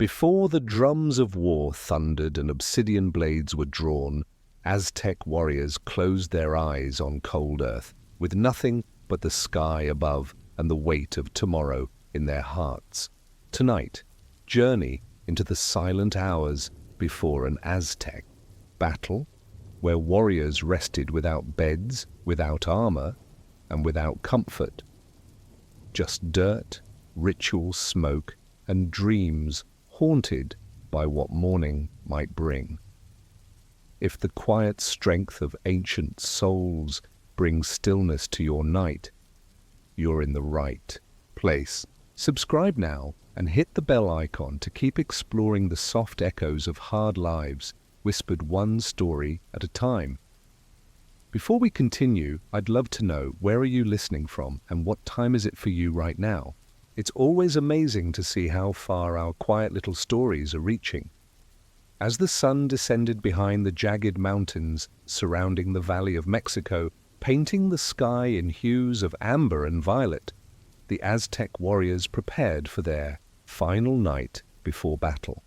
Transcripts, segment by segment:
Before the drums of war thundered and obsidian blades were drawn, Aztec warriors closed their eyes on cold earth, with nothing but the sky above and the weight of tomorrow in their hearts. Tonight, journey into the silent hours before an Aztec battle, where warriors rested without beds, without armor, and without comfort. Just dirt, ritual smoke, and dreams haunted by what morning might bring. If the quiet strength of ancient souls brings stillness to your night, you're in the right place. Subscribe now and hit the bell icon to keep exploring the soft echoes of hard lives, whispered one story at a time. Before we continue, I'd love to know, where are you listening from and what time is it for you right now? It's always amazing to see how far our quiet little stories are reaching. As the sun descended behind the jagged mountains surrounding the Valley of Mexico, painting the sky in hues of amber and violet, the Aztec warriors prepared for their final night before battle.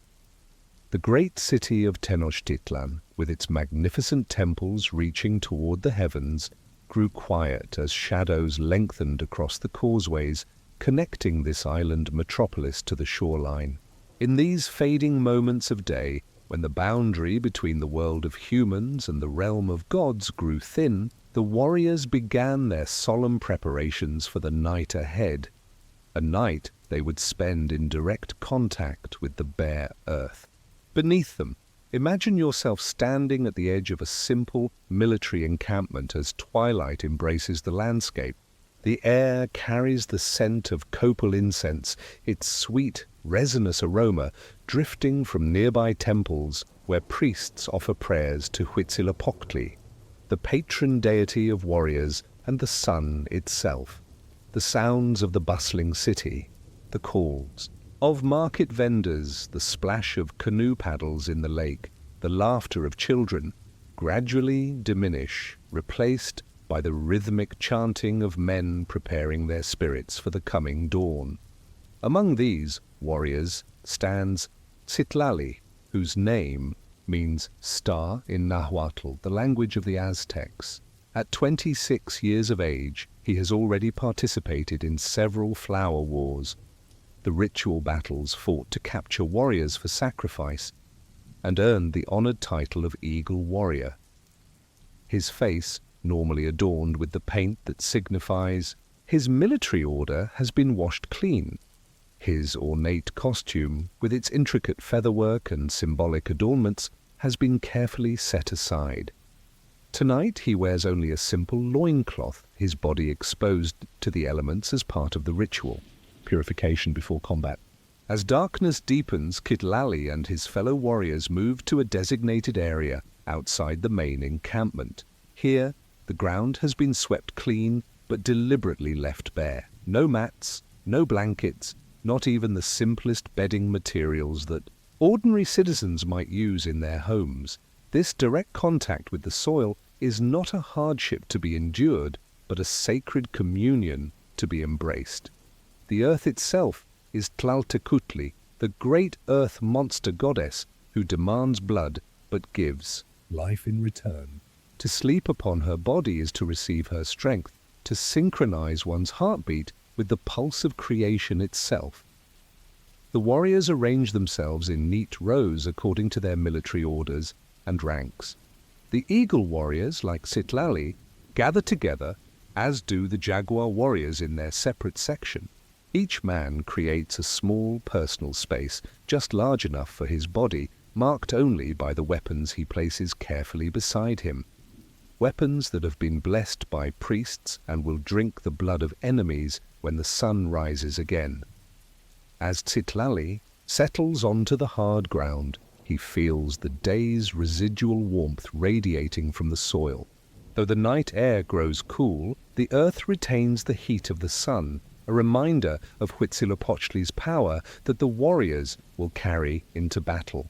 The great city of Tenochtitlan, with its magnificent temples reaching toward the heavens, grew quiet as shadows lengthened across the causeways connecting this island metropolis to the shoreline. In these fading moments of day, when the boundary between the world of humans and the realm of gods grew thin, the warriors began their solemn preparations for the night ahead, a night they would spend in direct contact with the bare earth. Beneath them, imagine yourself standing at the edge of a simple military encampment as twilight embraces the landscape. The air carries the scent of copal incense, its sweet, resinous aroma drifting from nearby temples where priests offer prayers to Huitzilopochtli, the patron deity of warriors and the sun itself. The sounds of the bustling city, the calls of market vendors, the splash of canoe paddles in the lake, the laughter of children, gradually diminish, replaced by the rhythmic chanting of men preparing their spirits for the coming dawn. Among these warriors stands Citlali, whose name means star in Nahuatl, the language of the Aztecs. At 26 years of age, he has already participated in several flower wars, the ritual battles fought to capture warriors for sacrifice, and earned the honored title of Eagle Warrior. His face, normally adorned with the paint that signifies his military order, has been washed clean. His ornate costume, with its intricate featherwork and symbolic adornments, has been carefully set aside. Tonight he wears only a simple loincloth, his body exposed to the elements as part of the ritual, purification before combat. As darkness deepens, Citlali and his fellow warriors move to a designated area outside the main encampment. Here, the ground has been swept clean but deliberately left bare. No mats, no blankets, not even the simplest bedding materials that ordinary citizens might use in their homes. This direct contact with the soil is not a hardship to be endured, but a sacred communion to be embraced. The earth itself is Tlaltecutli, the great earth monster goddess who demands blood but gives life in return. To sleep upon her body is to receive her strength, to synchronize one's heartbeat with the pulse of creation itself. The warriors arrange themselves in neat rows according to their military orders and ranks. The eagle warriors, like Citlali, gather together, as do the jaguar warriors in their separate section. Each man creates a small personal space, just large enough for his body, marked only by the weapons he places carefully beside him. Weapons that have been blessed by priests and will drink the blood of enemies when the sun rises again. As Citlali settles onto the hard ground, he feels the day's residual warmth radiating from the soil. Though the night air grows cool, the earth retains the heat of the sun, a reminder of Huitzilopochtli's power that the warriors will carry into battle.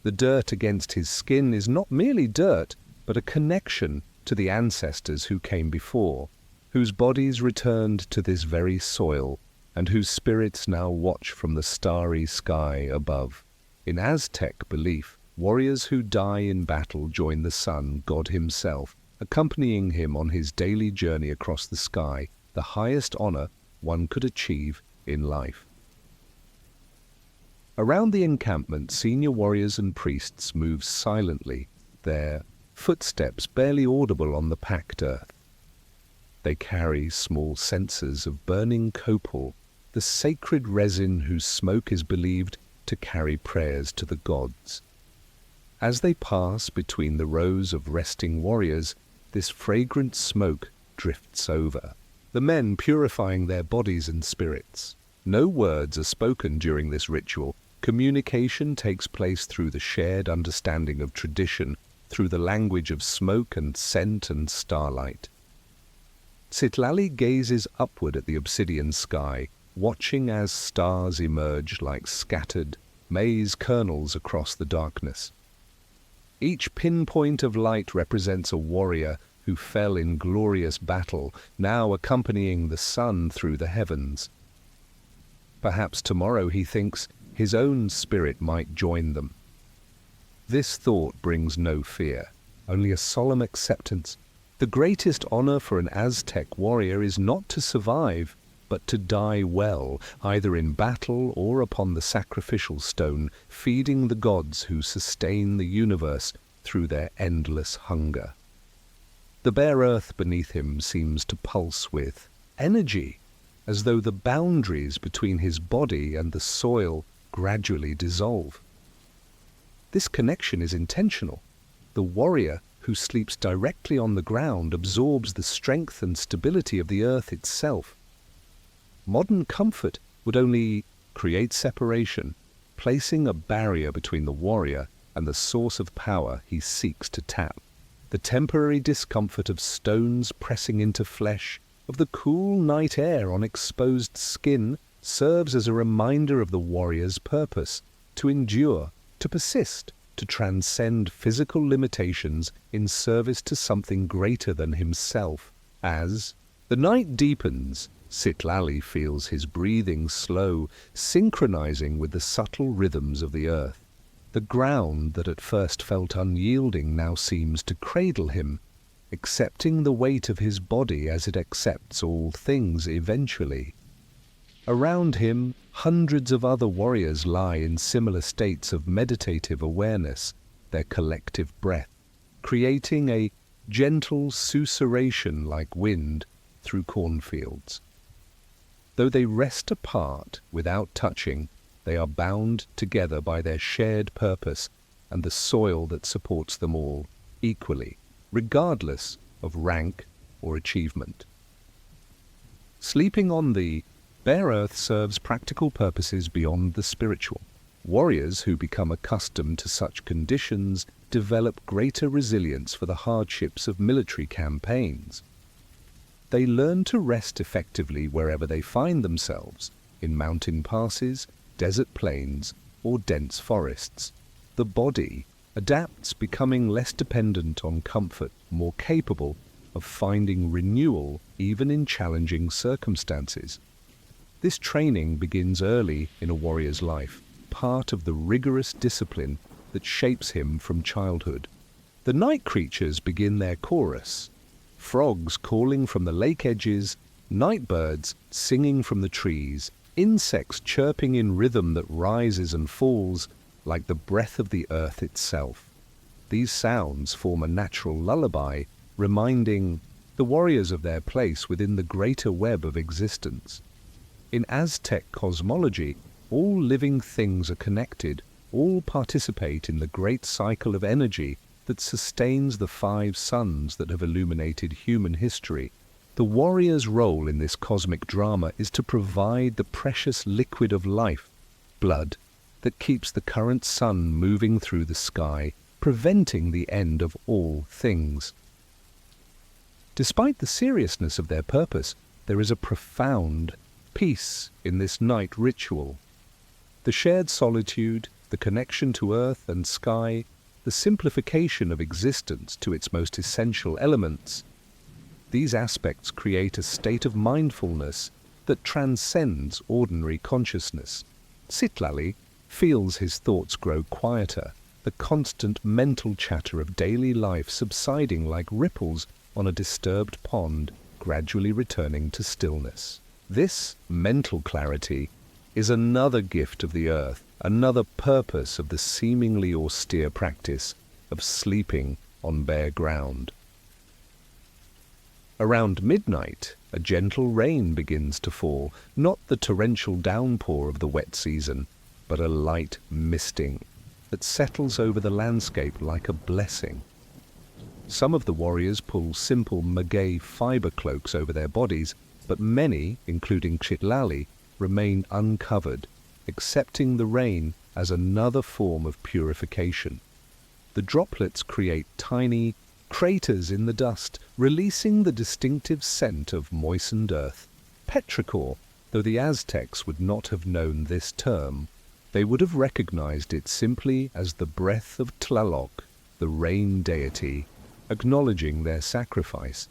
The dirt against his skin is not merely dirt, but a connection to the ancestors who came before, whose bodies returned to this very soil and whose spirits now watch from the starry sky above. In Aztec belief, warriors who die in battle join the sun, God himself, accompanying him on his daily journey across the sky, the highest honor one could achieve in life. Around the encampment, senior warriors and priests move silently, their footsteps barely audible on the packed earth. They carry small censers of burning copal, the sacred resin whose smoke is believed to carry prayers to the gods. As they pass between the rows of resting warriors, this fragrant smoke drifts over, the men purifying their bodies and spirits. No words are spoken during this ritual. Communication takes place through the shared understanding of tradition, through the language of smoke and scent and starlight. Citlali gazes upward at the obsidian sky, watching as stars emerge like scattered maize kernels across the darkness. Each pinpoint of light represents a warrior who fell in glorious battle, now accompanying the sun through the heavens. Perhaps tomorrow, he thinks, his own spirit might join them. This thought brings no fear, only a solemn acceptance. The greatest honor for an Aztec warrior is not to survive, but to die well, either in battle or upon the sacrificial stone, feeding the gods who sustain the universe through their endless hunger. The bare earth beneath him seems to pulse with energy, as though the boundaries between his body and the soil gradually dissolve. This connection is intentional. The warrior who sleeps directly on the ground absorbs the strength and stability of the earth itself. Modern comfort would only create separation, placing a barrier between the warrior and the source of power he seeks to tap. The temporary discomfort of stones pressing into flesh, of the cool night air on exposed skin, serves as a reminder of the warrior's purpose: to endure, to persist, to transcend physical limitations in service to something greater than himself. As the night deepens, Citlali feels his breathing slow, synchronizing with the subtle rhythms of the earth. The ground that at first felt unyielding now seems to cradle him, accepting the weight of his body as it accepts all things eventually. Around him, hundreds of other warriors lie in similar states of meditative awareness, their collective breath, creating a gentle susurration like wind through cornfields. Though they rest apart without touching, they are bound together by their shared purpose and the soil that supports them all equally, regardless of rank or achievement. Sleeping on the bare earth serves practical purposes beyond the spiritual. Warriors who become accustomed to such conditions develop greater resilience for the hardships of military campaigns. They learn to rest effectively wherever they find themselves, in mountain passes, desert plains, or dense forests. The body adapts, becoming less dependent on comfort, more capable of finding renewal even in challenging circumstances. This training begins early in a warrior's life, part of the rigorous discipline that shapes him from childhood. The night creatures begin their chorus, frogs calling from the lake edges, night birds singing from the trees, insects chirping in rhythm that rises and falls like the breath of the earth itself. These sounds form a natural lullaby, reminding the warriors of their place within the greater web of existence. In Aztec cosmology, all living things are connected, all participate in the great cycle of energy that sustains the 5 suns that have illuminated human history. The warrior's role in this cosmic drama is to provide the precious liquid of life, blood, that keeps the current sun moving through the sky, preventing the end of all things. Despite the seriousness of their purpose, there is a profound peace in this night ritual. The shared solitude, the connection to earth and sky, the simplification of existence to its most essential elements. These aspects create a state of mindfulness that transcends ordinary consciousness. Citlali feels his thoughts grow quieter, the constant mental chatter of daily life subsiding like ripples on a disturbed pond, gradually returning to stillness. This mental clarity is another gift of the earth, another purpose of the seemingly austere practice of sleeping on bare ground. Around midnight, a gentle rain begins to fall, not the torrential downpour of the wet season, but a light misting that settles over the landscape like a blessing. Some of the warriors pull simple maguey fiber cloaks over their bodies, but many, including Citlali, remain uncovered, accepting the rain as another form of purification. The droplets create tiny craters in the dust, releasing the distinctive scent of moistened earth. Petrichor, though the Aztecs would not have known this term, they would have recognized it simply as the breath of Tlaloc, the rain deity, acknowledging their sacrifice.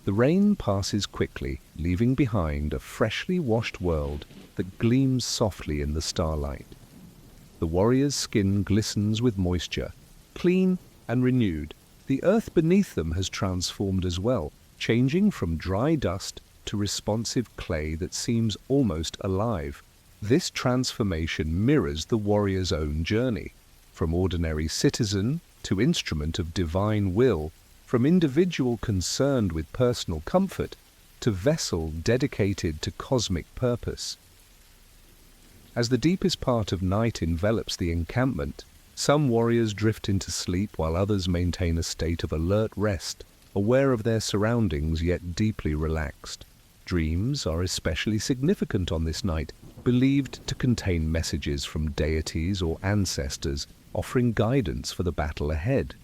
The rain passes quickly, leaving behind a freshly washed world that gleams softly in the starlight. The warrior's skin glistens with moisture, clean and renewed. The earth beneath them has transformed as well, changing from dry dust to responsive clay that seems almost alive. This transformation mirrors the warrior's own journey, from ordinary citizen to instrument of divine will, from individual concerned with personal comfort to vessel dedicated to cosmic purpose. As the deepest part of night envelops the encampment, some warriors drift into sleep while others maintain a state of alert rest, aware of their surroundings yet deeply relaxed. Dreams are especially significant on this night, believed to contain messages from deities or ancestors offering guidance for the battle ahead.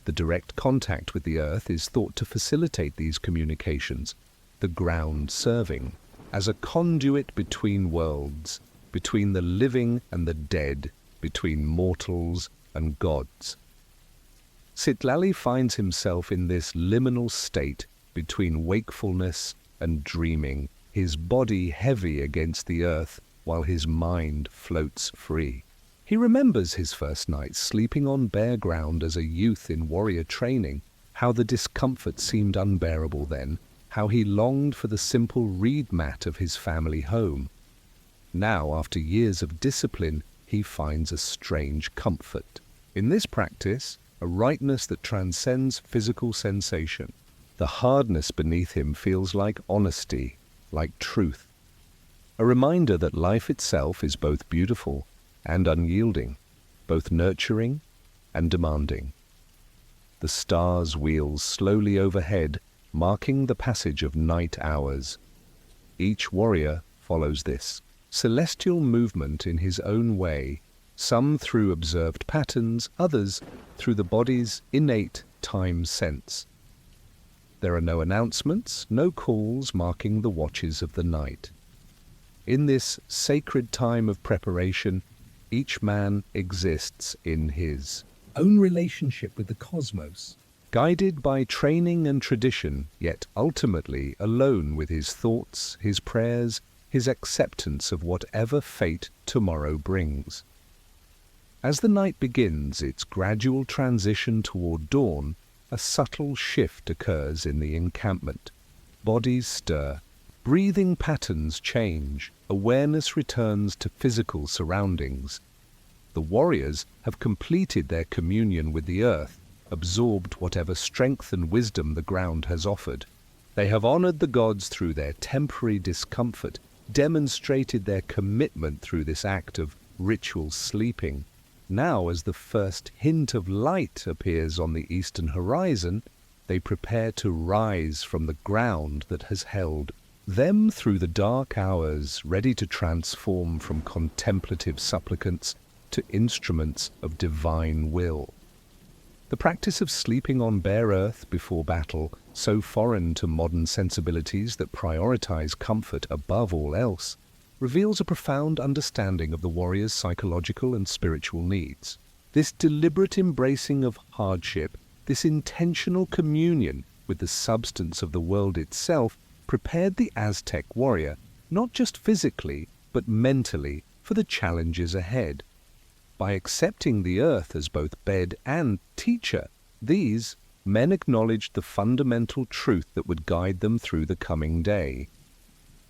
The direct contact with the earth is thought to facilitate these communications, the ground serving as a conduit between worlds, between the living and the dead, between mortals and gods. Citlali finds himself in this liminal state between wakefulness and dreaming, his body heavy against the earth while his mind floats free. He remembers his first night sleeping on bare ground as a youth in warrior training, how the discomfort seemed unbearable then, how he longed for the simple reed mat of his family home. Now, after years of discipline, he finds a strange comfort. In this practice, a rightness that transcends physical sensation. The hardness beneath him feels like honesty, like truth. A reminder that life itself is both beautiful and unyielding, both nurturing and demanding. The stars wheel slowly overhead, marking the passage of night hours. Each warrior follows this celestial movement in his own way, some through observed patterns, others through the body's innate time sense. There are no announcements, no calls marking the watches of the night. In this sacred time of preparation, each man exists in his own relationship with the cosmos, guided by training and tradition, yet ultimately alone with his thoughts, his prayers, his acceptance of whatever fate tomorrow brings. As the night begins its gradual transition toward dawn, a subtle shift occurs in the encampment. Bodies stir, breathing patterns change, awareness returns to physical surroundings. The warriors have completed their communion with the earth, absorbed whatever strength and wisdom the ground has offered. They have honored the gods through their temporary discomfort, demonstrated their commitment through this act of ritual sleeping. Now, as the first hint of light appears on the eastern horizon, they prepare to rise from the ground that has held them through the dark hours, ready to transform from contemplative supplicants to instruments of divine will. The practice of sleeping on bare earth before battle, so foreign to modern sensibilities that prioritize comfort above all else, reveals a profound understanding of the warrior's psychological and spiritual needs. This deliberate embracing of hardship, this intentional communion with the substance of the world itself, prepared the Aztec warrior not just physically but mentally for the challenges ahead. By accepting the earth as both bed and teacher, these men acknowledged the fundamental truth that would guide them through the coming day.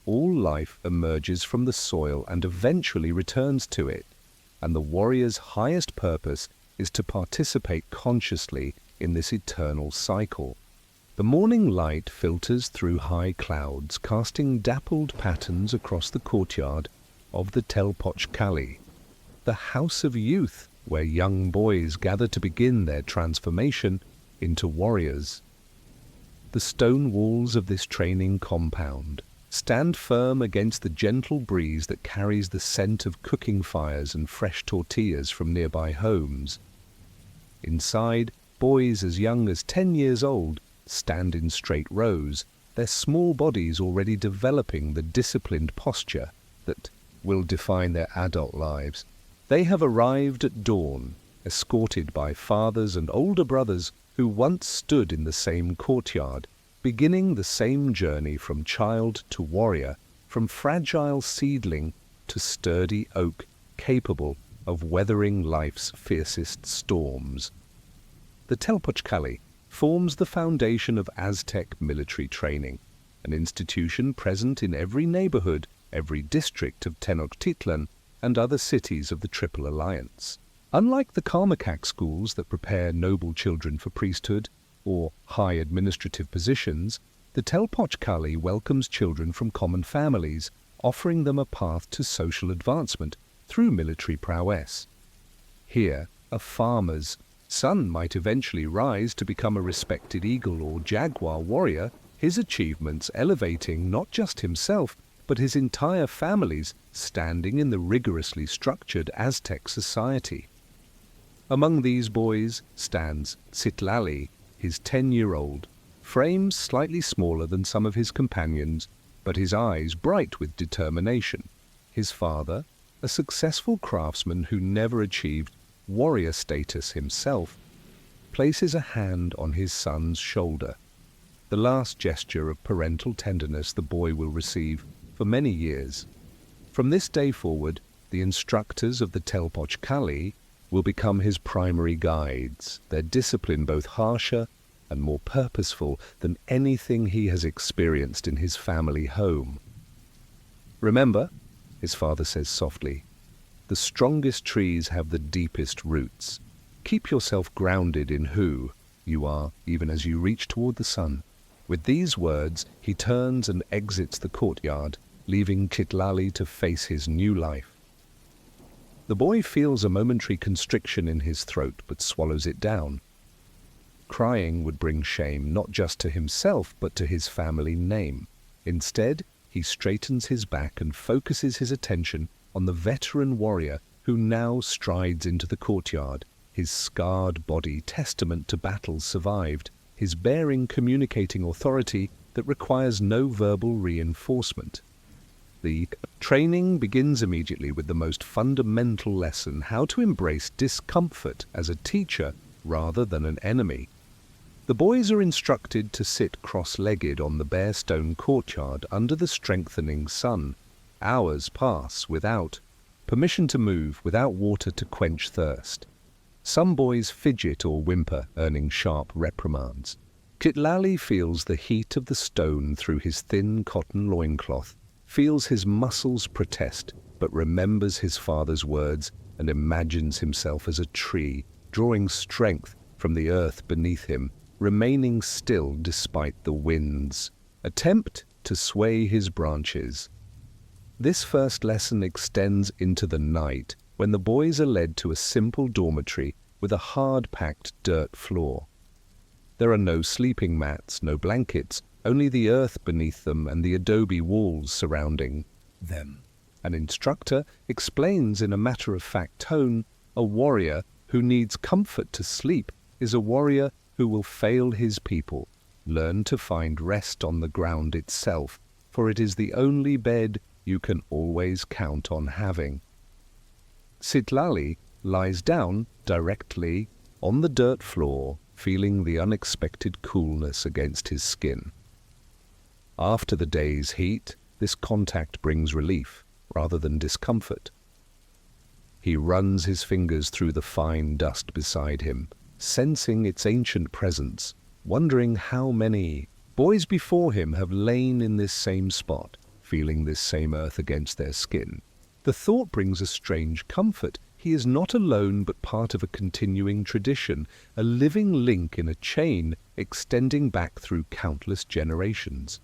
All life emerges from the soil and eventually returns to it, and the warrior's highest purpose is to participate consciously in this eternal cycle. The morning light filters through high clouds, casting dappled patterns across the courtyard of the Telpochcalli, the house of youth where young boys gather to begin their transformation into warriors. The stone walls of this training compound stand firm against the gentle breeze that carries the scent of cooking fires and fresh tortillas from nearby homes. Inside, boys as young as 10 years old stand in straight rows, their small bodies already developing the disciplined posture that will define their adult lives. They have arrived at dawn, escorted by fathers and older brothers who once stood in the same courtyard, beginning the same journey from child to warrior, from fragile seedling to sturdy oak, capable of weathering life's fiercest storms. The Telpochcalli forms the foundation of Aztec military training, an institution present in every neighborhood, every district of Tenochtitlan, and other cities of the Triple Alliance. Unlike the Karmakak schools that prepare noble children for priesthood or high administrative positions, the Telpochcalli welcomes children from common families, offering them a path to social advancement through military prowess. Here, a farmer's son might eventually rise to become a respected eagle or jaguar warrior, his achievements elevating not just himself, but his entire family's standing in the rigorously structured Aztec society. Among these boys stands Citlali, his 10-year-old, frame slightly smaller than some of his companions, but his eyes bright with determination. His father, a successful craftsman who never achieved warrior status himself, places a hand on his son's shoulder, the last gesture of parental tenderness the boy will receive for many years. From this day forward, the instructors of the Telpochcalli will become his primary guides, their discipline both harsher and more purposeful than anything he has experienced in his family home. Remember, his father says softly, the strongest trees have the deepest roots. Keep yourself grounded in who you are, even as you reach toward the sun. With these words, he turns and exits the courtyard, leaving Citlali to face his new life. The boy feels a momentary constriction in his throat, but swallows it down. Crying would bring shame not just to himself, but to his family name. Instead, he straightens his back and focuses his attention on the veteran warrior who now strides into the courtyard, his scarred body testament to battles survived, his bearing communicating authority that requires no verbal reinforcement. The training begins immediately with the most fundamental lesson: how to embrace discomfort as a teacher rather than an enemy. The boys are instructed to sit cross-legged on the bare stone courtyard under the strengthening sun. Hours pass without permission to move, without water to quench thirst. Some boys fidget or whimper, earning sharp reprimands. Citlali feels the heat of the stone through his thin cotton loincloth, feels his muscles protest, but remembers his father's words and imagines himself as a tree, drawing strength from the earth beneath him, remaining still despite the winds attempt to sway his branches. This first lesson extends into the night, when the boys are led to a simple dormitory with a hard-packed dirt floor. There are no sleeping mats, no blankets, only the earth beneath them and the adobe walls surrounding them. An instructor explains in a matter-of-fact tone, a warrior who needs comfort to sleep is a warrior who will fail his people. Learn to find rest on the ground itself, for it is the only bed you can always count on having. Citlali lies down directly on the dirt floor, feeling the unexpected coolness against his skin. After the day's heat, this contact brings relief rather than discomfort. He runs his fingers through the fine dust beside him, sensing its ancient presence, wondering how many boys before him have lain in this same spot, feeling this same earth against their skin. The thought brings a strange comfort. He is not alone but part of a continuing tradition, a living link in a chain extending back through countless generations.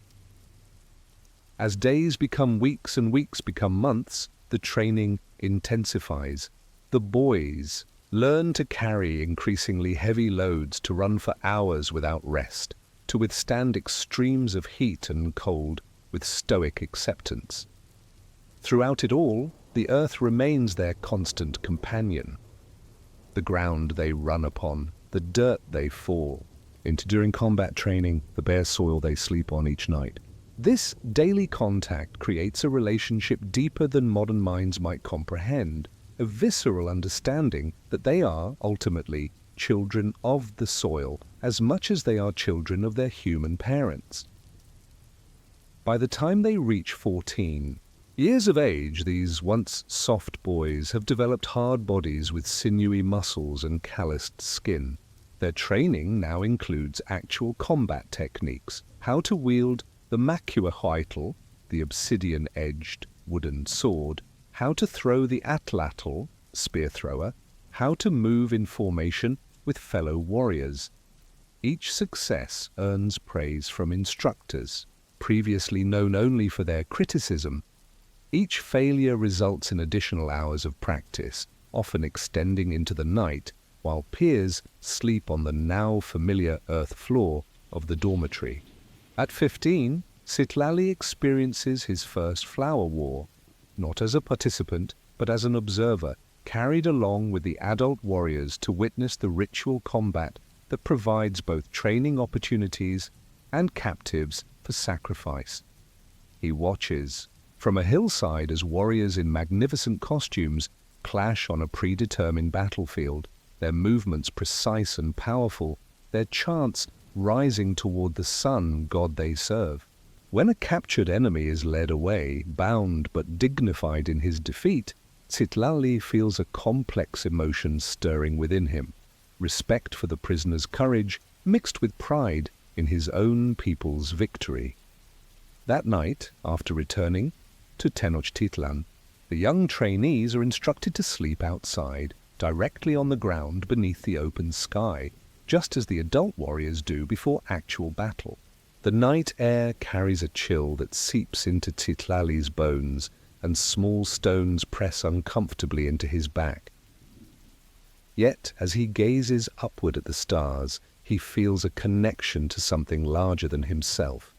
As days become weeks and weeks become months, the training intensifies. The boys learn to carry increasingly heavy loads, to run for hours without rest, to withstand extremes of heat and cold with stoic acceptance. Throughout it all, the earth remains their constant companion. The ground they run upon, the dirt they fall into during combat training, the bare soil they sleep on each night. This daily contact creates a relationship deeper than modern minds might comprehend, a visceral understanding that they are, ultimately, children of the soil as much as they are children of their human parents. By the time they reach 14 years of age, these once soft boys have developed hard bodies with sinewy muscles and calloused skin. Their training now includes actual combat techniques, how to wield the macuahuitl, the obsidian-edged wooden sword, how to throw the atlatl, spear thrower, how to move in formation with fellow warriors. Each success earns praise from instructors, previously known only for their criticism. Each failure results in additional hours of practice, often extending into the night, while peers sleep on the now familiar earth floor of the dormitory. At 15, Citlali experiences his first flower war, not as a participant, but as an observer, carried along with the adult warriors to witness the ritual combat that provides both training opportunities and captives for sacrifice. He watches from a hillside as warriors in magnificent costumes clash on a predetermined battlefield, their movements precise and powerful, their chants rising toward the sun god they serve. When a captured enemy is led away, bound but dignified in his defeat, Citlali feels a complex emotion stirring within him, respect for the prisoner's courage mixed with pride in his own people's victory. That night, after returning to Tenochtitlan, the young trainees are instructed to sleep outside, directly on the ground beneath the open sky, just as the adult warriors do before actual battle. The night air carries a chill that seeps into Citlali's bones, and small stones press uncomfortably into his back. Yet, as he gazes upward at the stars, he feels a connection to something larger than himself,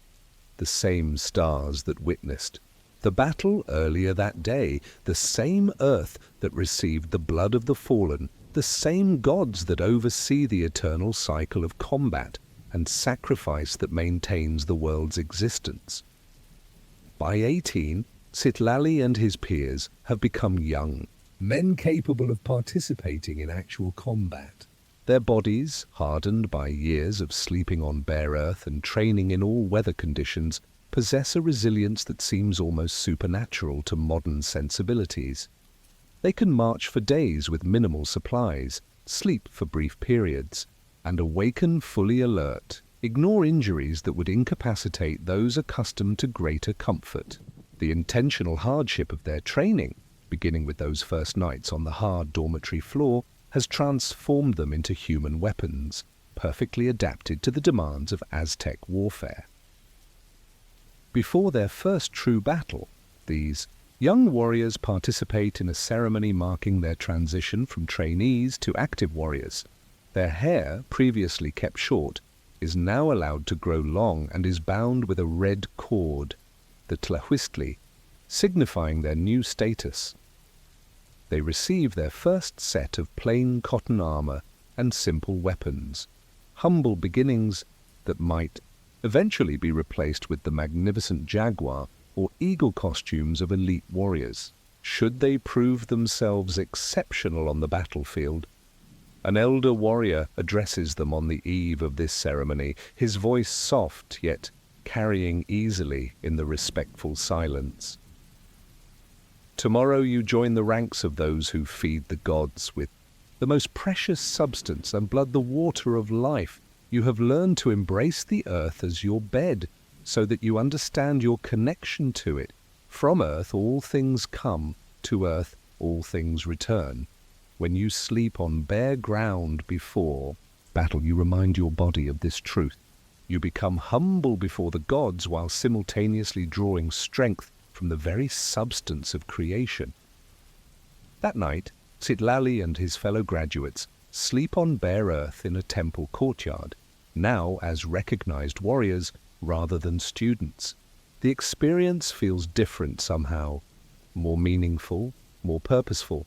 the same stars that witnessed the battle earlier that day, the same earth that received the blood of the fallen, the same gods that oversee the eternal cycle of combat and sacrifice that maintains the world's existence. By 18, Citlali and his peers have become young, men capable of participating in actual combat. Their bodies, hardened by years of sleeping on bare earth and training in all weather conditions, possess a resilience that seems almost supernatural to modern sensibilities. They can march for days with minimal supplies, sleep for brief periods, and awaken fully alert, ignore injuries that would incapacitate those accustomed to greater comfort. The intentional hardship of their training, beginning with those first nights on the hard dormitory floor, has transformed them into human weapons, perfectly adapted to the demands of Aztec warfare. Before their first true battle, these young warriors participate in a ceremony marking their transition from trainees to active warriors. Their hair, previously kept short, is now allowed to grow long and is bound with a red cord, the tlahuistli, signifying their new status. They receive their first set of plain cotton armor and simple weapons, humble beginnings that might eventually be replaced with the magnificent jaguar or eagle costumes of elite warriors. Should they prove themselves exceptional on the battlefield, an elder warrior addresses them on the eve of this ceremony, his voice soft yet carrying easily in the respectful silence. Tomorrow you join the ranks of those who feed the gods with the most precious substance and blood, the water of life. You have learned to embrace the earth as your bed, so that you understand your connection to it. From earth all things come, to earth all things return. When you sleep on bare ground before battle, you remind your body of this truth. You become humble before the gods while simultaneously drawing strength from the very substance of creation. That night, Citlali and his fellow graduates sleep on bare earth in a temple courtyard, now as recognized warriors rather than students. The experience feels different somehow, more meaningful, more purposeful.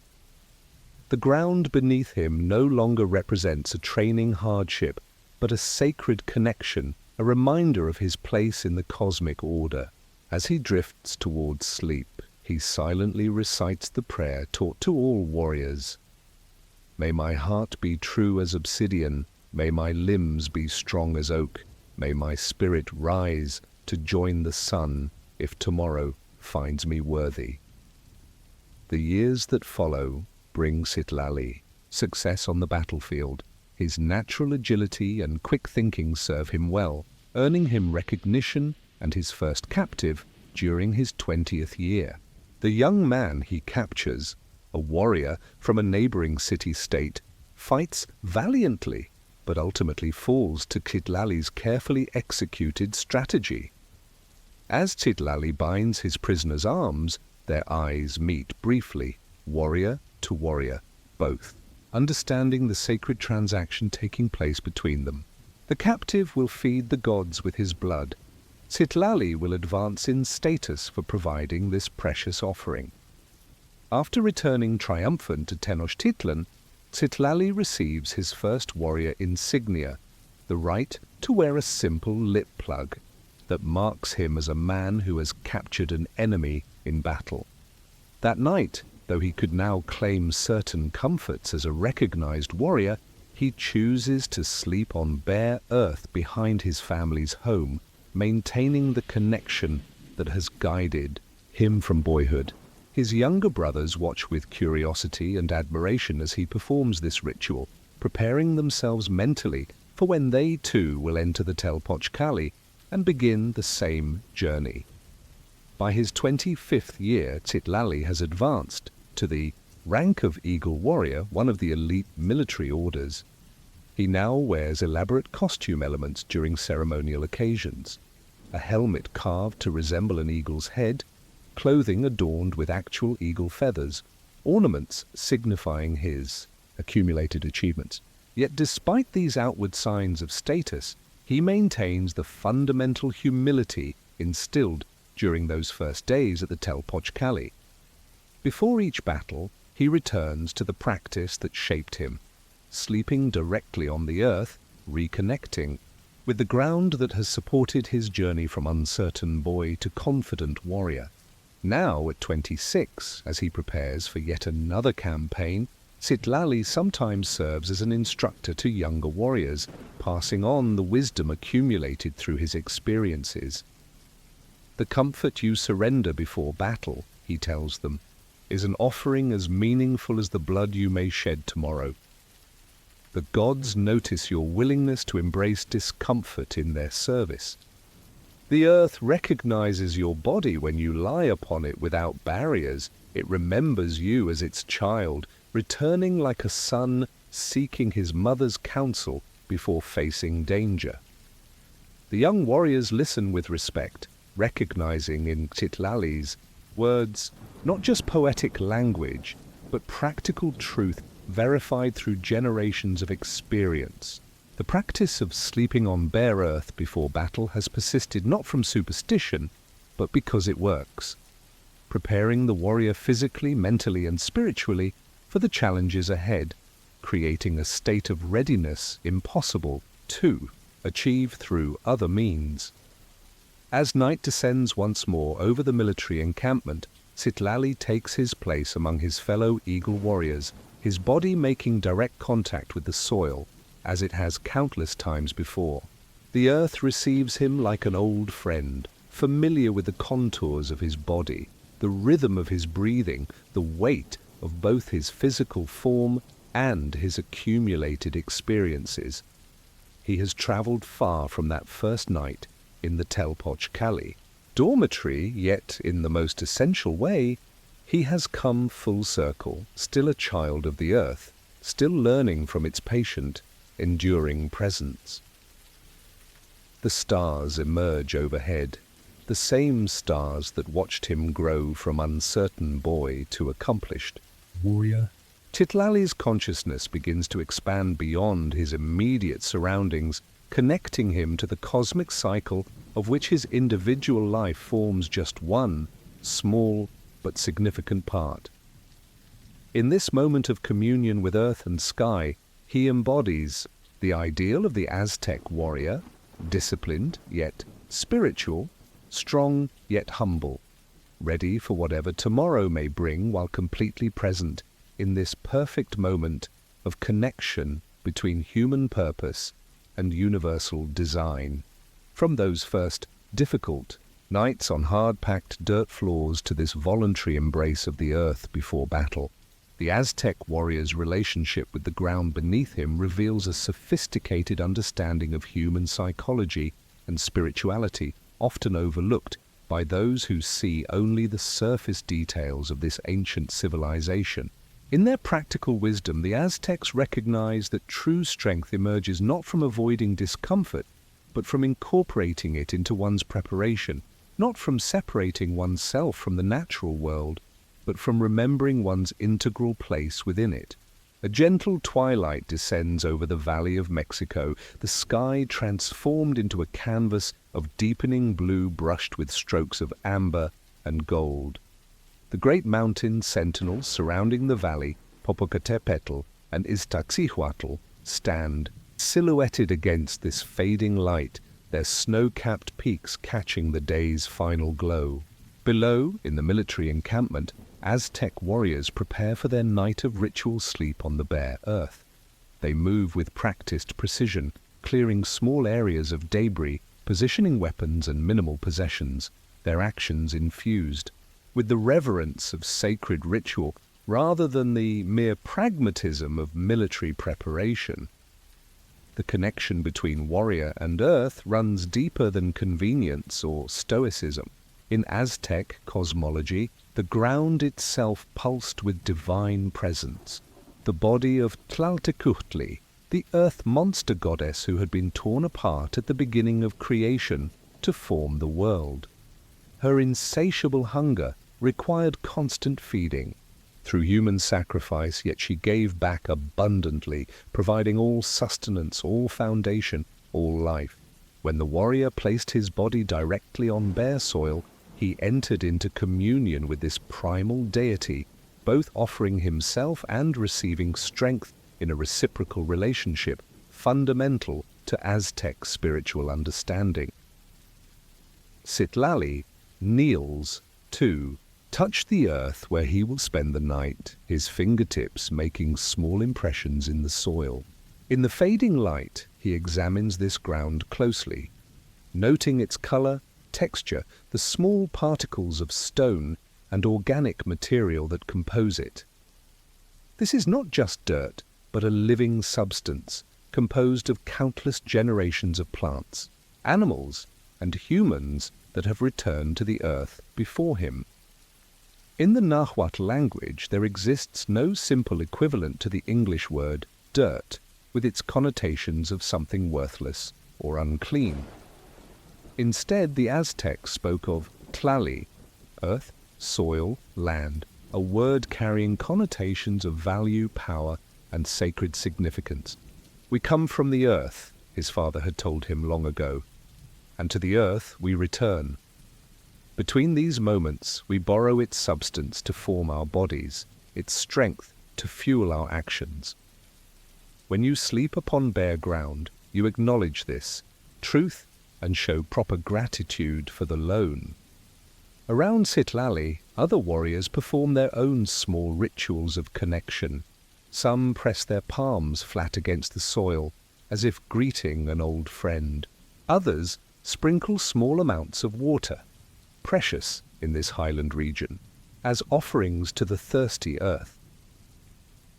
The ground beneath him no longer represents a training hardship, but a sacred connection, a reminder of his place in the cosmic order. As he drifts towards sleep, he silently recites the prayer taught to all warriors. May my heart be true as obsidian, may my limbs be strong as oak, may my spirit rise to join the sun if tomorrow finds me worthy. The years that follow bring Citlali success on the battlefield. His natural agility and quick thinking serve him well, earning him recognition and his first captive during his 20th year. The young man he captures, a warrior from a neighboring city-state, fights valiantly, but ultimately falls to Citlali's carefully executed strategy. As Citlali binds his prisoner's arms, their eyes meet briefly, warrior to warrior, both understanding the sacred transaction taking place between them. The captive will feed the gods with his blood. Citlali will advance in status for providing this precious offering. After returning triumphant to Tenochtitlan, Citlali receives his first warrior insignia, the right to wear a simple lip plug that marks him as a man who has captured an enemy in battle. That night, though he could now claim certain comforts as a recognized warrior, he chooses to sleep on bare earth behind his family's home, maintaining the connection that has guided him from boyhood. His younger brothers watch with curiosity and admiration as he performs this ritual, preparing themselves mentally for when they too will enter the Telpochcali and begin the same journey. By his 25th year, Citlali has advanced to the rank of Eagle Warrior, one of the elite military orders. He now wears elaborate costume elements during ceremonial occasions, a helmet carved to resemble an eagle's head, clothing adorned with actual eagle feathers, ornaments signifying his accumulated achievements. Yet despite these outward signs of status, he maintains the fundamental humility instilled during those first days at the Telpochcali. Before each battle, he returns to the practice that shaped him, sleeping directly on the earth, reconnecting with the ground that has supported his journey from uncertain boy to confident warrior. Now at 26, as he prepares for yet another campaign, Citlali sometimes serves as an instructor to younger warriors, passing on the wisdom accumulated through his experiences. The comfort you surrender before battle, he tells them, is an offering as meaningful as the blood you may shed tomorrow. The gods notice your willingness to embrace discomfort in their service. The earth recognizes your body when you lie upon it without barriers. It remembers you as its child, returning like a son seeking his mother's counsel before facing danger. The young warriors listen with respect, recognizing in Citlali's words not just poetic language, but practical truth verified through generations of experience. The practice of sleeping on bare earth before battle has persisted not from superstition, but because it works, preparing the warrior physically, mentally, and spiritually for the challenges ahead, creating a state of readiness impossible to achieve through other means. As night descends once more over the military encampment, Citlali takes his place among his fellow eagle warriors, his body making direct contact with the soil, as it has countless times before. The earth receives him like an old friend, familiar with the contours of his body, the rhythm of his breathing, the weight of both his physical form and his accumulated experiences. He has travelled far from that first night in the Telpoch Kali dormitory, yet in the most essential way, he has come full circle, still a child of the earth, still learning from its patient, enduring presence. The stars emerge overhead, the same stars that watched him grow from uncertain boy to accomplished warrior. Citlali's consciousness begins to expand beyond his immediate surroundings, connecting him to the cosmic cycle of which his individual life forms just one small but significant part. In this moment of communion with earth and sky, he embodies the ideal of the Aztec warrior, disciplined yet spiritual, strong yet humble, ready for whatever tomorrow may bring while completely present in this perfect moment of connection between human purpose and universal design. From those first difficult nights on hard-packed dirt floors to this voluntary embrace of the earth before battle, the Aztec warrior's relationship with the ground beneath him reveals a sophisticated understanding of human psychology and spirituality, often overlooked by those who see only the surface details of this ancient civilization. In their practical wisdom, the Aztecs recognized that true strength emerges not from avoiding discomfort, but from incorporating it into one's preparation, not from separating oneself from the natural world, but from remembering one's integral place within it. A gentle twilight descends over the Valley of Mexico, the sky transformed into a canvas of deepening blue brushed with strokes of amber and gold. The great mountain sentinels surrounding the valley, Popocatépetl and Iztaccíhuatl, stand silhouetted against this fading light, their snow-capped peaks catching the day's final glow. Below, in the military encampment, Aztec warriors prepare for their night of ritual sleep on the bare earth. They move with practiced precision, clearing small areas of debris, positioning weapons and minimal possessions, their actions infused with the reverence of sacred ritual rather than the mere pragmatism of military preparation. The connection between warrior and earth runs deeper than convenience or stoicism. In Aztec cosmology, the ground itself pulsed with divine presence. The body of Tlaltecuhtli, the earth monster goddess who had been torn apart at the beginning of creation to form the world. Her insatiable hunger required constant feeding. Through human sacrifice, yet she gave back abundantly, providing all sustenance, all foundation, all life. When the warrior placed his body directly on bare soil, he entered into communion with this primal deity, both offering himself and receiving strength in a reciprocal relationship fundamental to Aztec spiritual understanding. Citlali kneels, to touch the earth where he will spend the night, his fingertips making small impressions in the soil. In the fading light, he examines this ground closely, noting its color, texture, the small particles of stone and organic material that compose it. This is not just dirt, but a living substance, composed of countless generations of plants, animals, and humans that have returned to the earth before him. In the Nahuatl language, there exists no simple equivalent to the English word dirt, with its connotations of something worthless or unclean. Instead, the Aztecs spoke of tlali, earth, soil, land, a word carrying connotations of value, power, and sacred significance. "We come from the earth," his father had told him long ago, "and to the earth we return. Between these moments, we borrow its substance to form our bodies, its strength to fuel our actions." When you sleep upon bare ground, you acknowledge this truth and show proper gratitude for the loan. Around Citlali, other warriors perform their own small rituals of connection. Some press their palms flat against the soil, as if greeting an old friend. Others sprinkle small amounts of water, precious in this highland region, as offerings to the thirsty earth.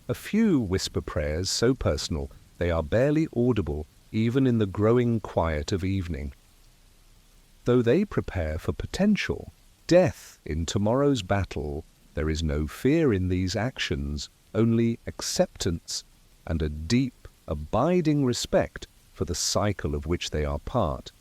A few whisper prayers so personal they are barely audible even in the growing quiet of evening. Though they prepare for potential death in tomorrow's battle, there is no fear in these actions, only acceptance and a deep, abiding respect for the cycle of which they are part.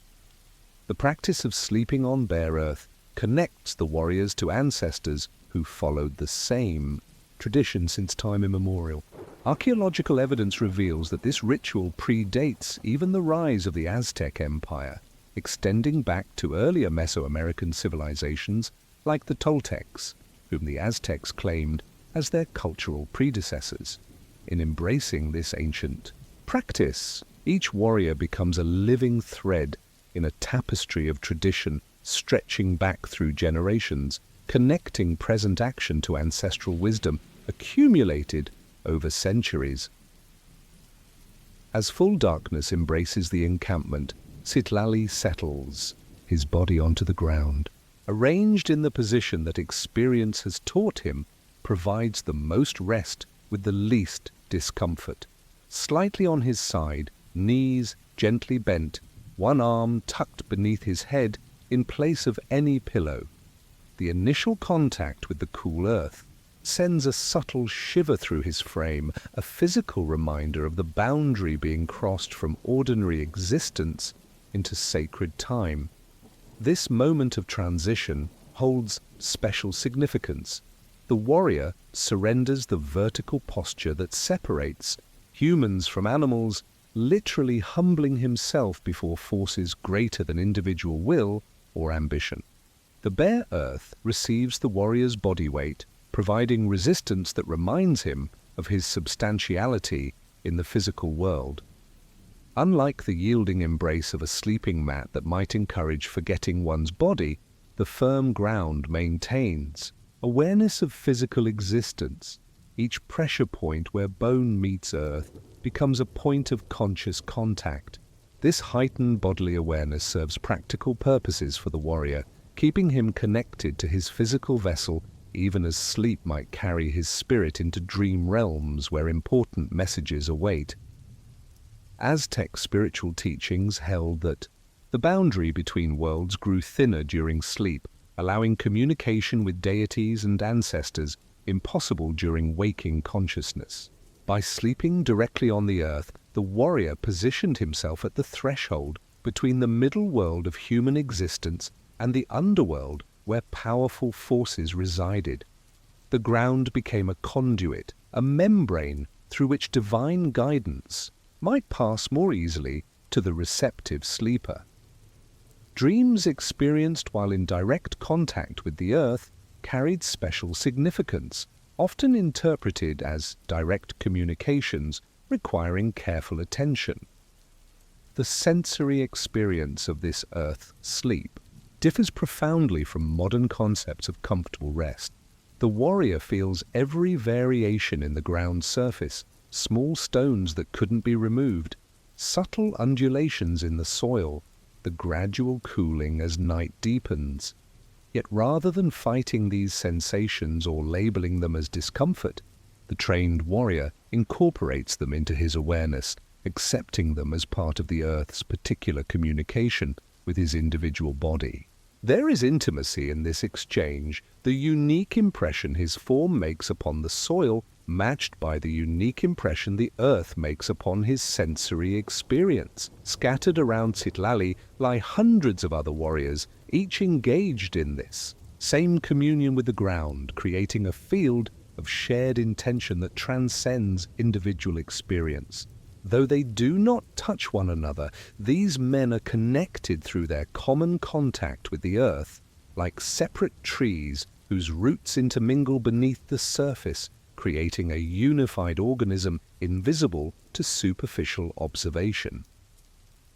The practice of sleeping on bare earth connects the warriors to ancestors who followed the same tradition since time immemorial. Archaeological evidence reveals that this ritual predates even the rise of the Aztec Empire, extending back to earlier Mesoamerican civilizations like the Toltecs, whom the Aztecs claimed as their cultural predecessors. In embracing this ancient practice, each warrior becomes a living thread in a tapestry of tradition stretching back through generations, connecting present action to ancestral wisdom accumulated over centuries. As full darkness embraces the encampment, Citlali settles, his body onto the ground. Arranged in the position that experience has taught him, provides the most rest with the least discomfort. Slightly on his side, knees gently bent, one arm tucked beneath his head in place of any pillow. The initial contact with the cool earth sends a subtle shiver through his frame, a physical reminder of the boundary being crossed from ordinary existence into sacred time. This moment of transition holds special significance. The warrior surrenders the vertical posture that separates humans from animals, literally humbling himself before forces greater than individual will or ambition. The bare earth receives the warrior's body weight, providing resistance that reminds him of his substantiality in the physical world. Unlike the yielding embrace of a sleeping mat that might encourage forgetting one's body, the firm ground maintains awareness of physical existence. Each pressure point where bone meets earth becomes a point of conscious contact. This heightened bodily awareness serves practical purposes for the warrior, keeping him connected to his physical vessel even as sleep might carry his spirit into dream realms where important messages await. Aztec spiritual teachings held that the boundary between worlds grew thinner during sleep, allowing communication with deities and ancestors impossible during waking consciousness. By sleeping directly on the earth, the warrior positioned himself at the threshold between the middle world of human existence and the underworld where powerful forces resided. The ground became a conduit, a membrane through which divine guidance might pass more easily to the receptive sleeper. Dreams experienced while in direct contact with the earth carried special significance, often interpreted as direct communications requiring careful attention. The sensory experience of this earth sleep differs profoundly from modern concepts of comfortable rest. The warrior feels every variation in the ground surface, small stones that couldn't be removed, subtle undulations in the soil, the gradual cooling as night deepens. Yet rather than fighting these sensations or labeling them as discomfort, the trained warrior incorporates them into his awareness, accepting them as part of the earth's particular communication with his individual body. There is intimacy in this exchange, the unique impression his form makes upon the soil matched by the unique impression the earth makes upon his sensory experience. Scattered around Citlali lie hundreds of other warriors, each engaged in this same communion with the ground, creating a field of shared intention that transcends individual experience. Though they do not touch one another, these men are connected through their common contact with the earth, like separate trees whose roots intermingle beneath the surface, creating a unified organism invisible to superficial observation.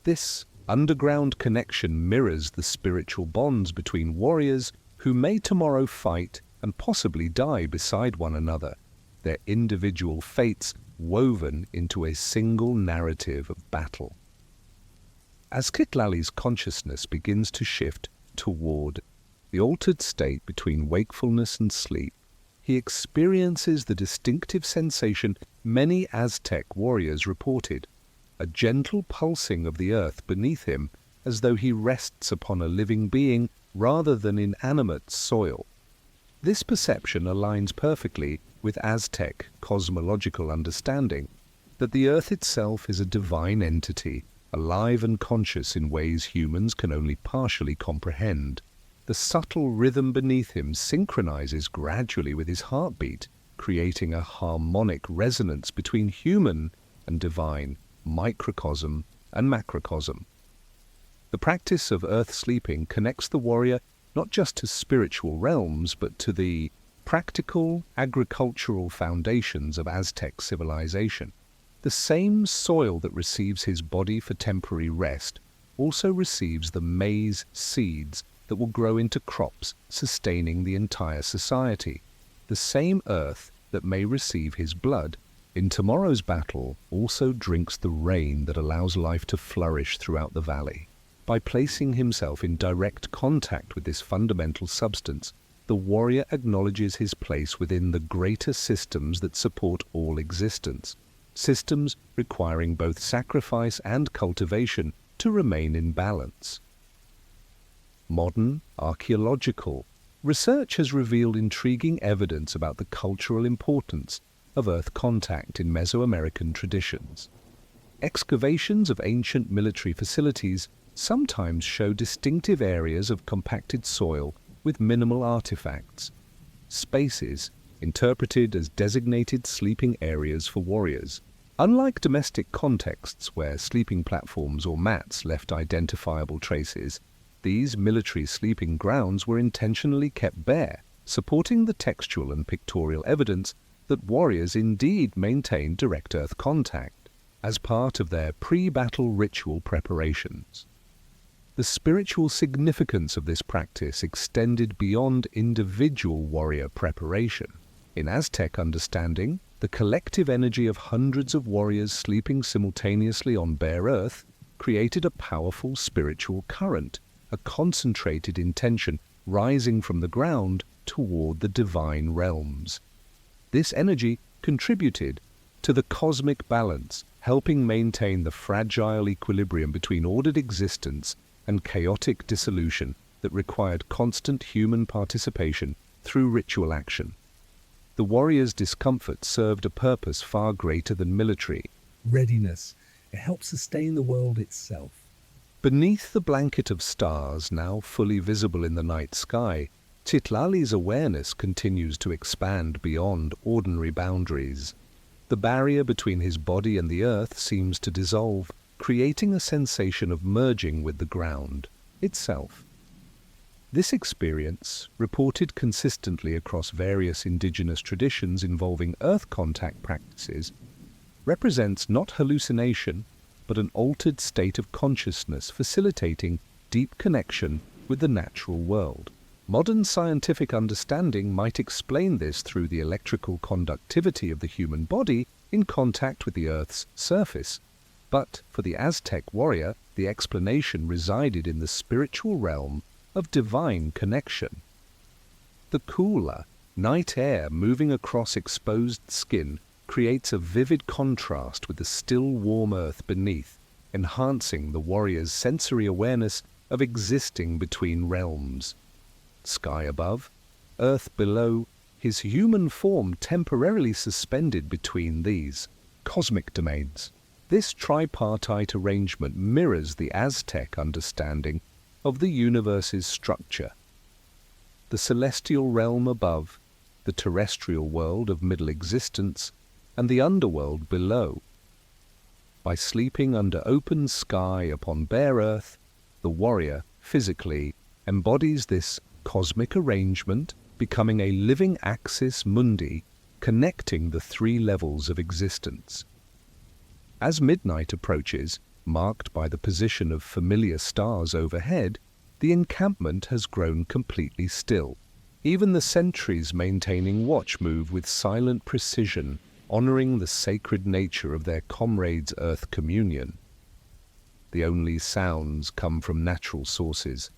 This underground connection mirrors the spiritual bonds between warriors who may tomorrow fight and possibly die beside one another, their individual fates woven into a single narrative of battle. As Citlali's consciousness begins to shift toward the altered state between wakefulness and sleep, he experiences the distinctive sensation many Aztec warriors reported, a gentle pulsing of the earth beneath him as though he rests upon a living being rather than inanimate soil. This perception aligns perfectly with Aztec cosmological understanding that the earth itself is a divine entity, alive and conscious in ways humans can only partially comprehend. The subtle rhythm beneath him synchronizes gradually with his heartbeat, creating a harmonic resonance between human and divine, microcosm and macrocosm. The practice of earth sleeping connects the warrior not just to spiritual realms, but to the practical, agricultural foundations of Aztec civilization. The same soil that receives his body for temporary rest also receives the maize seeds that will grow into crops sustaining the entire society. The same earth that may receive his blood in tomorrow's battle also drinks the rain that allows life to flourish throughout the valley. By placing himself in direct contact with this fundamental substance, the warrior acknowledges his place within the greater systems that support all existence, systems requiring both sacrifice and cultivation to remain in balance. Modern archaeological research has revealed intriguing evidence about the cultural importance of earth contact in Mesoamerican traditions. Excavations of ancient military facilities sometimes show distinctive areas of compacted soil with minimal artifacts, spaces interpreted as designated sleeping areas for warriors. Unlike domestic contexts where sleeping platforms or mats left identifiable traces, these military sleeping grounds were intentionally kept bare, supporting the textual and pictorial evidence that warriors indeed maintained direct earth contact as part of their pre-battle ritual preparations. The spiritual significance of this practice extended beyond individual warrior preparation. In Aztec understanding, the collective energy of hundreds of warriors sleeping simultaneously on bare earth created a powerful spiritual current, a concentrated intention rising from the ground toward the divine realms. This energy contributed to the cosmic balance, helping maintain the fragile equilibrium between ordered existence and chaotic dissolution that required constant human participation through ritual action. The warrior's discomfort served a purpose far greater than military readiness. It helped sustain the world itself. Beneath the blanket of stars, now fully visible in the night sky, Citlali's awareness continues to expand beyond ordinary boundaries. The barrier between his body and the earth seems to dissolve, creating a sensation of merging with the ground itself. This experience, reported consistently across various indigenous traditions involving earth contact practices, represents not hallucination, but an altered state of consciousness facilitating deep connection with the natural world. Modern scientific understanding might explain this through the electrical conductivity of the human body in contact with the Earth's surface. But for the Aztec warrior, the explanation resided in the spiritual realm of divine connection. The cooler, night air moving across exposed skin creates a vivid contrast with the still warm earth beneath, enhancing the warrior's sensory awareness of existing between realms. Sky above, earth below, his human form temporarily suspended between these cosmic domains. This tripartite arrangement mirrors the Aztec understanding of the universe's structure. The celestial realm above, the terrestrial world of middle existence, and the underworld below. By sleeping under open sky upon bare earth, the warrior physically embodies this cosmic arrangement, becoming a living axis mundi connecting the three levels of existence. As midnight approaches, marked by the position of familiar stars overhead, the encampment has grown completely still. Even the sentries maintaining watch move with silent precision, honoring the sacred nature of their comrades' earth communion. The only sounds come from natural sources.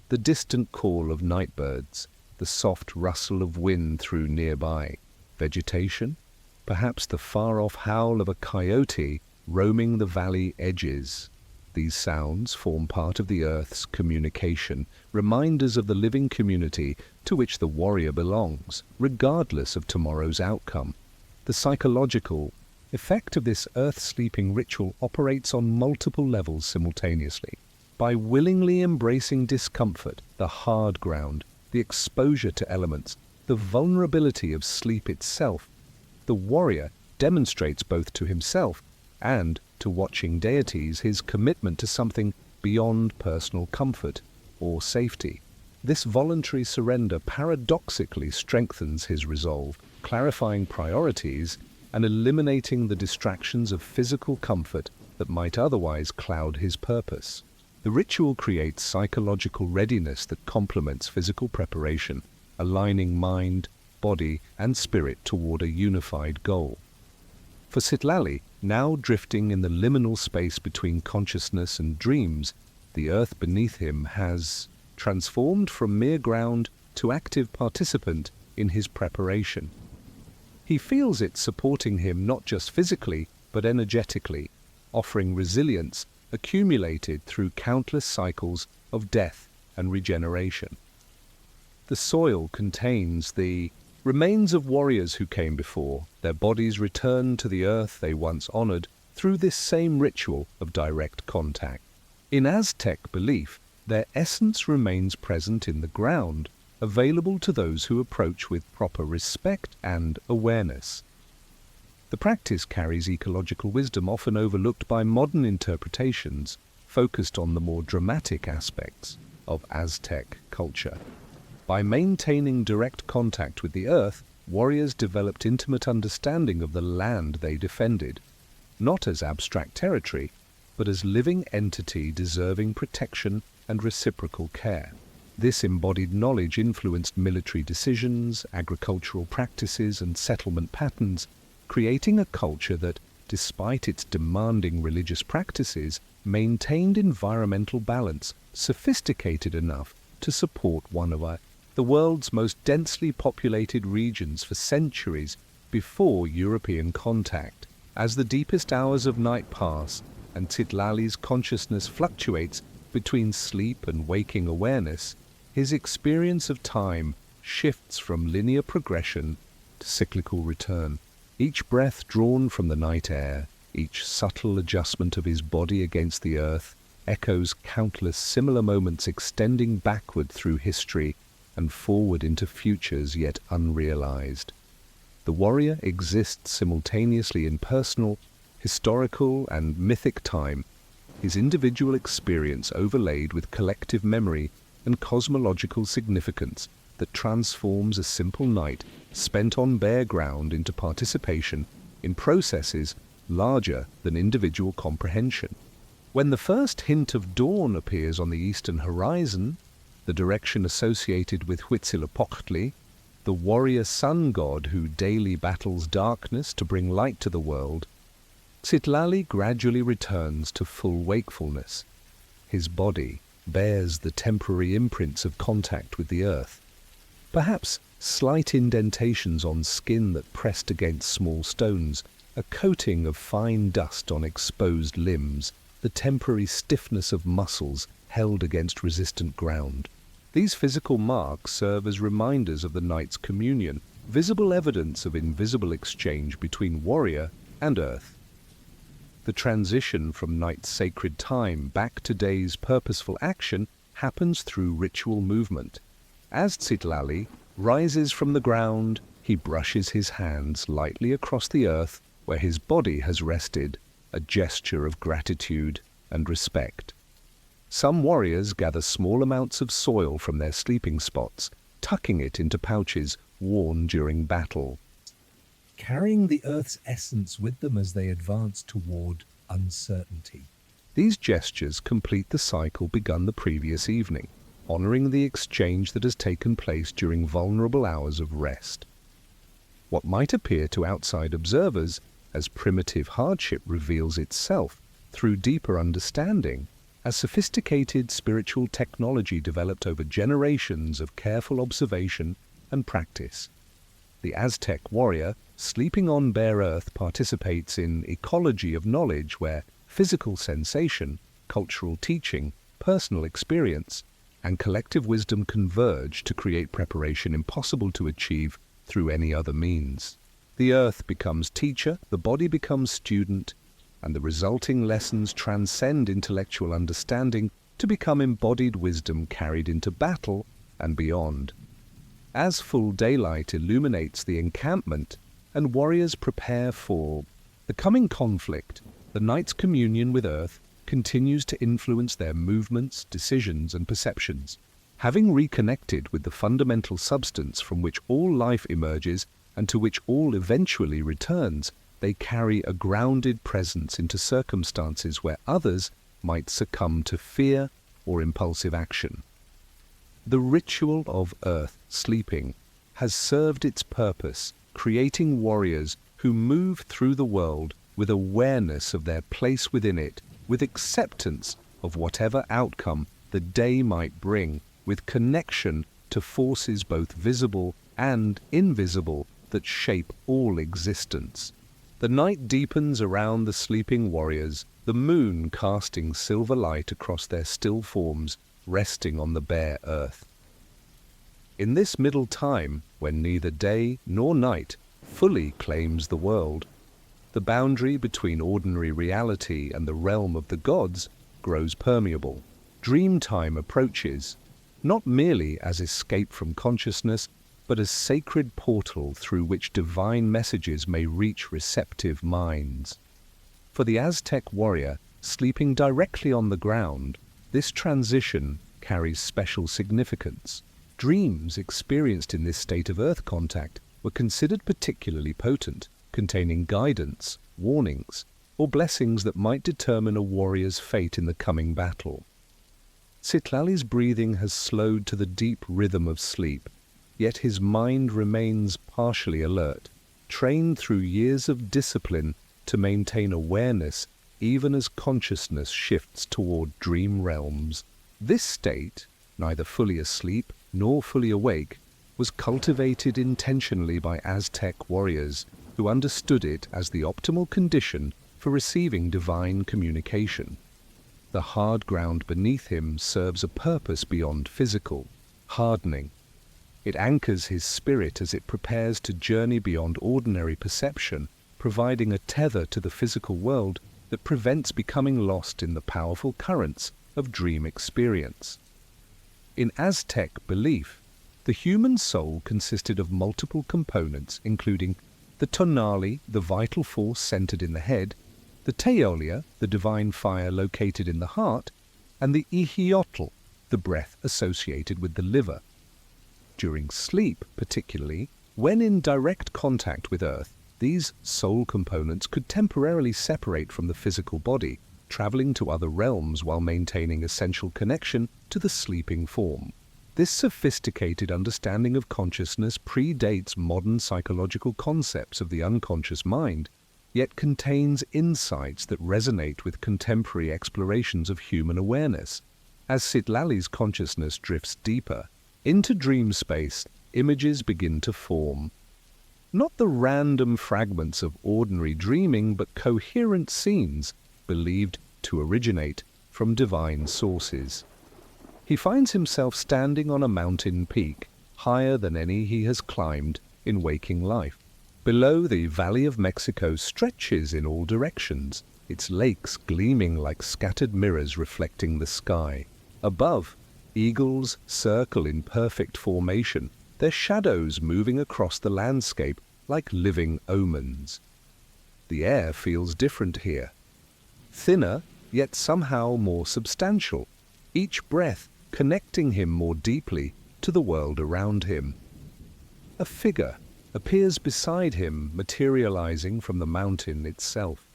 The distant call of night birds, the soft rustle of wind through nearby vegetation, perhaps the far-off howl of a coyote roaming the valley edges. These sounds form part of the earth's communication, reminders of the living community to which the warrior belongs, regardless of tomorrow's outcome. The psychological effect of this earth-sleeping ritual operates on multiple levels simultaneously. By willingly embracing discomfort, the hard ground, the exposure to elements, the vulnerability of sleep itself, the warrior demonstrates both to himself and to watching deities his commitment to something beyond personal comfort or safety. This voluntary surrender paradoxically strengthens his resolve, clarifying priorities and eliminating the distractions of physical comfort that might otherwise cloud his purpose. The ritual creates psychological readiness that complements physical preparation, aligning mind, body, and spirit toward a unified goal. For Citlali, now drifting in the liminal space between consciousness and dreams, the earth beneath him has transformed from mere ground to active participant in his preparation. He feels it supporting him not just physically, but energetically, offering resilience accumulated through countless cycles of death and regeneration. The soil contains the remains of warriors who came before, their bodies returned to the earth they once honored through this same ritual of direct contact. In Aztec belief, their essence remains present in the ground, available to those who approach with proper respect and awareness. The practice carries ecological wisdom often overlooked by modern interpretations, focused on the more dramatic aspects of Aztec culture. By maintaining direct contact with the earth, warriors developed intimate understanding of the land they defended, not as abstract territory, but as living entity deserving protection and reciprocal care. This embodied knowledge influenced military decisions, agricultural practices, and settlement patterns, creating a culture that, despite its demanding religious practices, maintained environmental balance, sophisticated enough to support one of the world's most densely populated regions for centuries before European contact. As the deepest hours of night pass and Citlali's consciousness fluctuates between sleep and waking awareness, his experience of time shifts from linear progression to cyclical return. Each breath drawn from the night air, each subtle adjustment of his body against the earth, echoes countless similar moments extending backward through history and forward into futures yet unrealized. The warrior exists simultaneously in personal, historical, and mythic time, his individual experience overlaid with collective memory and cosmological significance that transforms a simple night spent on bare ground into participation in processes larger than individual comprehension. When the first hint of dawn appears on the eastern horizon, the direction associated with Huitzilopochtli, the warrior sun god who daily battles darkness to bring light to the world, Citlali gradually returns to full wakefulness. His body bears the temporary imprints of contact with the earth, perhaps slight indentations on skin that pressed against small stones, a coating of fine dust on exposed limbs, the temporary stiffness of muscles held against resistant ground. These physical marks serve as reminders of the night's communion, visible evidence of invisible exchange between warrior and earth. The transition from night's sacred time back to day's purposeful action happens through ritual movement. As Citlali rises from the ground, he brushes his hands lightly across the earth where his body has rested, a gesture of gratitude and respect. Some warriors gather small amounts of soil from their sleeping spots, tucking it into pouches worn during battle, carrying the earth's essence with them as they advance toward uncertainty. These gestures complete the cycle begun the previous evening, honoring the exchange that has taken place during vulnerable hours of rest. What might appear to outside observers as primitive hardship reveals itself through deeper understanding, as sophisticated spiritual technology developed over generations of careful observation and practice. The Aztec warrior, sleeping on bare earth, participates in ecology of knowledge where physical sensation, cultural teaching, personal experience, and collective wisdom converge to create preparation impossible to achieve through any other means. The earth becomes teacher, the body becomes student, and the resulting lessons transcend intellectual understanding to become embodied wisdom carried into battle and beyond. As full daylight illuminates the encampment and warriors prepare for the coming conflict, the night's communion with earth continues to influence their movements, decisions, and perceptions. Having reconnected with the fundamental substance from which all life emerges and to which all eventually returns, they carry a grounded presence into circumstances where others might succumb to fear or impulsive action. The ritual of earth sleeping has served its purpose, creating warriors who move through the world with awareness of their place within it, with acceptance of whatever outcome the day might bring, with connection to forces both visible and invisible that shape all existence. The night deepens around the sleeping warriors, the moon casting silver light across their still forms, resting on the bare earth. In this middle time, when neither day nor night fully claims the world, the boundary between ordinary reality and the realm of the gods grows permeable. Dream time approaches, not merely as escape from consciousness, but as sacred portal through which divine messages may reach receptive minds. For the Aztec warrior, sleeping directly on the ground, this transition carries special significance. Dreams experienced in this state of earth contact were considered particularly potent, containing guidance, warnings, or blessings that might determine a warrior's fate in the coming battle. Citlali's breathing has slowed to the deep rhythm of sleep, yet his mind remains partially alert, trained through years of discipline to maintain awareness even as consciousness shifts toward dream realms. This state, neither fully asleep nor fully awake, was cultivated intentionally by Aztec warriors who understood it as the optimal condition for receiving divine communication. The hard ground beneath him serves a purpose beyond physical, hardening. It anchors his spirit as it prepares to journey beyond ordinary perception, providing a tether to the physical world that prevents becoming lost in the powerful currents of dream experience. In Aztec belief, the human soul consisted of multiple components, including the tonali, the vital force centered in the head, the teolia, the divine fire located in the heart, and the ihiotl, the breath associated with the liver. During sleep, particularly, when in direct contact with earth, these soul components could temporarily separate from the physical body, traveling to other realms while maintaining essential connection to the sleeping form. This sophisticated understanding of consciousness predates modern psychological concepts of the unconscious mind, yet contains insights that resonate with contemporary explorations of human awareness. As Citlali's consciousness drifts deeper into dream space, images begin to form. Not the random fragments of ordinary dreaming, but coherent scenes believed to originate from divine sources. He finds himself standing on a mountain peak, higher than any he has climbed in waking life. Below, the Valley of Mexico stretches in all directions, its lakes gleaming like scattered mirrors reflecting the sky. Above, eagles circle in perfect formation, their shadows moving across the landscape like living omens. The air feels different here. Thinner, yet somehow more substantial, each breath connecting him more deeply to the world around him. A figure appears beside him, materializing from the mountain itself.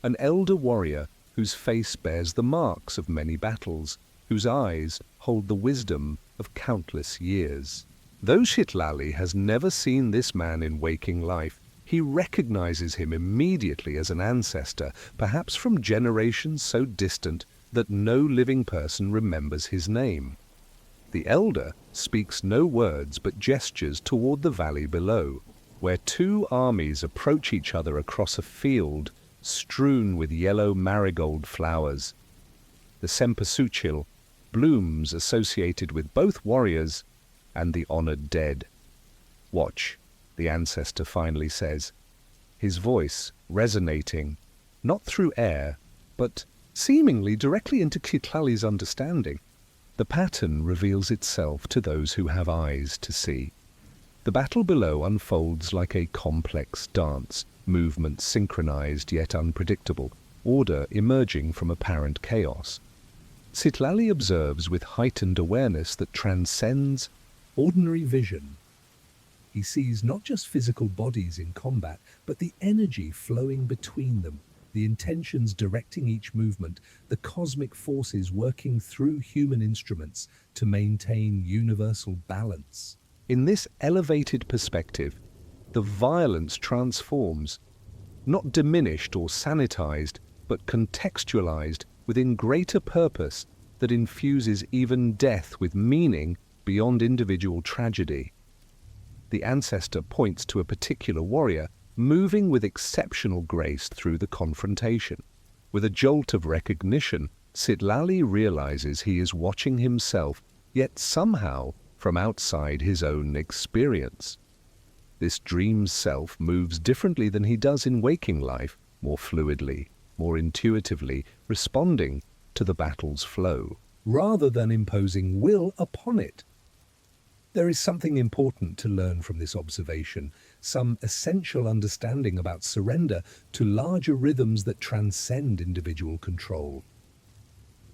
An elder warrior whose face bears the marks of many battles, whose eyes hold the wisdom of countless years. Though Citlali has never seen this man in waking life, He recognizes him immediately as an ancestor, perhaps from generations so distant that no living person remembers his name. The elder speaks no words but gestures toward the valley below, where two armies approach each other across a field strewn with yellow marigold flowers. The cempasúchil blooms associated with both warriors and the honored dead. "Watch," the ancestor finally says, his voice resonating, not through air, but seemingly directly into Citlali's understanding. The pattern reveals itself to those who have eyes to see. The battle below unfolds like a complex dance, movements synchronized yet unpredictable, order emerging from apparent chaos. Citlali observes with heightened awareness that transcends ordinary vision. He sees not just physical bodies in combat, but the energy flowing between them, the intentions directing each movement, the cosmic forces working through human instruments to maintain universal balance. In this elevated perspective, the violence transforms, not diminished or sanitized, but contextualized within greater purpose that infuses even death with meaning beyond individual tragedy. The ancestor points to a particular warrior, moving with exceptional grace through the confrontation. With a jolt of recognition, Citlali realizes he is watching himself, yet somehow from outside his own experience. This dream self moves differently than he does in waking life, more fluidly, more intuitively, responding to the battle's flow, rather than imposing will upon it. There is something important to learn from this observation, some essential understanding about surrender to larger rhythms that transcend individual control.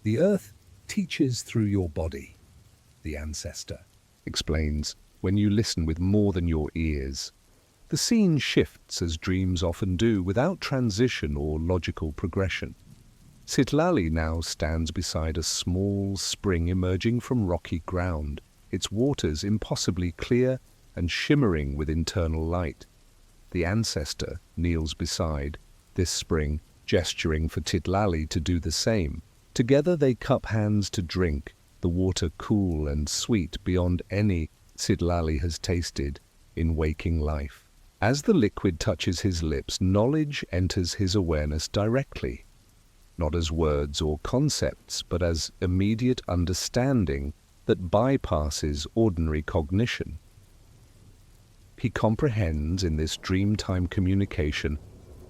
The earth teaches through your body, the ancestor explains, when you listen with more than your ears. The scene shifts as dreams often do, without transition or logical progression. Citlali now stands beside a small spring emerging from rocky ground, its waters impossibly clear and shimmering with internal light. The ancestor kneels beside this spring, gesturing for Citlali to do the same. Together they cup hands to drink, the water cool and sweet beyond any Citlali has tasted in waking life. As the liquid touches his lips, knowledge enters his awareness directly, not as words or concepts, but as immediate understanding that bypasses ordinary cognition. He comprehends in this dreamtime communication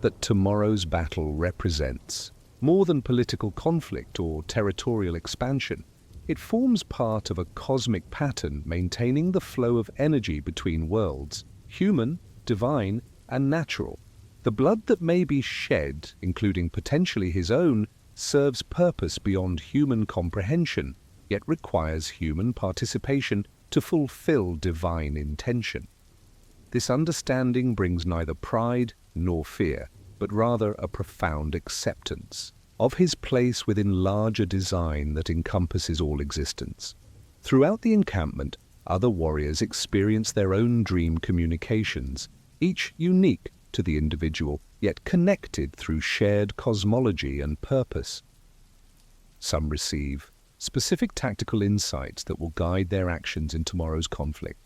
that tomorrow's battle represents more than political conflict or territorial expansion. It forms part of a cosmic pattern maintaining the flow of energy between worlds, human, divine, and natural. The blood that may be shed, including potentially his own, serves purpose beyond human comprehension, yet requires human participation to fulfill divine intention. This understanding brings neither pride nor fear, but rather a profound acceptance of his place within larger design that encompasses all existence. Throughout the encampment, other warriors experience their own dream communications, each unique to the individual, yet connected through shared cosmology and purpose. Some receive specific tactical insights that will guide their actions in tomorrow's conflict.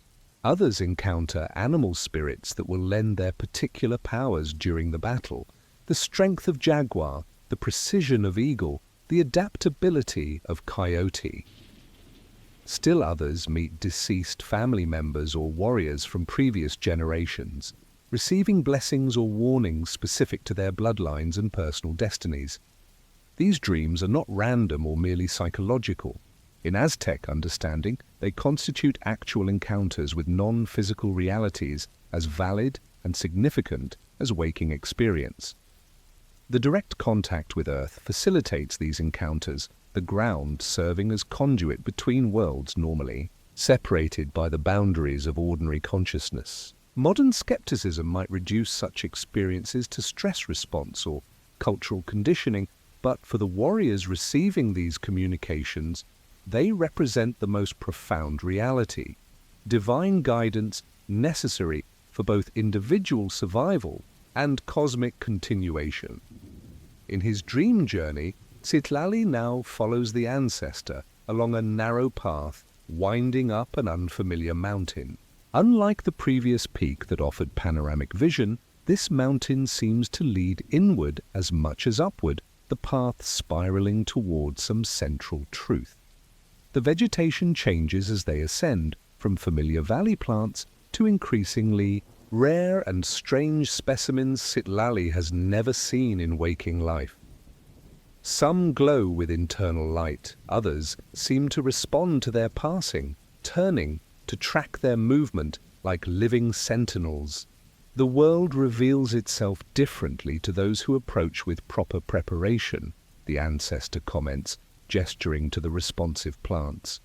Others encounter animal spirits that will lend their particular powers during the battle, the strength of jaguar, the precision of eagle, the adaptability of coyote. Still others meet deceased family members or warriors from previous generations, receiving blessings or warnings specific to their bloodlines and personal destinies. These dreams are not random or merely psychological. In Aztec understanding, they constitute actual encounters with non-physical realities as valid and significant as waking experience. The direct contact with Earth facilitates these encounters, the ground serving as conduit between worlds normally separated by the boundaries of ordinary consciousness. Modern skepticism might reduce such experiences to stress response or cultural conditioning, but for the warriors receiving these communications, they represent the most profound reality, divine guidance necessary for both individual survival and cosmic continuation. In his dream journey, Citlali now follows the ancestor along a narrow path winding up an unfamiliar mountain. Unlike the previous peak that offered panoramic vision, this mountain seems to lead inward as much as upward, the path spiraling towards some central truth. The vegetation changes as they ascend, from familiar valley plants to increasingly rare and strange specimens Citlali has never seen in waking life. Some glow with internal light, others seem to respond to their passing, turning to track their movement like living sentinels. The world reveals itself differently to those who approach with proper preparation, the ancestor comments, gesturing to the responsive plants.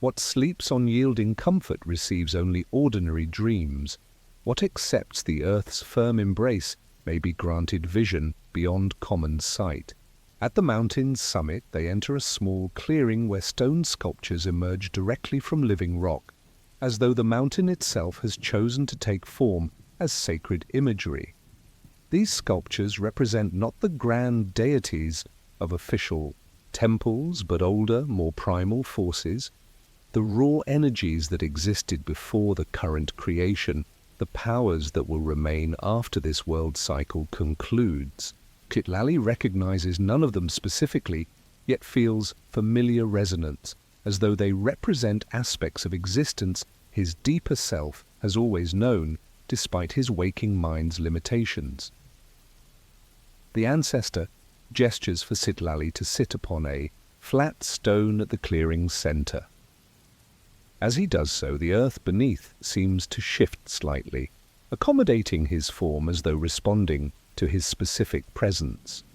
What sleeps on yielding comfort receives only ordinary dreams. What accepts the earth's firm embrace may be granted vision beyond common sight. At the mountain's summit, they enter a small clearing where stone sculptures emerge directly from living rock, as though the mountain itself has chosen to take form as sacred imagery. These sculptures represent not the grand deities of official temples, but older, more primal forces, the raw energies that existed before the current creation, the powers that will remain after this world cycle concludes. Citlali recognizes none of them specifically, yet feels familiar resonance, as though they represent aspects of existence his deeper self has always known, despite his waking mind's limitations. The ancestor gestures for Citlali to sit upon a flat stone at the clearing's center. As he does so, the earth beneath seems to shift slightly, accommodating his form as though responding to his specific presence.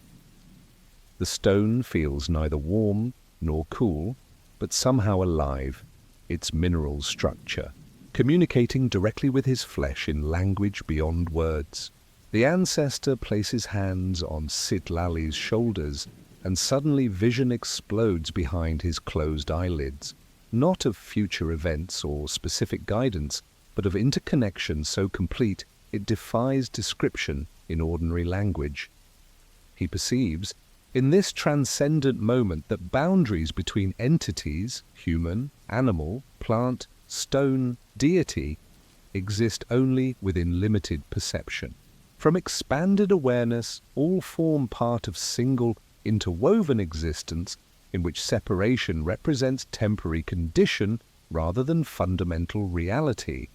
The stone feels neither warm nor cool, but somehow alive, its mineral structure, communicating directly with his flesh in language beyond words. The ancestor places hands on Citlali's shoulders, and suddenly vision explodes behind his closed eyelids, not of future events or specific guidance, but of interconnection so complete it defies description in ordinary language. He perceives, in this transcendent moment, that boundaries between entities, human, animal, plant, stone, deity, exist only within limited perception. From expanded awareness, all form part of single, interwoven existence in which separation represents temporary condition rather than fundamental reality.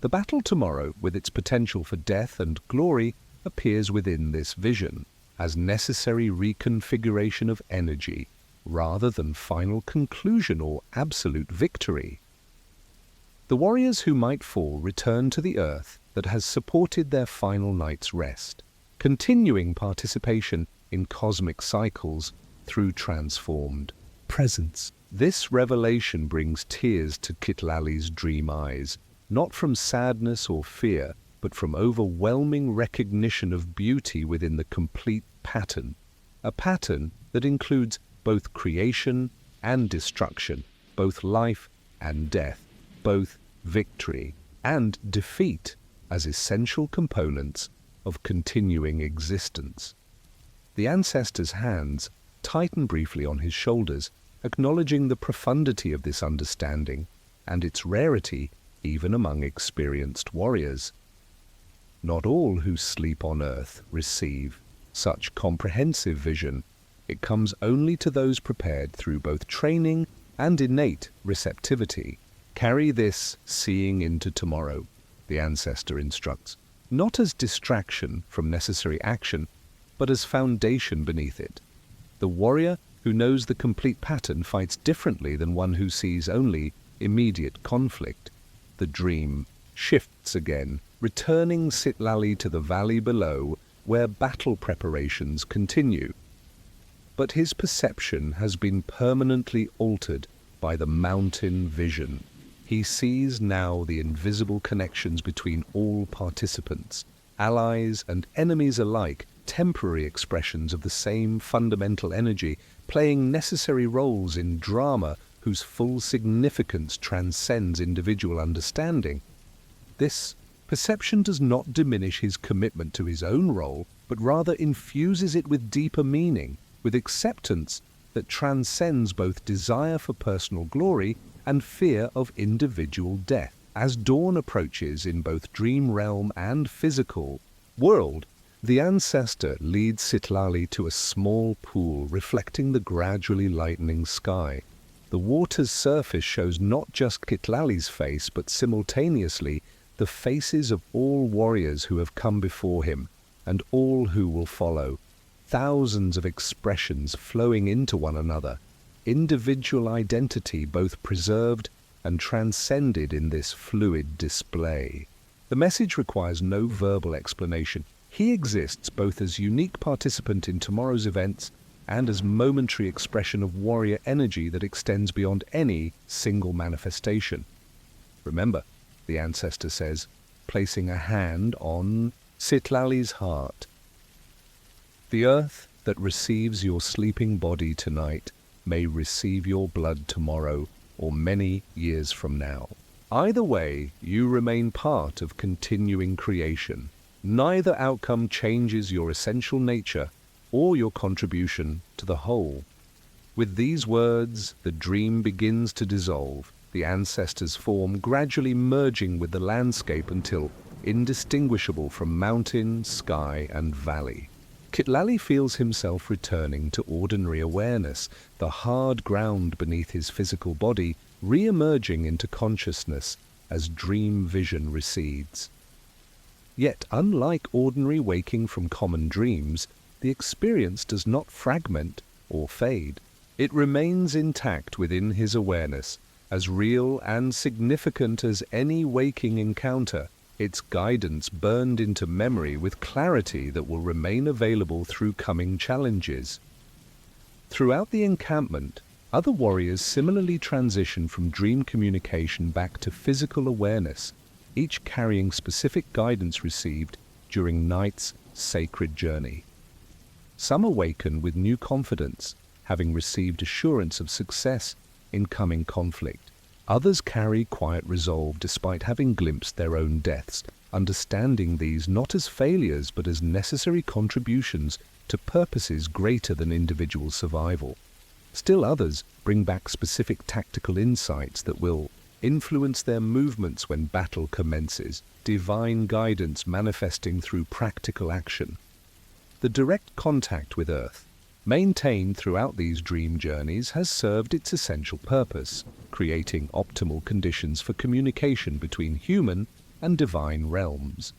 The battle tomorrow, with its potential for death and glory, appears within this vision, as necessary reconfiguration of energy, rather than final conclusion or absolute victory. The warriors who might fall return to the earth that has supported their final night's rest, continuing participation in cosmic cycles through transformed presence. This revelation brings tears to Citlali's dream eyes, not from sadness or fear, but from overwhelming recognition of beauty within the complete pattern, a pattern that includes both creation and destruction, both life and death, both victory and defeat as essential components of continuing existence. The ancestor's hands tighten briefly on his shoulders, acknowledging the profundity of this understanding and its rarity even among experienced warriors. Not all who sleep on earth receive such comprehensive vision. It comes only to those prepared through both training and innate receptivity. Carry this seeing into tomorrow, the ancestor instructs, not as distraction from necessary action, but as foundation beneath it. The warrior who knows the complete pattern fights differently than one who sees only immediate conflict. The dream shifts again, returning Citlali to the valley below, where battle preparations continue. But his perception has been permanently altered by the mountain vision. He sees now the invisible connections between all participants, allies and enemies alike, temporary expressions of the same fundamental energy, playing necessary roles in drama whose full significance transcends individual understanding. This perception does not diminish his commitment to his own role, but rather infuses it with deeper meaning, with acceptance that transcends both desire for personal glory and fear of individual death. As dawn approaches in both dream realm and physical world, the ancestor leads Citlali to a small pool reflecting the gradually lightening sky. The water's surface shows not just Citlali's face, but simultaneously the faces of all warriors who have come before him and all who will follow. Thousands of expressions flowing into one another, individual identity both preserved and transcended in this fluid display. The message requires no verbal explanation. He exists both as unique participant in tomorrow's events and as momentary expression of warrior energy that extends beyond any single manifestation. Remember, the ancestor says, placing a hand on Citlali's heart. The earth that receives your sleeping body tonight may receive your blood tomorrow or many years from now. Either way, you remain part of continuing creation. Neither outcome changes your essential nature or your contribution to the whole. With these words, the dream begins to dissolve, the ancestor's form gradually merging with the landscape until indistinguishable from mountain, sky, and valley. Citlali feels himself returning to ordinary awareness, the hard ground beneath his physical body re-emerging into consciousness as dream vision recedes. Yet, unlike ordinary waking from common dreams, the experience does not fragment or fade. It remains intact within his awareness, as real and significant as any waking encounter, its guidance burned into memory with clarity that will remain available through coming challenges. Throughout the encampment, other warriors similarly transition from dream communication back to physical awareness, each carrying specific guidance received during night's sacred journey. Some awaken with new confidence, having received assurance of success in coming conflict. Others carry quiet resolve despite having glimpsed their own deaths, understanding these not as failures but as necessary contributions to purposes greater than individual survival. Still others bring back specific tactical insights that will influence their movements when battle commences, divine guidance manifesting through practical action. The direct contact with Earth, maintained throughout these dream journeys, has served its essential purpose, creating optimal conditions for communication between human and divine realms.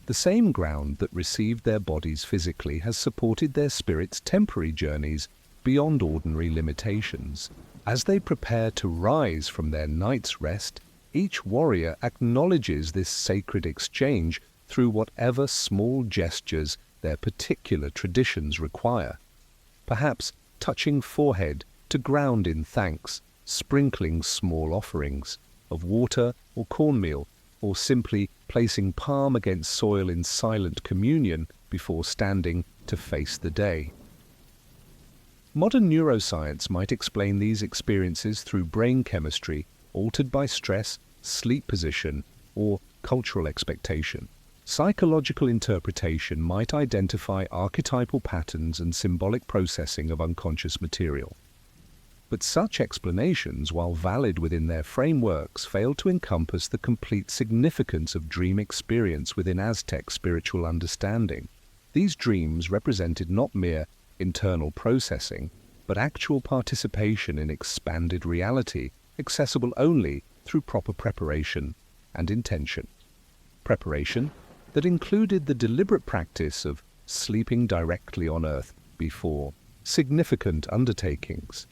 The same ground that received their bodies physically has supported their spirits' temporary journeys beyond ordinary limitations. As they prepare to rise from their night's rest, each warrior acknowledges this sacred exchange through whatever small gestures their particular traditions require. Perhaps touching forehead to ground in thanks, sprinkling small offerings of water or cornmeal, or simply placing palm against soil in silent communion before standing to face the day. Modern neuroscience might explain these experiences through brain chemistry altered by stress, sleep position, or cultural expectation. Psychological interpretation might identify archetypal patterns and symbolic processing of unconscious material. But such explanations, while valid within their frameworks, fail to encompass the complete significance of dream experience within Aztec spiritual understanding. These dreams represented not mere internal processing, but actual participation in expanded reality, accessible only through proper preparation and intention. Preparation that included the deliberate practice of sleeping directly on Earth before significant undertakings.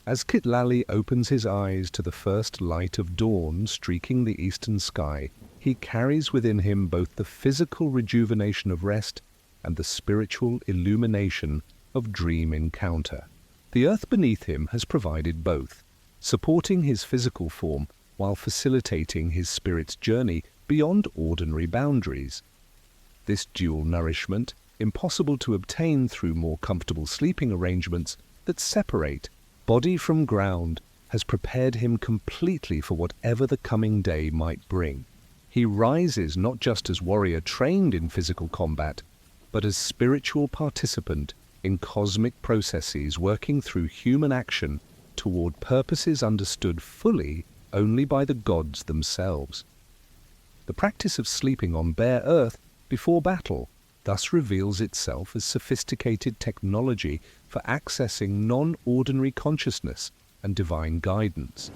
As Citlali opens his eyes to the first light of dawn streaking the eastern sky, he carries within him both the physical rejuvenation of rest and the spiritual illumination of dream encounter. The earth beneath him has provided both, supporting his physical form while facilitating his spirit's journey beyond ordinary boundaries. This dual nourishment, impossible to obtain through more comfortable sleeping arrangements that separate body from ground, has prepared him completely for whatever the coming day might bring. He rises not just as warrior trained in physical combat, but as spiritual participant in cosmic processes working through human action toward purposes understood fully only by the gods themselves. The practice of sleeping on bare earth before battle thus reveals itself as sophisticated technology for accessing non-ordinary consciousness and divine guidance.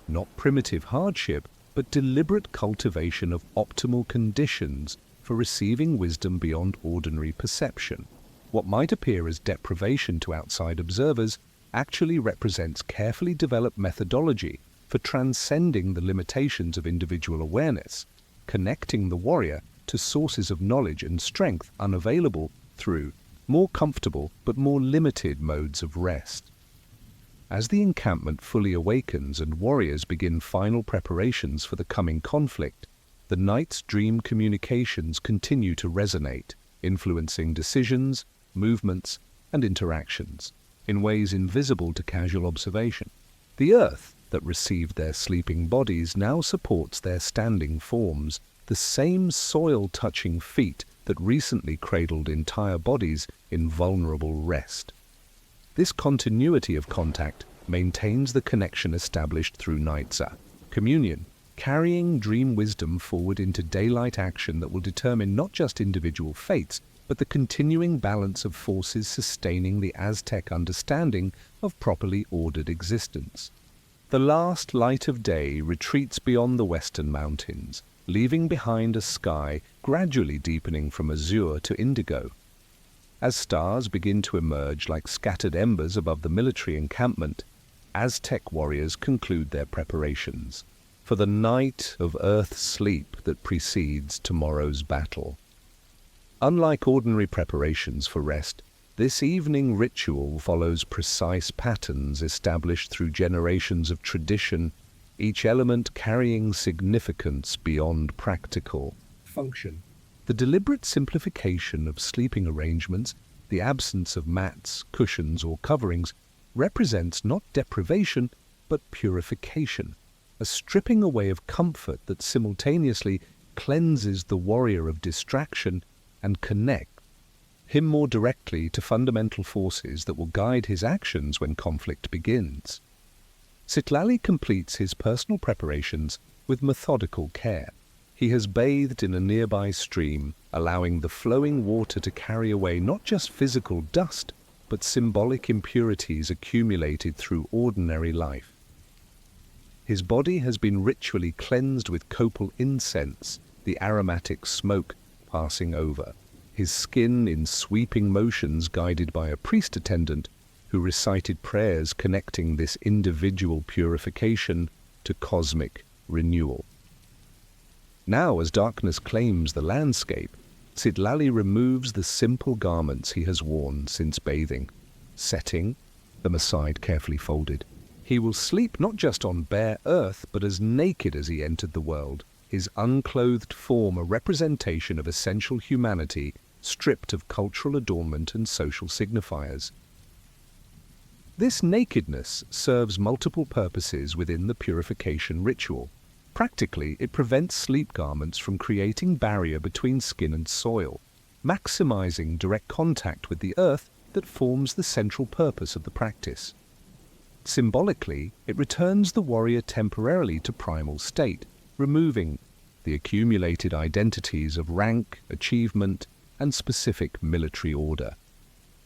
Not primitive hardship, but deliberate cultivation of optimal conditions for receiving wisdom beyond ordinary perception. What might appear as deprivation to outside observers actually represents carefully developed methodology for transcending the limitations of individual awareness, connecting the warrior to sources of knowledge and strength unavailable through more comfortable but more limited modes of rest. As the encampment fully awakens and warriors begin final preparations for the coming conflict, the night's dream communications continue to resonate, influencing decisions, movements, and interactions in ways invisible to casual observation. The earth that received their sleeping bodies now supports their standing forms, the same soil-touching feet that recently cradled entire bodies in vulnerable rest. This continuity of contact maintains the connection established through Nightsa, communion, carrying dream wisdom forward into daylight action that will determine not just individual fates, but the continuing balance of forces sustaining the Aztec understanding of properly ordered existence. The last light of day retreats beyond the western mountains, leaving behind a sky gradually deepening from azure to indigo. As stars begin to emerge like scattered embers above the military encampment, Aztec warriors conclude their preparations for the night of earth sleep that precedes tomorrow's battle. Unlike ordinary preparations for rest, this evening ritual follows precise patterns established through generations of tradition, each element carrying significance beyond practical function. The deliberate simplification of sleeping arrangements, the absence of mats, cushions, or coverings, represents not deprivation, but purification, a stripping away of comfort that simultaneously cleanses the warrior of distraction and connects him more directly to fundamental forces that will guide his actions when conflict begins. Citlali completes his personal preparations with methodical care. He has bathed in a nearby stream, allowing the flowing water to carry away not just physical dust, but symbolic impurities accumulated through ordinary life. His body has been ritually cleansed with copal incense, the aromatic smoke passing over, his skin in sweeping motions guided by a priest attendant who recited prayers connecting this individual purification to cosmic renewal. Now, as darkness claims the landscape, Citlali removes the simple garments he has worn since bathing. Setting, them aside carefully folded, he will sleep not just on bare earth, but as naked as he entered the world, his unclothed form a representation of essential humanity, stripped of cultural adornment and social signifiers. This nakedness serves multiple purposes within the purification ritual. Practically, it prevents sleep garments from creating barrier between skin and soil, maximizing direct contact with the earth that forms the central purpose of the practice. Symbolically, it returns the warrior temporarily to primal state, removing the accumulated identities of rank, achievement, and specific military order.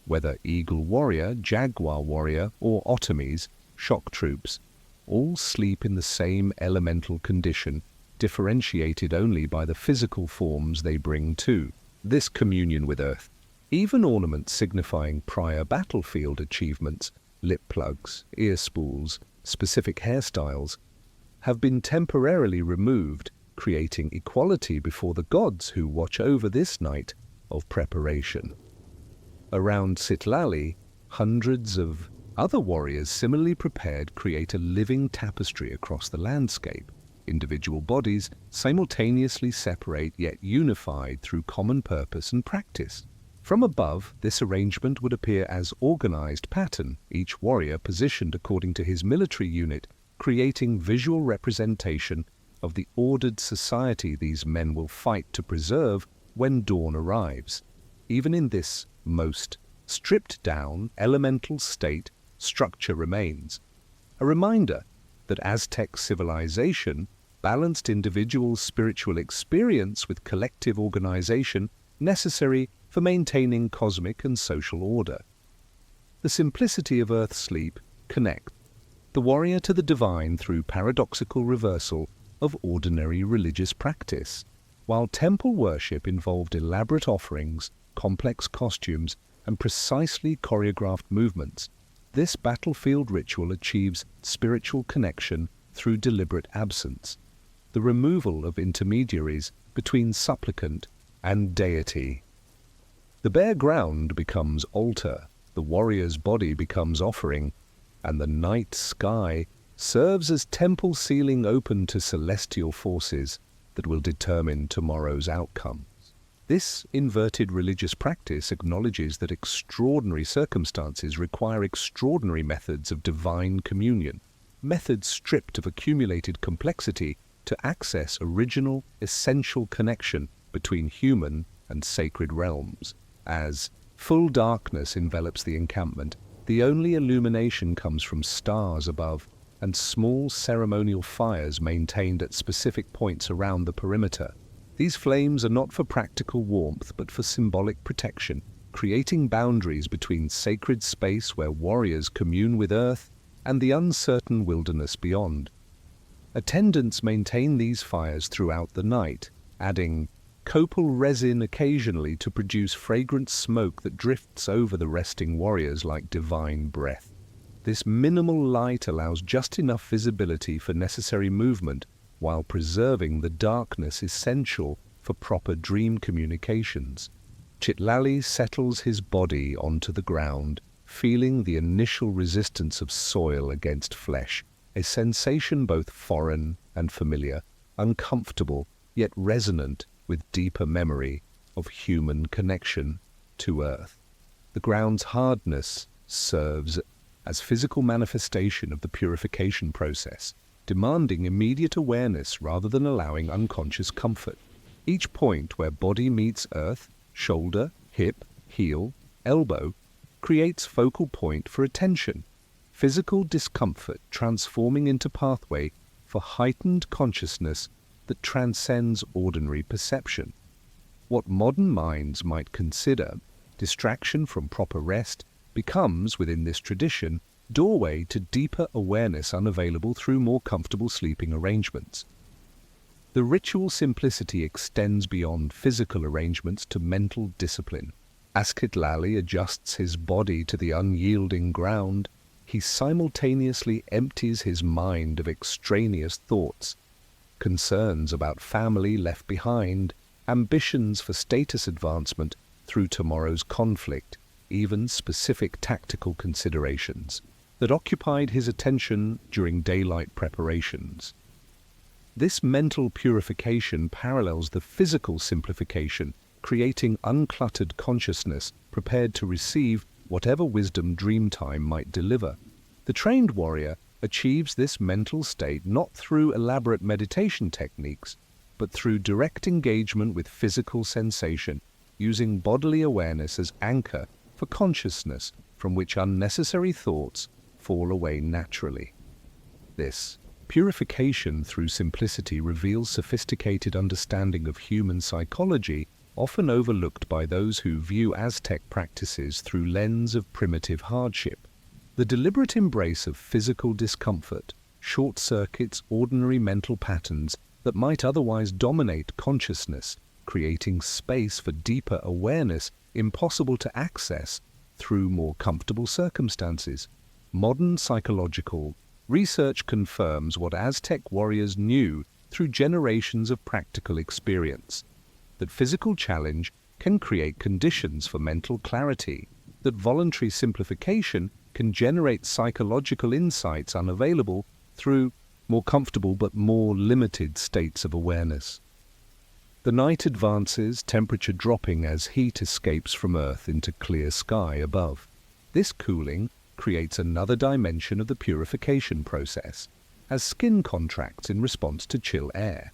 Whether eagle warrior, jaguar warrior, or Ottomans, shock troops, all sleep in the same elemental condition, differentiated only by the physical forms they bring to this communion with earth. Even ornaments signifying prior battlefield achievements, lip plugs, ear spools, specific hairstyles, have been temporarily removed, creating equality before the gods who watch over this night of preparation. Around Citlali, hundreds of other warriors similarly prepared create a living tapestry across the landscape. Individual bodies simultaneously separate yet unified through common purpose and practice. From above, this arrangement would appear as organized pattern, each warrior positioned according to his military unit, creating visual representation of the ordered society these men will fight to preserve when dawn arrives. Even in this most stripped-down, elemental state, structure remains. A reminder that Aztec civilization balanced individual spiritual experience with collective organization necessary for maintaining cosmic and social order. The simplicity of Earth sleep connects the warrior to the divine through paradoxical reversal of ordinary religious practice. While temple worship involved elaborate offerings, complex costumes, and precisely choreographed movements, this battlefield ritual achieves spiritual connection through deliberate absence, the removal of intermediaries between supplicant and deity. The bare ground becomes altar, the warrior's body becomes offering, and the night sky serves as temple ceiling open to celestial forces that will determine tomorrow's outcomes. This inverted religious practice acknowledges that extraordinary circumstances require extraordinary methods of divine communion, methods stripped of accumulated complexity to access original, essential connection between human and sacred realms. As full darkness envelops the encampment, the only illumination comes from stars above and small ceremonial fires maintained at specific points around the perimeter. These flames are not for practical warmth but for symbolic protection, creating boundaries between sacred space where warriors commune with earth and the uncertain wilderness beyond. Attendants maintain these fires throughout the night, adding copal resin occasionally to produce fragrant smoke that drifts over the resting warriors like divine breath. This minimal light allows just enough visibility for necessary movement while preserving the darkness essential for proper dream communications. Chitlali settles his body onto the ground, feeling the initial resistance of soil against flesh, a sensation both foreign and familiar, uncomfortable yet resonant with deeper memory of human connection to earth. The ground's hardness serves as physical manifestation of the purification process, demanding immediate awareness rather than allowing unconscious comfort. Each point where body meets earth, shoulder, hip, heel, elbow, creates focal point for attention, physical discomfort transforming into pathway for heightened consciousness that transcends ordinary perception. What modern minds might consider distraction from proper rest becomes, within this tradition, doorway to deeper awareness unavailable through more comfortable sleeping arrangements. The ritual simplicity extends beyond physical arrangements to mental discipline. As Chitlali adjusts his body to the unyielding ground, he simultaneously empties his mind of extraneous thoughts, concerns about family left behind, ambitions for status advancement through tomorrow's conflict, even specific tactical considerations that occupied his attention during daylight preparations. This mental purification parallels the physical simplification, creating uncluttered consciousness prepared to receive whatever wisdom dreamtime might deliver. The trained warrior achieves this mental state not through elaborate meditation techniques, but through direct engagement with physical sensation, using bodily awareness as anchor for consciousness from which unnecessary thoughts fall away naturally. This purification through simplicity reveals sophisticated understanding of human psychology, often overlooked by those who view Aztec practices through lens of primitive hardship. The deliberate embrace of physical discomfort short-circuits ordinary mental patterns that might otherwise dominate consciousness, creating space for deeper awareness impossible to access through more comfortable circumstances. Modern psychological research confirms what Aztec warriors knew through generations of practical experience, that physical challenge can create conditions for mental clarity, that voluntary simplification can generate psychological insights unavailable through more comfortable but more limited states of awareness. The night advances, temperature dropping as heat escapes from Earth into clear sky above. This cooling creates another dimension of the purification process. as skin contracts in response to chill air.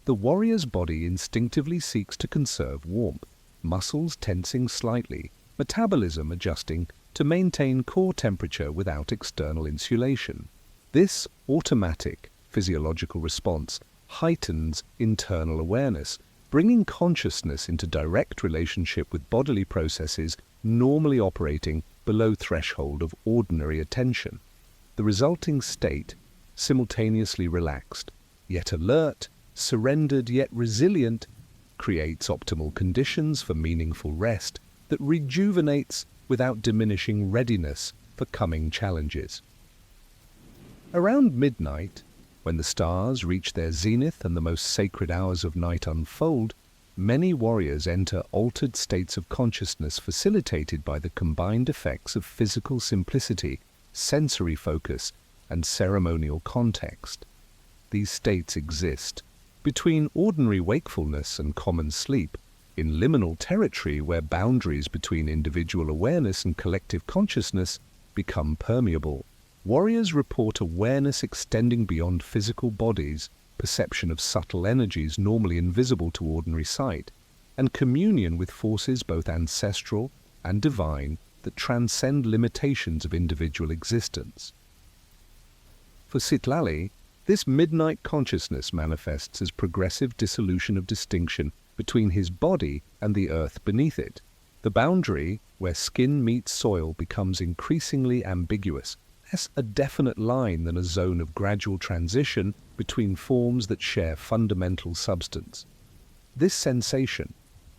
The warrior's body instinctively seeks to conserve warmth, muscles tensing slightly, metabolism adjusting to maintain core temperature without external insulation. This automatic physiological response heightens internal awareness, bringing consciousness into direct relationship with bodily processes normally operating below threshold of ordinary attention. The resulting state, simultaneously relaxed, yet alert, surrendered yet resilient, creates optimal conditions for meaningful rest that rejuvenates without diminishing readiness for coming challenges. Around midnight, when the stars reach their zenith and the most sacred hours of night unfold, many warriors enter altered states of consciousness facilitated by the combined effects of physical simplicity, sensory focus, and ceremonial context. These states exist between ordinary wakefulness and common sleep, in liminal territory where boundaries between individual awareness and collective consciousness become permeable. Warriors report awareness extending beyond physical bodies, perception of subtle energies normally invisible to ordinary sight, and communion with forces both ancestral and divine that transcend limitations of individual existence. For Citlali, this midnight consciousness manifests as progressive dissolution of distinction between his body and the earth beneath it. The boundary where skin meets soil becomes increasingly ambiguous, less a definite line than a zone of gradual transition between forms that share fundamental substance. This sensation,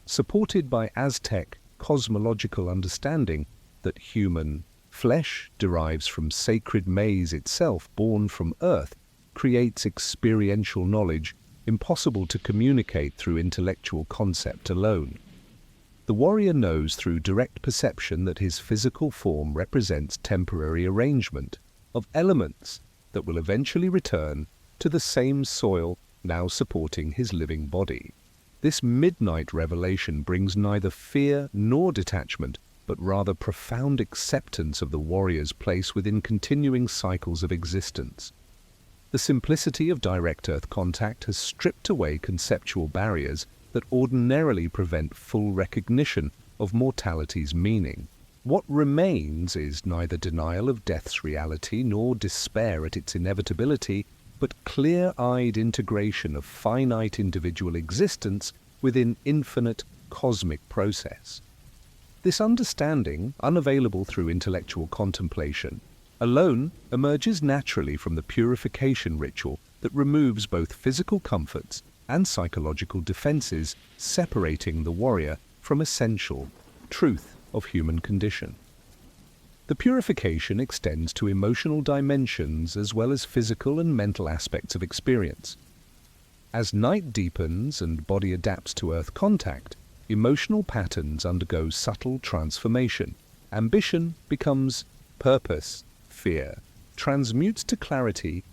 supported by Aztec cosmological understanding that human flesh derives from sacred maize itself born from earth, creates experiential knowledge impossible to communicate through intellectual concept alone. The warrior knows through direct perception that his physical form represents temporary arrangement of elements that will eventually return to the same soil now supporting his living body. This midnight revelation brings neither fear nor detachment, but rather profound acceptance of the warrior's place within continuing cycles of existence. The simplicity of direct earth contact has stripped away conceptual barriers that ordinarily prevent full recognition of mortality's meaning. What remains is neither denial of death's reality nor despair at its inevitability, but clear-eyed integration of finite individual existence within infinite cosmic process. This understanding, unavailable through intellectual contemplation, alone emerges naturally from the purification ritual that removes both physical comforts and psychological defenses, separating the warrior from essential truth of human condition. The purification extends to emotional dimensions as well as physical and mental aspects of experience. As night deepens and body adapts to earth contact, emotional patterns undergo subtle transformation. Ambition becomes purpose, fear transmutes to clarity,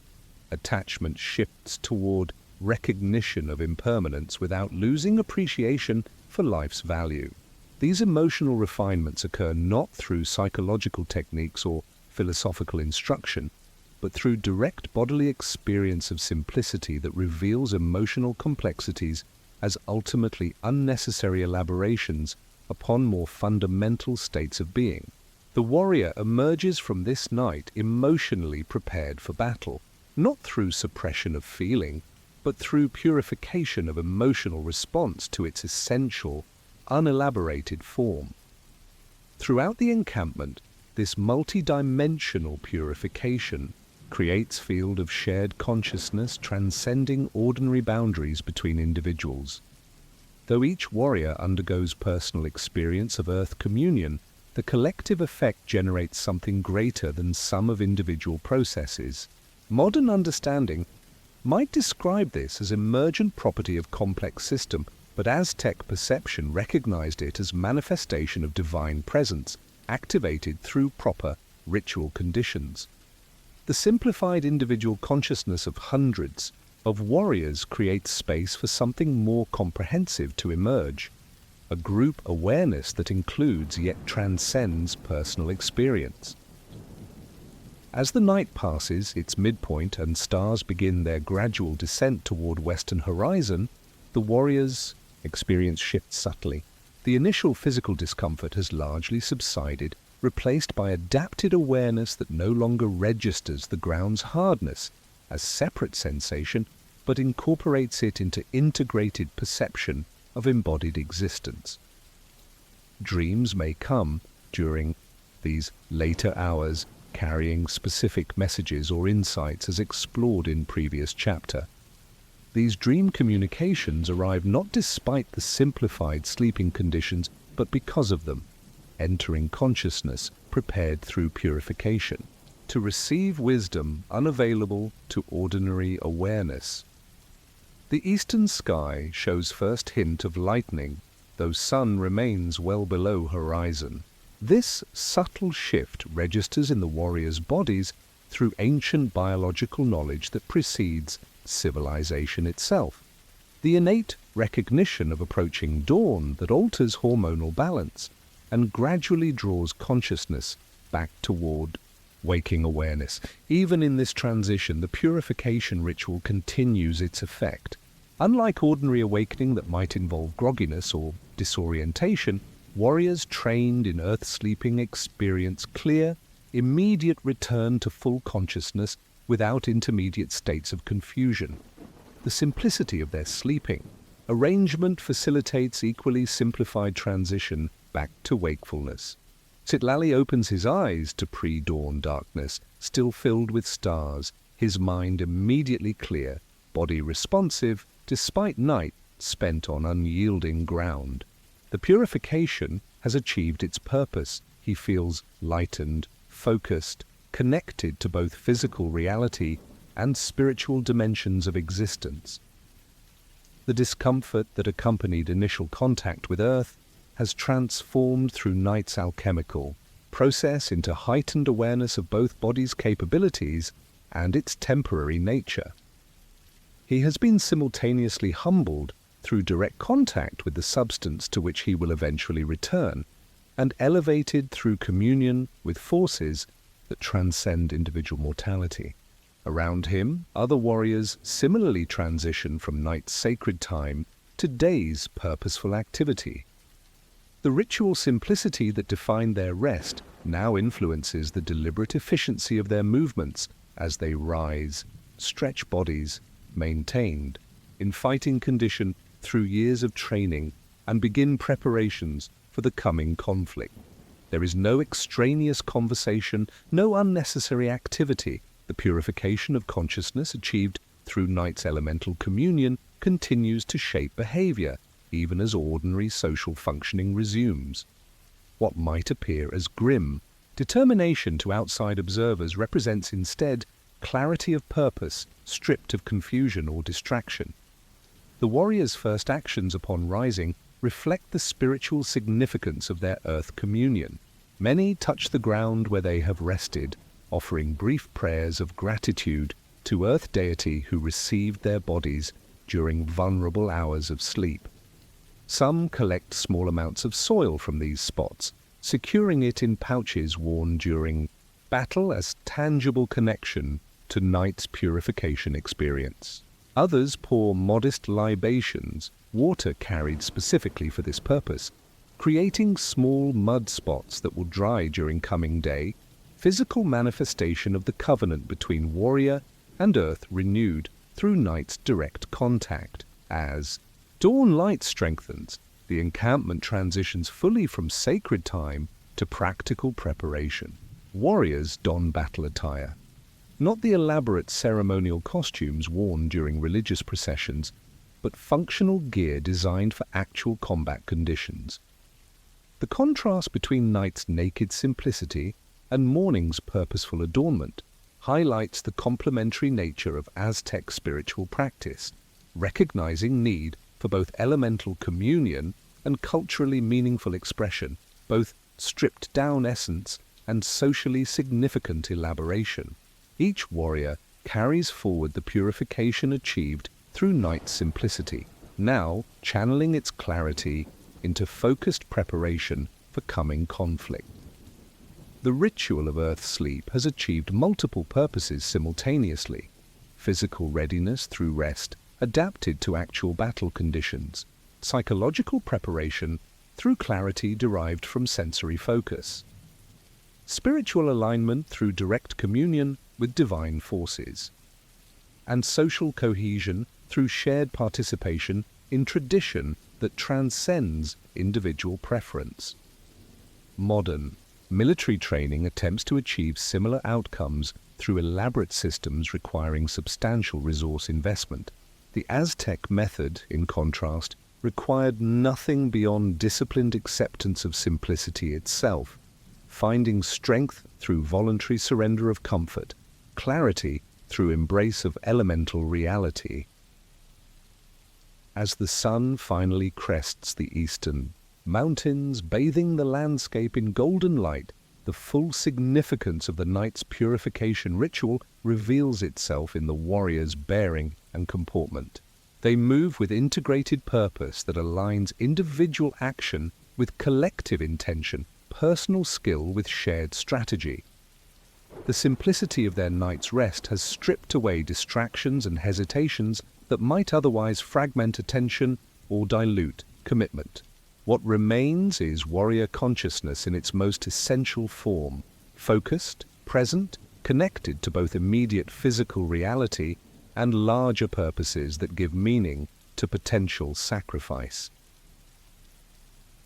attachment shifts toward recognition of impermanence without losing appreciation for life's value. These emotional refinements occur not through psychological techniques or philosophical instruction, but through direct bodily experience of simplicity that reveals emotional complexities as ultimately unnecessary elaborations upon more fundamental states of being. The warrior emerges from this night emotionally prepared for battle, not through suppression of feeling, but through purification of emotional response to its essential, unelaborated form. Throughout the encampment, this multidimensional purification creates field of shared consciousness transcending ordinary boundaries between individuals. Though each warrior undergoes personal experience of earth communion, the collective effect generates something greater than sum of individual processes. Modern understanding might describe this as emergent property of complex system, but Aztec perception recognized it as manifestation of divine presence, activated through proper ritual conditions. The simplified individual consciousness of hundreds of warriors creates space for something more comprehensive to emerge, a group awareness that includes yet transcends personal experience. As the night passes its midpoint and stars begin their gradual descent toward western horizon, the warriors' experience shifts subtly. The initial physical discomfort has largely subsided, replaced by adapted awareness that no longer registers the ground's hardness as separate sensation, but incorporates it into integrated perception of embodied existence. Dreams may come during these later hours, carrying specific messages or insights as explored in previous chapter. These dream communications arrive not despite the simplified sleeping conditions, but because of them, entering consciousness prepared through purification, to receive wisdom unavailable to ordinary awareness. The eastern sky shows first hint of lightening, though sun remains well below horizon. This subtle shift registers in the warriors' bodies through ancient biological knowledge that precedes civilization itself. The innate recognition of approaching dawn that alters hormonal balance and gradually draws consciousness back toward waking awareness. Even in this transition, the purification ritual continues its effect. Unlike ordinary awakening that might involve grogginess or disorientation, warriors trained in earth sleeping experience clear, immediate return to full consciousness without intermediate states of confusion. The simplicity of their sleeping arrangement facilitates equally simplified transition back to wakefulness. Citlali opens his eyes to pre-dawn darkness, still filled with stars, his mind immediately clear, body responsive, despite night spent on unyielding ground. The purification has achieved its purpose. He feels lightened, focused, connected to both physical reality and spiritual dimensions of existence. The discomfort that accompanied initial contact with Earth has transformed through night's alchemical process into heightened awareness of both body's capabilities and its temporary nature. He has been simultaneously humbled through direct contact with the substance to which he will eventually return, and elevated through communion with forces that transcend individual mortality. Around him, other warriors similarly transition from night's sacred time to day's purposeful activity. The ritual simplicity that defined their rest now influences the deliberate efficiency of their movements as they rise, stretch bodies, maintained in fighting condition through years of training, and begin preparations for the coming conflict. There is no extraneous conversation, no unnecessary activity. The purification of consciousness achieved through night's elemental communion continues to shape behavior, even as ordinary social functioning resumes. What might appear as grim determination to outside observers represents instead clarity of purpose, stripped of confusion or distraction. The warriors' first actions upon rising reflect the spiritual significance of their earth communion. Many touch the ground where they have rested, offering brief prayers of gratitude to earth deity who received their bodies during vulnerable hours of sleep. Some collect small amounts of soil from these spots, securing it in pouches worn during battle as tangible connection to night's purification experience. Others pour modest libations, water carried specifically for this purpose, creating small mud spots that will dry during coming day, physical manifestation of the covenant between warrior and earth renewed through night's direct contact. As dawn light strengthens, the encampment transitions fully from sacred time to practical preparation. Warriors don battle attire, not the elaborate ceremonial costumes worn during religious processions, but functional gear designed for actual combat conditions. The contrast between night's naked simplicity and morning's purposeful adornment highlights the complementary nature of Aztec spiritual practice, recognizing need for both elemental communion and culturally meaningful expression, both stripped-down essence and socially significant elaboration. Each warrior carries forward the purification achieved through night's simplicity, now channeling its clarity into focused preparation for coming conflict. The ritual of Earth sleep has achieved multiple purposes simultaneously: physical readiness through rest, adapted to actual battle conditions; psychological preparation through clarity derived from sensory focus; spiritual alignment through direct communion with divine forces; and social cohesion through shared participation in tradition that transcends individual preference. Modern military training attempts to achieve similar outcomes through elaborate systems requiring substantial resource investment. The Aztec method, in contrast, required nothing beyond disciplined acceptance of simplicity itself, finding strength through voluntary surrender of comfort, clarity through embrace of elemental reality. As the sun finally crests the eastern mountains, bathing the landscape in golden light, the full significance of the night's purification ritual reveals itself in the warrior's bearing and comportment. They move with integrated purpose that aligns individual action with collective intention, personal skill with shared strategy. The simplicity of their night's rest has stripped away distractions and hesitations that might otherwise fragment attention or dilute commitment. What remains is warrior consciousness in its most essential form, focused, present, connected to both immediate physical reality and larger purposes that give meaning to potential sacrifice.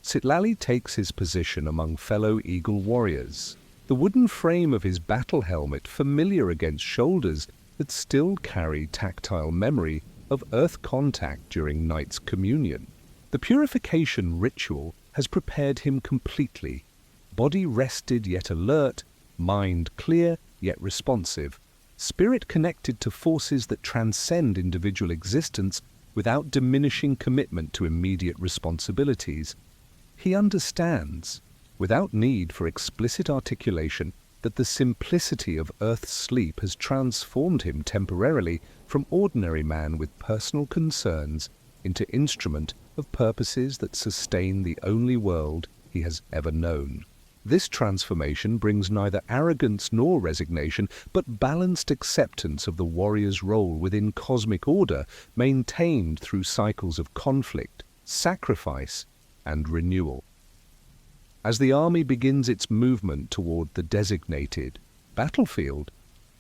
Citlali takes his position among fellow eagle warriors, the wooden frame of his battle helmet familiar against shoulders that still carry tactile memory of earth contact during night's communion. The purification ritual has prepared him completely, body rested yet alert, mind clear yet responsive, spirit connected to forces that transcend individual existence without diminishing commitment to immediate responsibilities. He understands, without need for explicit articulation, that the simplicity of Earth's sleep has transformed him temporarily from ordinary man with personal concerns into instrument of purposes that sustain the only world he has ever known. This transformation brings neither arrogance nor resignation, but balanced acceptance of the warrior's role within cosmic order, maintained through cycles of conflict, sacrifice, and renewal. As the army begins its movement toward the designated battlefield,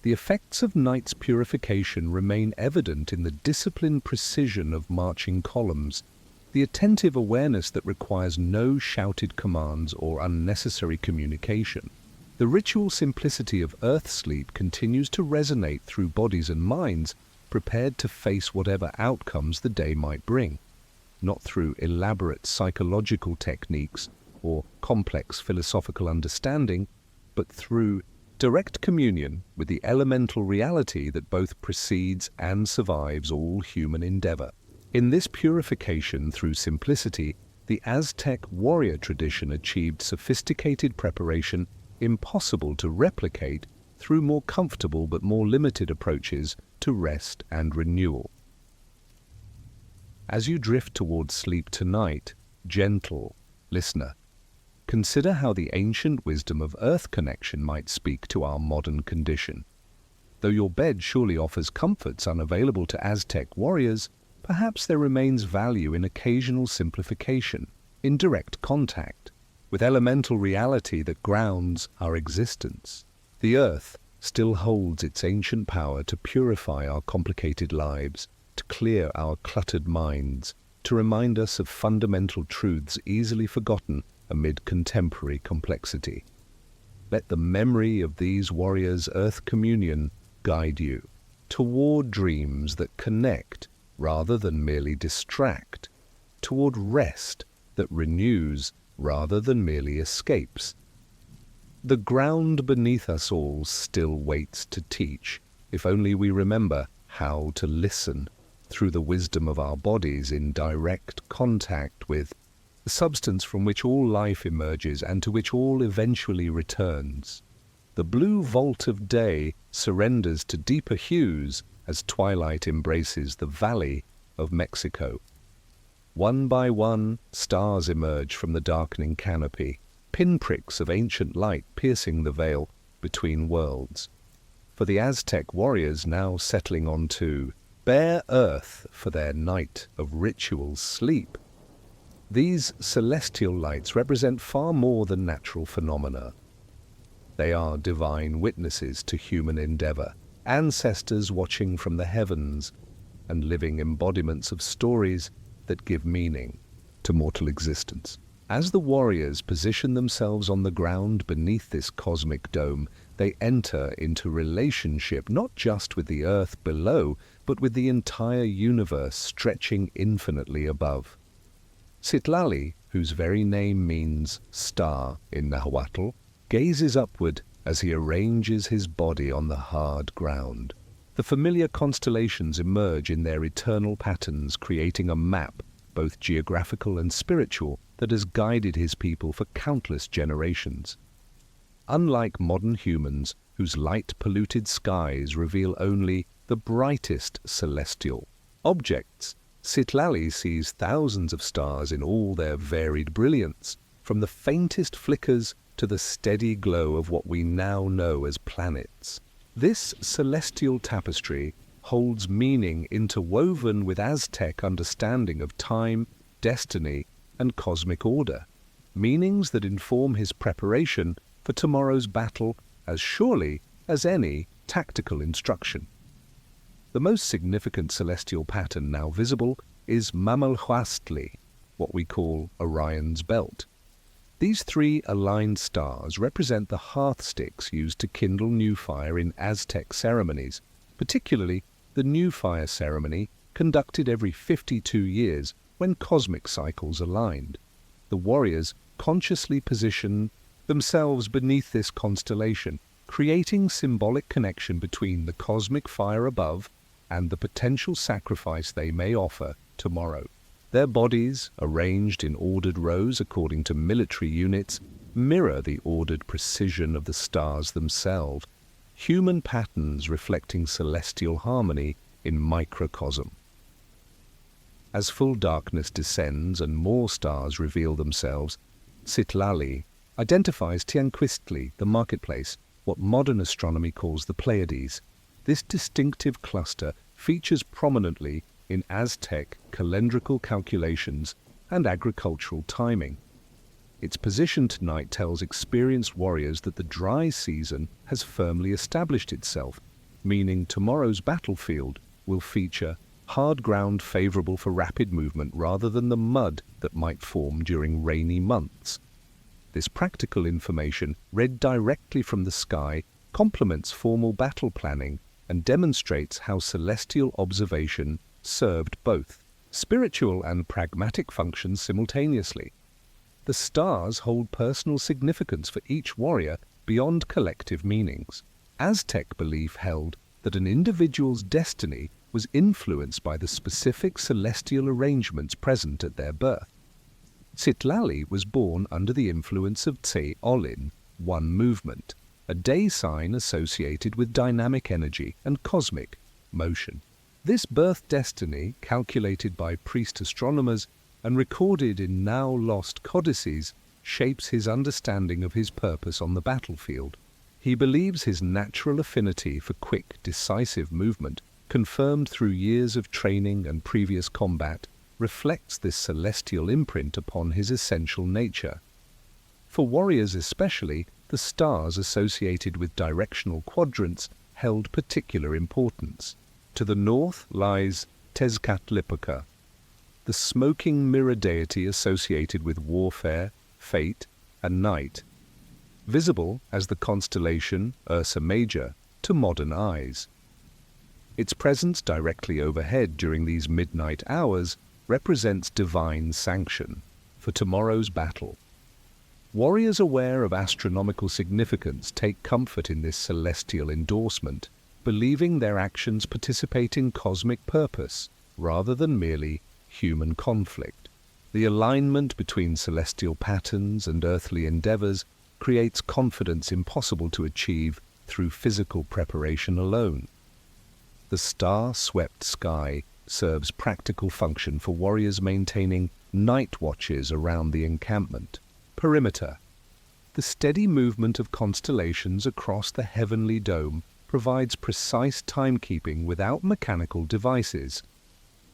the effects of night's purification remain evident in the disciplined precision of marching columns, the attentive awareness that requires no shouted commands or unnecessary communication. The ritual simplicity of earth sleep continues to resonate through bodies and minds prepared to face whatever outcomes the day might bring, not through elaborate psychological techniques or complex philosophical understanding, but through direct communion with the elemental reality that both precedes and survives all human endeavor. In this purification through simplicity, the Aztec warrior tradition achieved sophisticated preparation impossible to replicate through more comfortable but more limited approaches to rest and renewal. As you drift towards sleep tonight, gentle listener, consider how the ancient wisdom of earth connection might speak to our modern condition. Though your bed surely offers comforts unavailable to Aztec warriors, perhaps there remains value in occasional simplification, in direct contact, with elemental reality that grounds our existence. The earth still holds its ancient power to purify our complicated lives, to clear our cluttered minds, to remind us of fundamental truths easily forgotten amid contemporary complexity. Let the memory of these warriors' earth communion guide you toward dreams that connect rather than merely distract, toward rest that renews rather than merely escapes. The ground beneath us all still waits to teach, if only we remember how to listen through the wisdom of our bodies in direct contact with the substance from which all life emerges and to which all eventually returns. The blue vault of day surrenders to deeper hues as twilight embraces the Valley of Mexico. One by one, stars emerge from the darkening canopy, pinpricks of ancient light piercing the veil between worlds. For the Aztec warriors now settling onto bare earth for their night of ritual sleep, these celestial lights represent far more than natural phenomena. They are divine witnesses to human endeavor, ancestors watching from the heavens, and living embodiments of stories that give meaning to mortal existence. As the warriors position themselves on the ground beneath this cosmic dome, they enter into relationship not just with the earth below, but with the entire universe stretching infinitely above. Citlali, whose very name means star in Nahuatl, gazes upward as he arranges his body on the hard ground. The familiar constellations emerge in their eternal patterns, creating a map, both geographical and spiritual, that has guided his people for countless generations. Unlike modern humans, whose light-polluted skies reveal only the brightest celestial objects, Citlali sees thousands of stars in all their varied brilliance, from the faintest flickers to the steady glow of what we now know as planets. This celestial tapestry holds meaning interwoven with Aztec understanding of time, destiny, and cosmic order, meanings that inform his preparation for tomorrow's battle as surely as any tactical instruction. The most significant celestial pattern now visible is Mamalhuastli, what we call Orion's belt. These three aligned stars represent the hearth sticks used to kindle new fire in Aztec ceremonies, particularly the new fire ceremony conducted every 52 years when cosmic cycles aligned. The warriors consciously position themselves beneath this constellation, creating symbolic connection between the cosmic fire above and the potential sacrifice they may offer tomorrow. Their bodies, arranged in ordered rows according to military units, mirror the ordered precision of the stars themselves, human patterns reflecting celestial harmony in microcosm. As full darkness descends and more stars reveal themselves, Citlali identifies Tianquistli, the marketplace, what modern astronomy calls the Pleiades. This distinctive cluster features prominently in Aztec calendrical calculations and agricultural timing. Its position tonight tells experienced warriors that the dry season has firmly established itself, meaning tomorrow's battlefield will feature hard ground favorable for rapid movement rather than the mud that might form during rainy months. This practical information, read directly from the sky, complements formal battle planning and demonstrates how celestial observation served both spiritual and pragmatic functions simultaneously. The stars hold personal significance for each warrior beyond collective meanings. Aztec belief held that an individual's destiny was influenced by the specific celestial arrangements present at their birth. Citlali was born under the influence of Tse Olin, one movement, a day sign associated with dynamic energy and cosmic motion. This birth destiny, calculated by priest astronomers and recorded in now lost codices, shapes his understanding of his purpose on the battlefield. He believes his natural affinity for quick, decisive movement, confirmed through years of training and previous combat, reflects this celestial imprint upon his essential nature. For warriors especially, the stars associated with directional quadrants held particular importance. To the north lies Tezcatlipoca, the smoking mirror deity associated with warfare, fate, and night, visible as the constellation Ursa Major to modern eyes. Its presence directly overhead during these midnight hours represents divine sanction for tomorrow's battle. Warriors aware of astronomical significance take comfort in this celestial endorsement, believing their actions participate in cosmic purpose rather than merely human conflict. The alignment between celestial patterns and earthly endeavors creates confidence impossible to achieve through physical preparation alone. The star-swept sky serves practical function for warriors maintaining night watches around the encampment perimeter, The steady movement of constellations across the heavenly dome provides precise timekeeping without mechanical devices.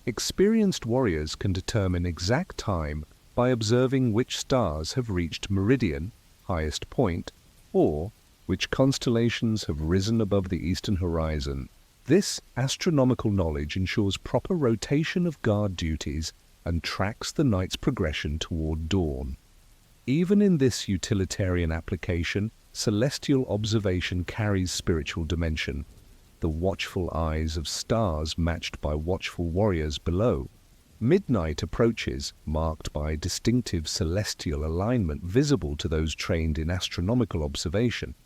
Experienced warriors can determine exact time by observing which stars have reached meridian, highest point, or which constellations have risen above the eastern horizon. This astronomical knowledge ensures proper rotation of guard duties and tracks the night's progression toward dawn. Even in this utilitarian application, celestial observation carries spiritual dimension. The watchful eyes of stars matched by watchful warriors below. Midnight approaches, marked by distinctive celestial alignment visible to those trained in astronomical observation.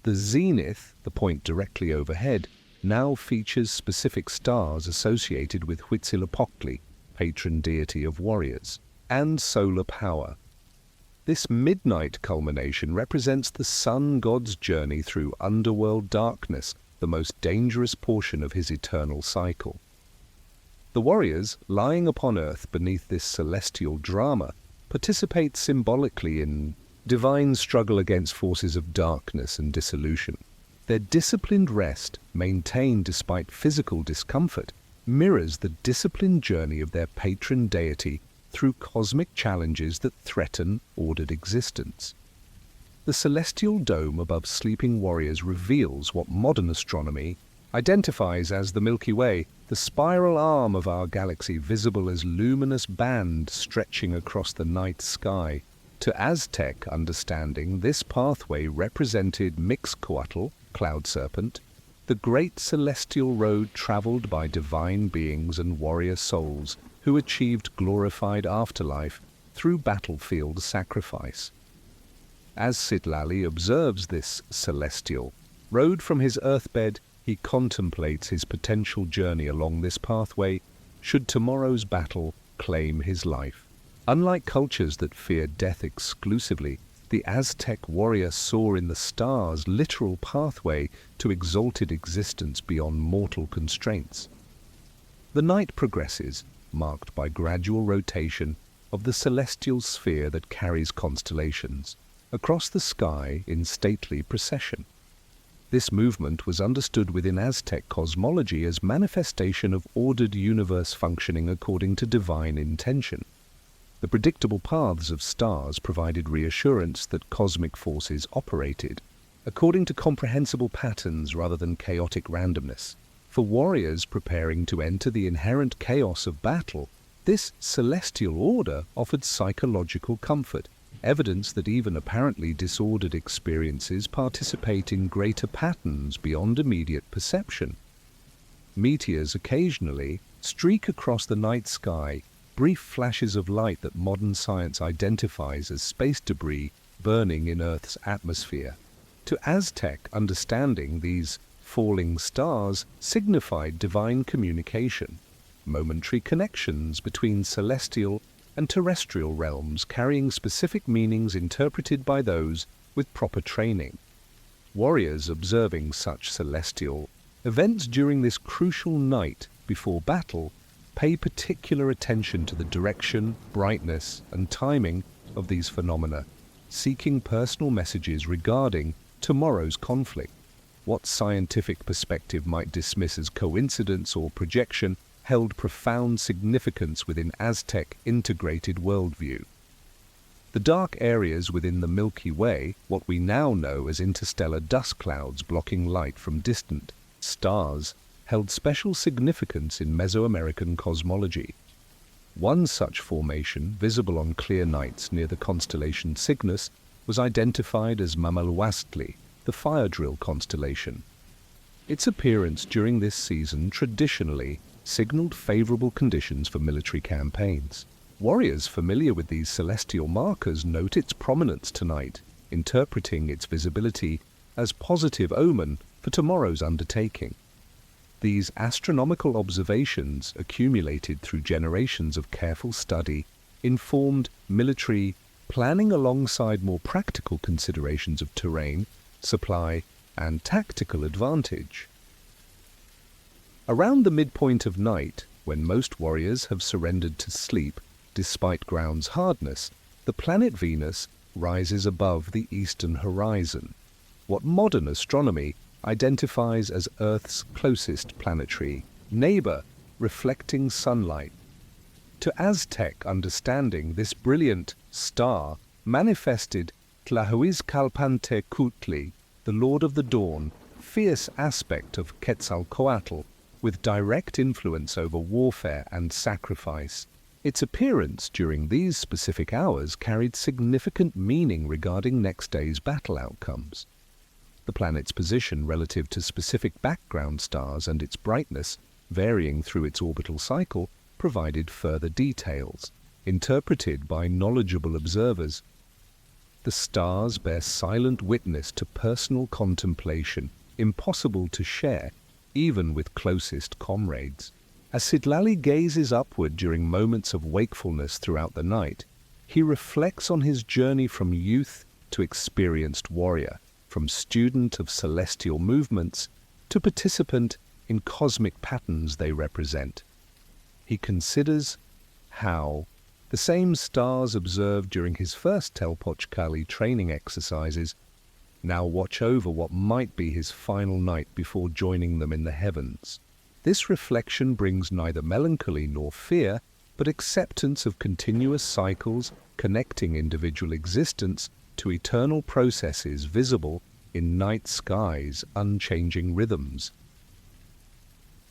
The zenith, the point directly overhead, now features specific stars associated with Huitzilopochtli, patron deity of warriors, and solar power. This midnight culmination represents the sun god's journey through underworld darkness, the most dangerous portion of his eternal cycle. The warriors, lying upon earth beneath this celestial drama, participate symbolically in divine struggle against forces of darkness and dissolution. Their disciplined rest, maintained despite physical discomfort, mirrors the disciplined journey of their patron deity through cosmic challenges that threaten ordered existence. The celestial dome above sleeping warriors reveals what modern astronomy identifies as the Milky Way, the spiral arm of our galaxy visible as luminous band stretching across the night sky. To Aztec understanding, this pathway represented Mixcoatl, cloud serpent, the great celestial road traveled by divine beings and warrior souls who achieved glorified afterlife through battlefield sacrifice. As Citlali observes this celestial road from his earthbed, he contemplates his potential journey along this pathway should tomorrow's battle claim his life. Unlike cultures that fear death exclusively, the Aztec warrior saw in the stars literal pathway to exalted existence beyond mortal constraints. The night progresses, marked by gradual rotation of the celestial sphere that carries constellations across the sky in stately procession. This movement was understood within Aztec cosmology as manifestation of ordered universe functioning according to divine intention. The predictable paths of stars provided reassurance that cosmic forces operated according to comprehensible patterns rather than chaotic randomness. For warriors preparing to enter the inherent chaos of battle, this celestial order offered psychological comfort, evidence that even apparently disordered experiences participate in greater patterns beyond immediate perception. Meteors occasionally streak across the night sky, brief flashes of light that modern science identifies as space debris burning in Earth's atmosphere. To Aztec understanding, these falling stars signified divine communication, momentary connections between celestial and terrestrial realms carrying specific meanings interpreted by those with proper training. Warriors observing such celestial events during this crucial night before battle pay particular attention to the direction, brightness, and timing of these phenomena, seeking personal messages regarding tomorrow's conflict. What scientific perspective might dismiss as coincidence or projection held profound significance within Aztec integrated worldview. The dark areas within the Milky Way, what we now know as interstellar dust clouds blocking light from distant stars, held special significance in Mesoamerican cosmology. One such formation, visible on clear nights near the constellation Cygnus, was identified as Mamaluastli, the fire drill constellation. Its appearance during this season traditionally signaled favorable conditions for military campaigns. Warriors familiar with these celestial markers note its prominence tonight, interpreting its visibility as positive omen for tomorrow's undertaking. These astronomical observations, accumulated through generations of careful study, informed military planning alongside more practical considerations of terrain, supply, and tactical advantage. Around the midpoint of night, when most warriors have surrendered to sleep, despite ground's hardness, the planet Venus rises above the eastern horizon, what modern astronomy identifies as Earth's closest planetary neighbor, reflecting sunlight. To Aztec understanding, this brilliant star manifested Tlahuizcalpantecutli, the Lord of the Dawn, fierce aspect of Quetzalcoatl, with direct influence over warfare and sacrifice. Its appearance during these specific hours carried significant meaning regarding next day's battle outcomes. The planet's position relative to specific background stars and its brightness, varying through its orbital cycle, provided further details, interpreted by knowledgeable observers. The stars bear silent witness to personal contemplation, impossible to share, even with closest comrades. As Citlali gazes upward during moments of wakefulness throughout the night, he reflects on his journey from youth to experienced warrior, from student of celestial movements to participant in cosmic patterns they represent. He considers how the same stars observed during his first Telpochcali training exercises now watch over what might be his final night before joining them in the heavens. This reflection brings neither melancholy nor fear, but acceptance of continuous cycles connecting individual existence to eternal processes visible in night sky's unchanging rhythms.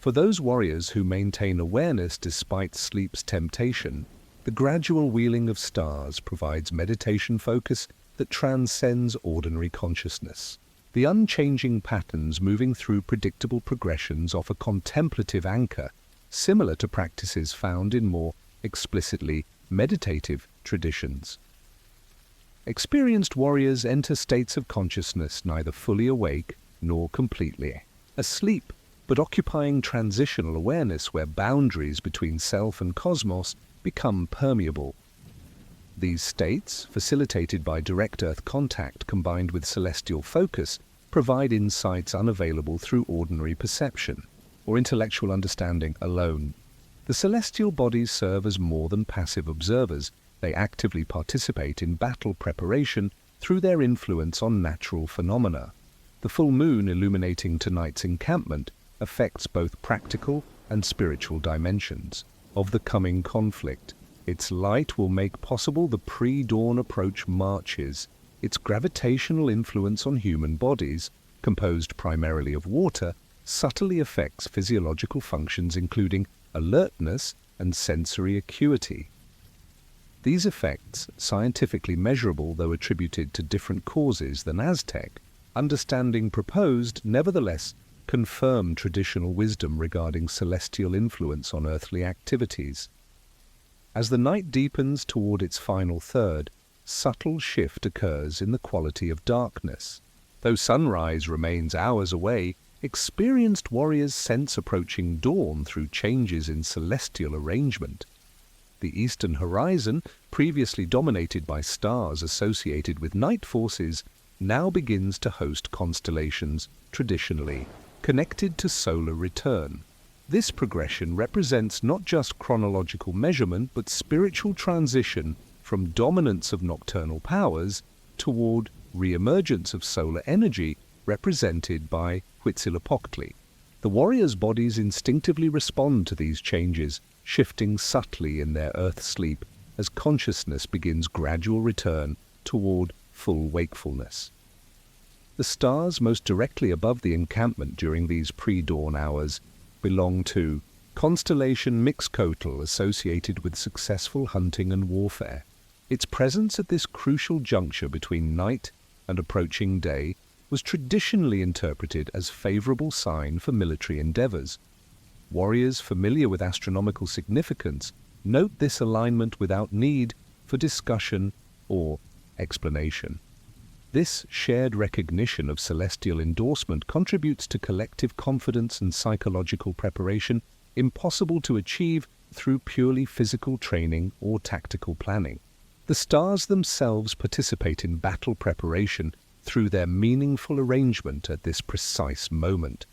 For those warriors who maintain awareness despite sleep's temptation, the gradual wheeling of stars provides meditation focus that transcends ordinary consciousness. The unchanging patterns moving through predictable progressions offer contemplative anchor, similar to practices found in more explicitly meditative traditions. Experienced warriors enter states of consciousness neither fully awake nor completely asleep, but occupying transitional awareness where boundaries between self and cosmos become permeable. These states, facilitated by direct Earth contact combined with celestial focus, provide insights unavailable through ordinary perception or intellectual understanding alone. The celestial bodies serve as more than passive observers. They actively participate in battle preparation through their influence on natural phenomena. The full moon illuminating tonight's encampment affects both practical and spiritual dimensions of the coming conflict. Its light will make possible the pre-dawn approach marches. Its gravitational influence on human bodies, composed primarily of water, subtly affects physiological functions including alertness and sensory acuity. These effects, scientifically measurable though attributed to different causes than Aztec, understanding proposed, nevertheless confirm traditional wisdom regarding celestial influence on earthly activities. As the night deepens toward its final third, subtle shift occurs in the quality of darkness. Though sunrise remains hours away, experienced warriors sense approaching dawn through changes in celestial arrangement. The eastern horizon, previously dominated by stars associated with night forces, now begins to host constellations traditionally connected to solar return. This progression represents not just chronological measurement but spiritual transition from dominance of nocturnal powers toward re-emergence of solar energy represented by Huitzilopochtli. The warriors' bodies instinctively respond to these changes, shifting subtly in their earth sleep as consciousness begins gradual return toward full wakefulness. The stars most directly above the encampment during these pre-dawn hours belong to constellation Mixcoatl, associated with successful hunting and warfare. Its presence at this crucial juncture between night and approaching day was traditionally interpreted as favorable sign for military endeavors. Warriors familiar with astronomical significance note this alignment without need for discussion or explanation. This shared recognition of celestial endorsement contributes to collective confidence and psychological preparation impossible to achieve through purely physical training or tactical planning. The stars themselves participate in battle preparation through their meaningful arrangement at this precise moment.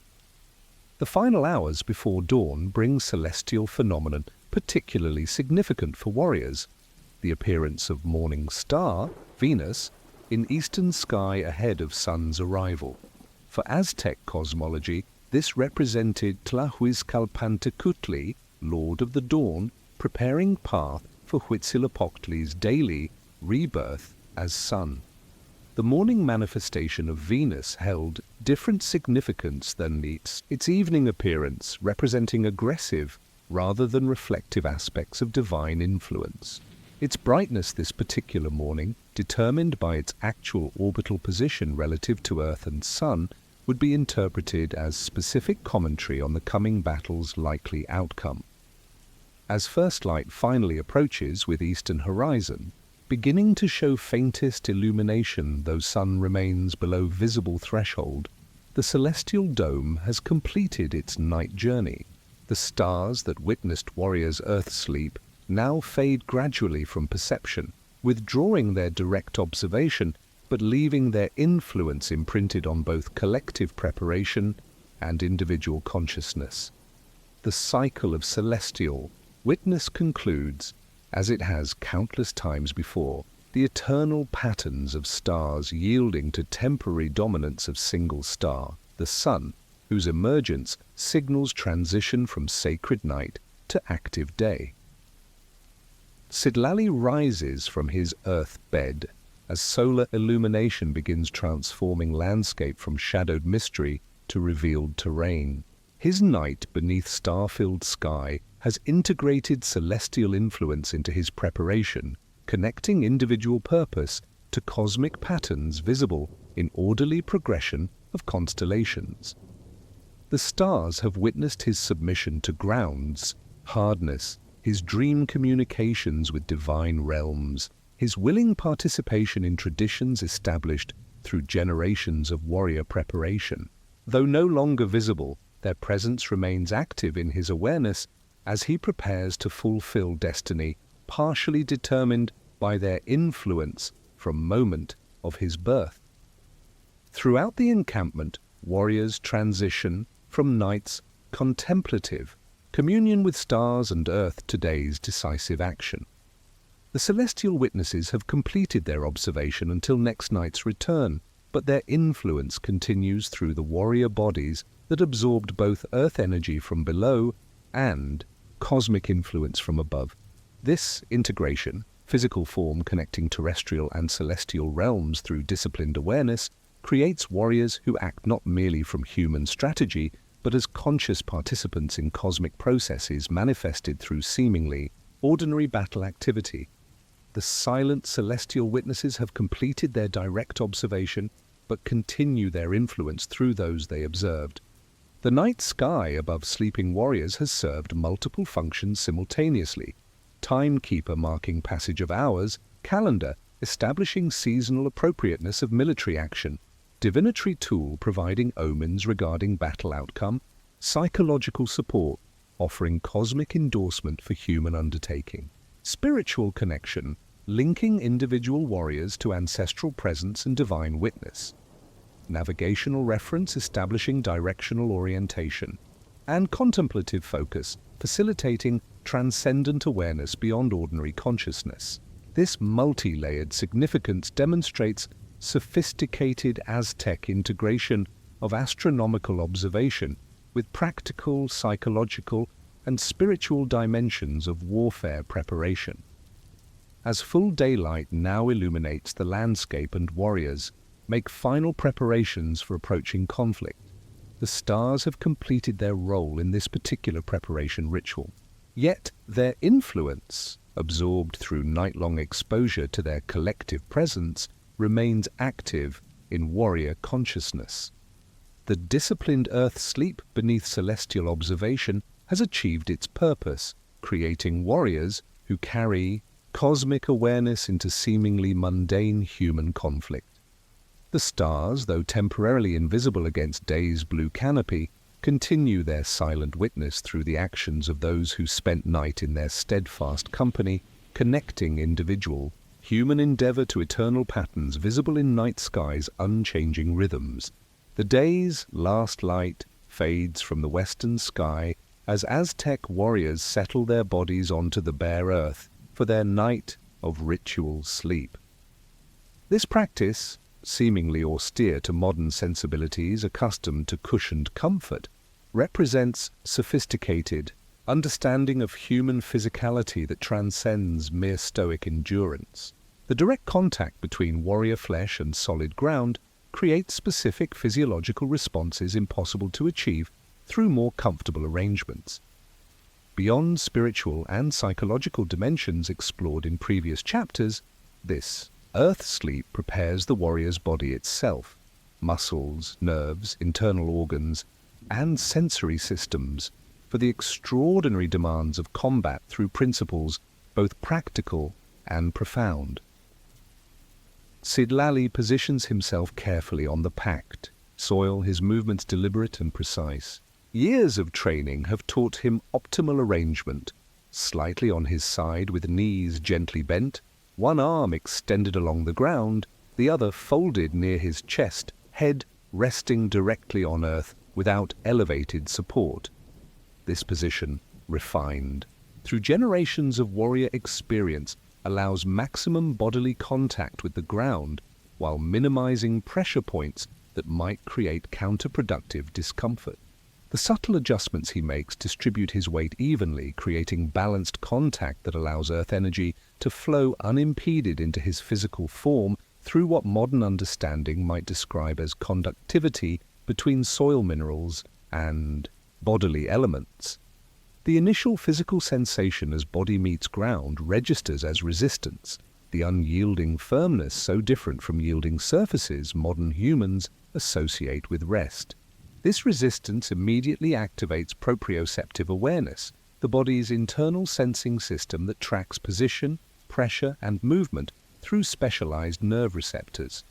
The final hours before dawn bring celestial phenomenon particularly significant for warriors. The appearance of morning star, Venus, in eastern sky ahead of sun's arrival. For Aztec cosmology, this represented Tlahuizcalpantecutli, Lord of the Dawn, preparing path for Huitzilopochtli's daily rebirth as sun. The morning manifestation of Venus held different significance than its evening appearance, representing aggressive rather than reflective aspects of divine influence. Its brightness this particular morning, determined by its actual orbital position relative to Earth and Sun, would be interpreted as specific commentary on the coming battle's likely outcome. As first light finally approaches with eastern horizon, beginning to show faintest illumination though sun remains below visible threshold, the celestial dome has completed its night journey. The stars that witnessed warriors' earth sleep now fade gradually from perception, withdrawing their direct observation but leaving their influence imprinted on both collective preparation and individual consciousness. The cycle of celestial witness concludes, as it has countless times before, the eternal patterns of stars yielding to temporary dominance of single star, the sun, whose emergence signals transition from sacred night to active day. Sidlali rises from his earth bed as solar illumination begins transforming landscape from shadowed mystery to revealed terrain. His night beneath star-filled sky has integrated celestial influence into his preparation, connecting individual purpose to cosmic patterns visible in orderly progression of constellations. The stars have witnessed his submission to grounds, hardness, his dream communications with divine realms, his willing participation in traditions established through generations of warrior preparation. Though no longer visible, their presence remains active in his awareness as he prepares to fulfill destiny partially determined by their influence from moment of his birth. Throughout the encampment, warriors transition from night's contemplative communion with stars and earth to day's decisive action. The celestial witnesses have completed their observation until next night's return, but their influence continues through the warrior bodies that absorbed both earth energy from below and cosmic influence from above. This integration, physical form connecting terrestrial and celestial realms through disciplined awareness, creates warriors who act not merely from human strategy, but as conscious participants in cosmic processes manifested through seemingly ordinary battle activity. The silent celestial witnesses have completed their direct observation, but continue their influence through those they observed. The night sky above sleeping warriors has served multiple functions simultaneously: timekeeper marking passage of hours, calendar establishing seasonal appropriateness of military action, divinatory tool providing omens regarding battle outcome, psychological support offering cosmic endorsement for human undertaking, spiritual connection linking individual warriors to ancestral presence and divine witness, navigational reference establishing directional orientation, and contemplative focus facilitating transcendent awareness beyond ordinary consciousness. This multi-layered significance demonstrates sophisticated Aztec integration of astronomical observation with practical, psychological, and spiritual dimensions of warfare preparation. As full daylight now illuminates the landscape and warriors make final preparations for approaching conflict, the stars have completed their role in this particular preparation ritual. Yet their influence, absorbed through night-long exposure to their collective presence, remains active in warrior consciousness. The disciplined earth sleep beneath celestial observation has achieved its purpose, creating warriors who carry cosmic awareness into seemingly mundane human conflict. The stars, though temporarily invisible against day's blue canopy, continue their silent witness through the actions of those who spent night in their steadfast company, connecting individual human endeavor to eternal patterns visible in night sky's unchanging rhythms. The day's last light fades from the western sky as Aztec warriors settle their bodies onto the bare earth for their night of ritual sleep. This practice, seemingly austere to modern sensibilities accustomed to cushioned comfort, represents sophisticated understanding of human physicality that transcends mere stoic endurance. The direct contact between warrior flesh and solid ground creates specific physiological responses impossible to achieve through more comfortable arrangements. Beyond spiritual and psychological dimensions explored in previous chapters, this earth sleep prepares the warrior's body itself, muscles, nerves, internal organs, and sensory systems for the extraordinary demands of combat through principles both practical and profound. Sidlali positions himself carefully on the packed soil, his movements deliberate and precise. Years of training have taught him optimal arrangement, slightly on his side with knees gently bent, one arm extended along the ground, the other folded near his chest, head resting directly on earth without elevated support. This position, refined through generations of warrior experience, allows maximum bodily contact with the ground while minimizing pressure points that might create counterproductive discomfort. The subtle adjustments he makes distribute his weight evenly, creating balanced contact that allows earth energy to flow unimpeded into his physical form through what modern understanding might describe as conductivity between soil minerals and bodily elements. The initial physical sensation as body meets ground registers as resistance, the unyielding firmness so different from yielding surfaces modern humans associate with rest. This resistance immediately activates proprioceptive awareness, the body's internal sensing system that tracks position, pressure, and movement through specialized nerve receptors.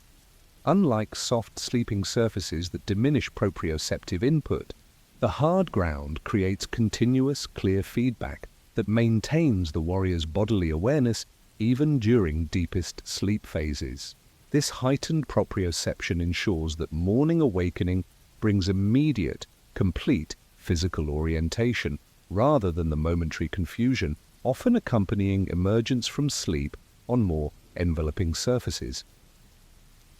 Unlike soft sleeping surfaces that diminish proprioceptive input, the hard ground creates continuous, clear feedback that maintains the warrior's bodily awareness even during deepest sleep phases. This heightened proprioception ensures that morning awakening brings immediate, complete physical orientation rather than the momentary confusion often accompanying emergence from sleep on more enveloping surfaces.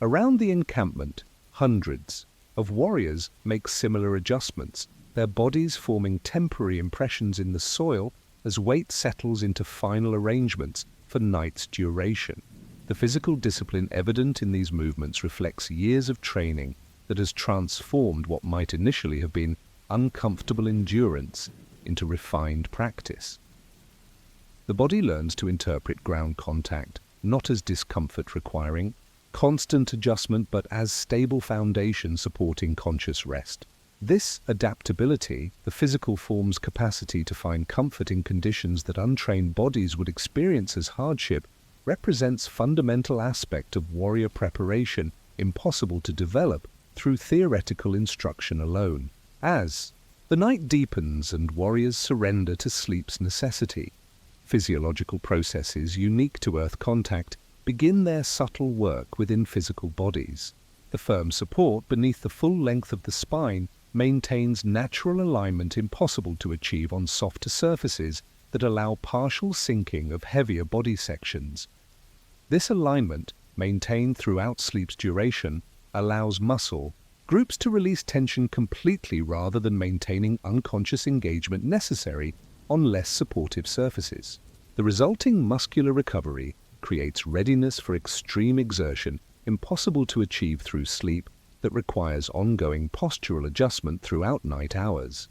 Around the encampment, hundreds of warriors make similar adjustments, their bodies forming temporary impressions in the soil as weight settles into final arrangements for night's duration. The physical discipline evident in these movements reflects years of training that has transformed what might initially have been uncomfortable endurance into refined practice. The body learns to interpret ground contact not as discomfort requiring constant adjustment but as stable foundation supporting conscious rest. This adaptability, the physical form's capacity to find comfort in conditions that untrained bodies would experience as hardship, represents fundamental aspect of warrior preparation impossible to develop through theoretical instruction alone. As the night deepens and warriors surrender to sleep's necessity, physiological processes unique to earth contact begin their subtle work within physical bodies. The firm support beneath the full length of the spine maintains natural alignment impossible to achieve on softer surfaces that allow partial sinking of heavier body sections. This alignment, maintained throughout sleep's duration, allows muscle groups to release tension completely rather than maintaining unconscious engagement necessary on less supportive surfaces. The resulting muscular recovery creates readiness for extreme exertion impossible to achieve through sleep that requires ongoing postural adjustment throughout night hours.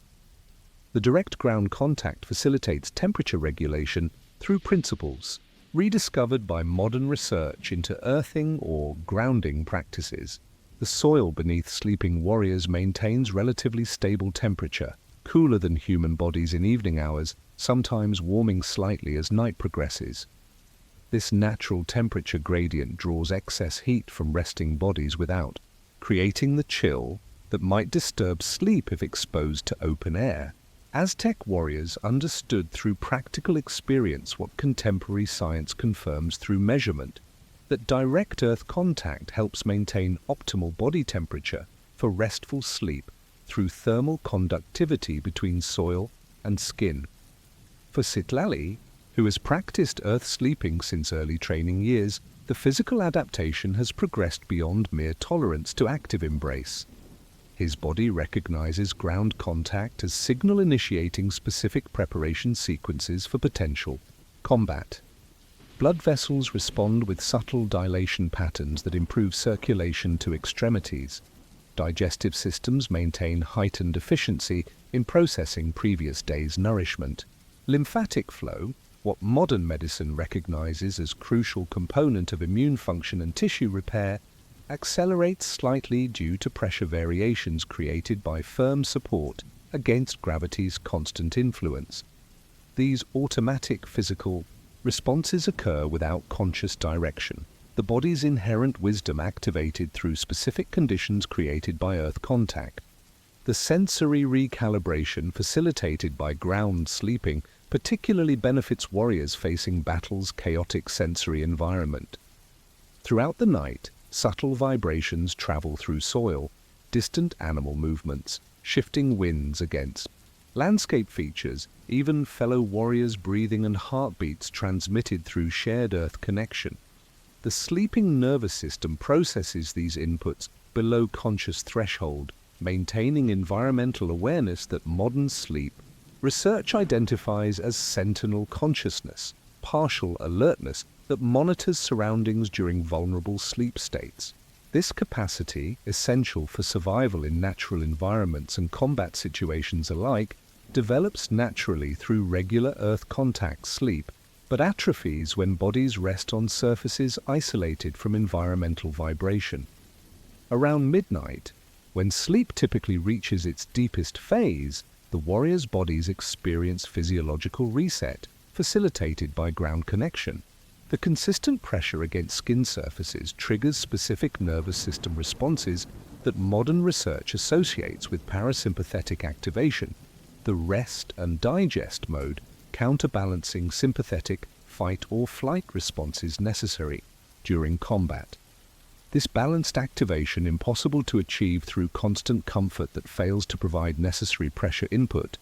The direct ground contact facilitates temperature regulation through principles rediscovered by modern research into earthing or grounding practices. The soil beneath sleeping warriors maintains relatively stable temperature, cooler than human bodies in evening hours, sometimes warming slightly as night progresses. This natural temperature gradient draws excess heat from resting bodies without, creating the chill that might disturb sleep if exposed to open air. Aztec warriors understood through practical experience what contemporary science confirms through measurement, that direct earth contact helps maintain optimal body temperature for restful sleep through thermal conductivity between soil and skin. For Sitlali, who has practiced earth sleeping since early training years, the physical adaptation has progressed beyond mere tolerance to active embrace. His body recognizes ground contact as signal initiating specific preparation sequences for potential combat. Blood vessels respond with subtle dilation patterns that improve circulation to extremities. Digestive systems maintain heightened efficiency in processing previous day's nourishment. Lymphatic flow, what modern medicine recognizes as crucial component of immune function and tissue repair, accelerates slightly due to pressure variations created by firm support against gravity's constant influence. These automatic physical responses occur without conscious direction, the body's inherent wisdom activated through specific conditions created by earth contact. The sensory recalibration facilitated by ground sleeping particularly benefits warriors facing battle's chaotic sensory environment. Throughout the night, subtle vibrations travel through soil, distant animal movements, shifting winds against landscape features, even fellow warriors' breathing and heartbeats transmitted through shared earth connection. The sleeping nervous system processes these inputs below conscious threshold, maintaining environmental awareness that modern sleep research identifies as sentinel consciousness, partial alertness that monitors surroundings during vulnerable sleep states. This capacity, essential for survival in natural environments and combat situations alike, develops naturally through regular earth contact sleep, but atrophies when bodies rest on surfaces isolated from environmental vibration. Around midnight, when sleep typically reaches its deepest phase, the warrior's bodies experience physiological reset, facilitated by ground connection. The consistent pressure against skin surfaces triggers specific nervous system responses that modern research associates with parasympathetic activation, the rest and digest mode, counterbalancing sympathetic fight or flight responses necessary during combat. This balanced activation, impossible to achieve through constant comfort that fails to provide necessary pressure input,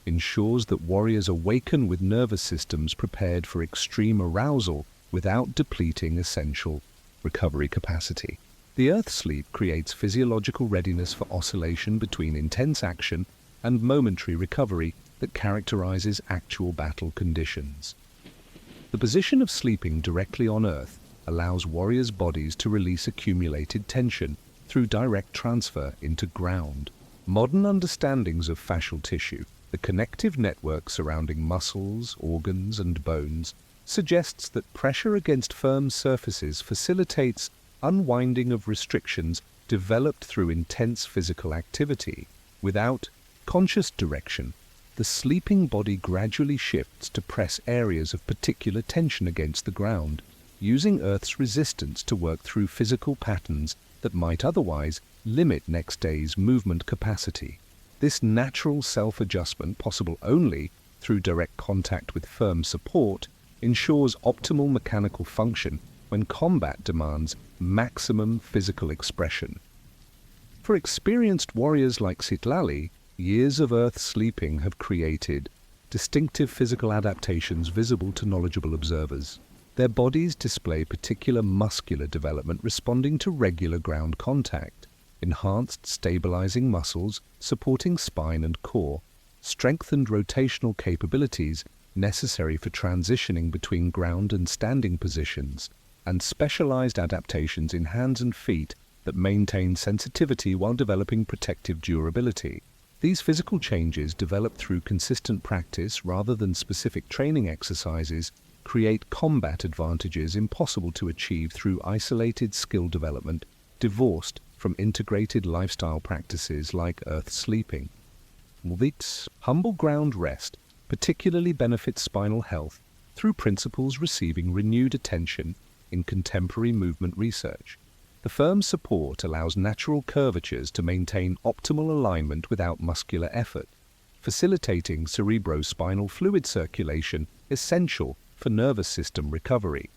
ensures that warriors awaken with nervous systems prepared for extreme arousal without depleting essential recovery capacity. The earth sleep creates physiological readiness for oscillation between intense action and momentary recovery that characterizes actual battle conditions. The position of sleeping directly on earth allows warriors' bodies to release accumulated tension through direct transfer into ground. Modern understandings of fascial tissue, the connective network surrounding muscles, organs, and bones, suggests that pressure against firm surfaces facilitates unwinding of restrictions developed through intense physical activity. Without conscious direction, the sleeping body gradually shifts to press areas of particular tension against the ground, using Earth's resistance to work through physical patterns that might otherwise limit next day's movement capacity. This natural self-adjustment, possible only through direct contact with firm support, ensures optimal mechanical function when combat demands maximum physical expression. For experienced warriors like Citlali, years of earth sleeping have created distinctive physical adaptations visible to knowledgeable observers. Their bodies display particular muscular development responding to regular ground contact, enhanced stabilizing muscles supporting spine and core, strengthened rotational capabilities necessary for transitioning between ground and standing positions, and specialized adaptations in hands and feet that maintain sensitivity while developing protective durability. These physical changes, developed through consistent practice rather than specific training exercises, create combat advantages impossible to achieve through isolated skill development, divorced from integrated lifestyle practices like earth sleeping. This humble ground rest particularly benefits spinal health through principles receiving renewed attention in contemporary movement research. The firm support allows natural curvatures to maintain optimal alignment without muscular effort, facilitating cerebrospinal fluid circulation essential for nervous system recovery.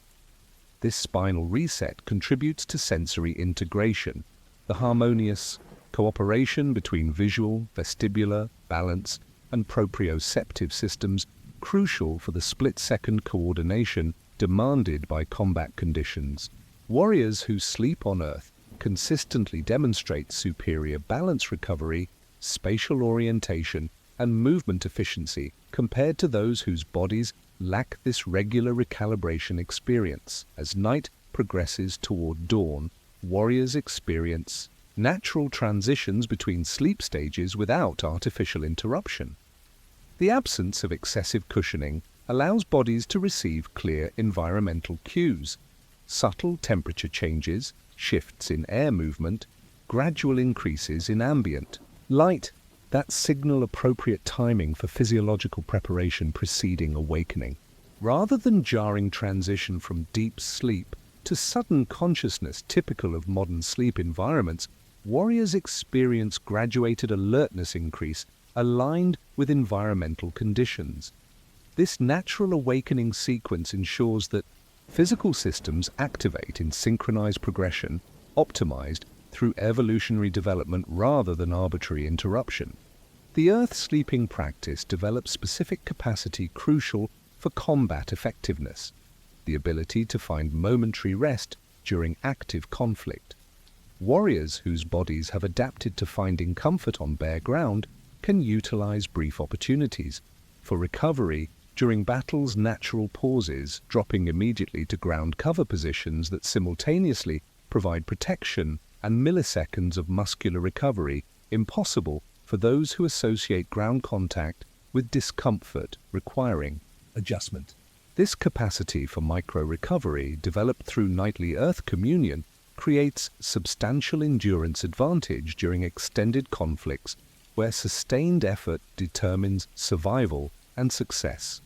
This spinal reset contributes to sensory integration, the harmonious cooperation between visual, vestibular, balance, and proprioceptive systems crucial for the split-second coordination demanded by combat conditions. Warriors who sleep on Earth consistently demonstrate superior balance recovery, spatial orientation, and movement efficiency compared to those whose bodies lack this regular recalibration experience. As night progresses toward dawn, warriors experience natural transitions between sleep stages without artificial interruption. The absence of excessive cushioning allows bodies to receive clear environmental cues, subtle temperature changes, shifts in air movement, gradual increases in ambient light that signal appropriate timing for physiological preparation preceding awakening. Rather than jarring transition from deep sleep to sudden consciousness typical of modern sleep environments, warriors experience graduated alertness increase aligned with environmental conditions. This natural awakening sequence ensures that physical systems activate in synchronized progression, optimized through evolutionary development rather than arbitrary interruption. The Earth sleeping practice develops specific capacity crucial for combat effectiveness, the ability to find momentary rest during active conflict. Warriors whose bodies have adapted to finding comfort on bare ground can utilize brief opportunities for recovery during battle's natural pauses, dropping immediately to ground cover positions that simultaneously provide protection and milliseconds of muscular recovery, impossible for those who associate ground contact with discomfort requiring adjustment. This capacity for micro-recovery, developed through nightly Earth communion, creates substantial endurance advantage during extended conflicts where sustained effort determines survival and success.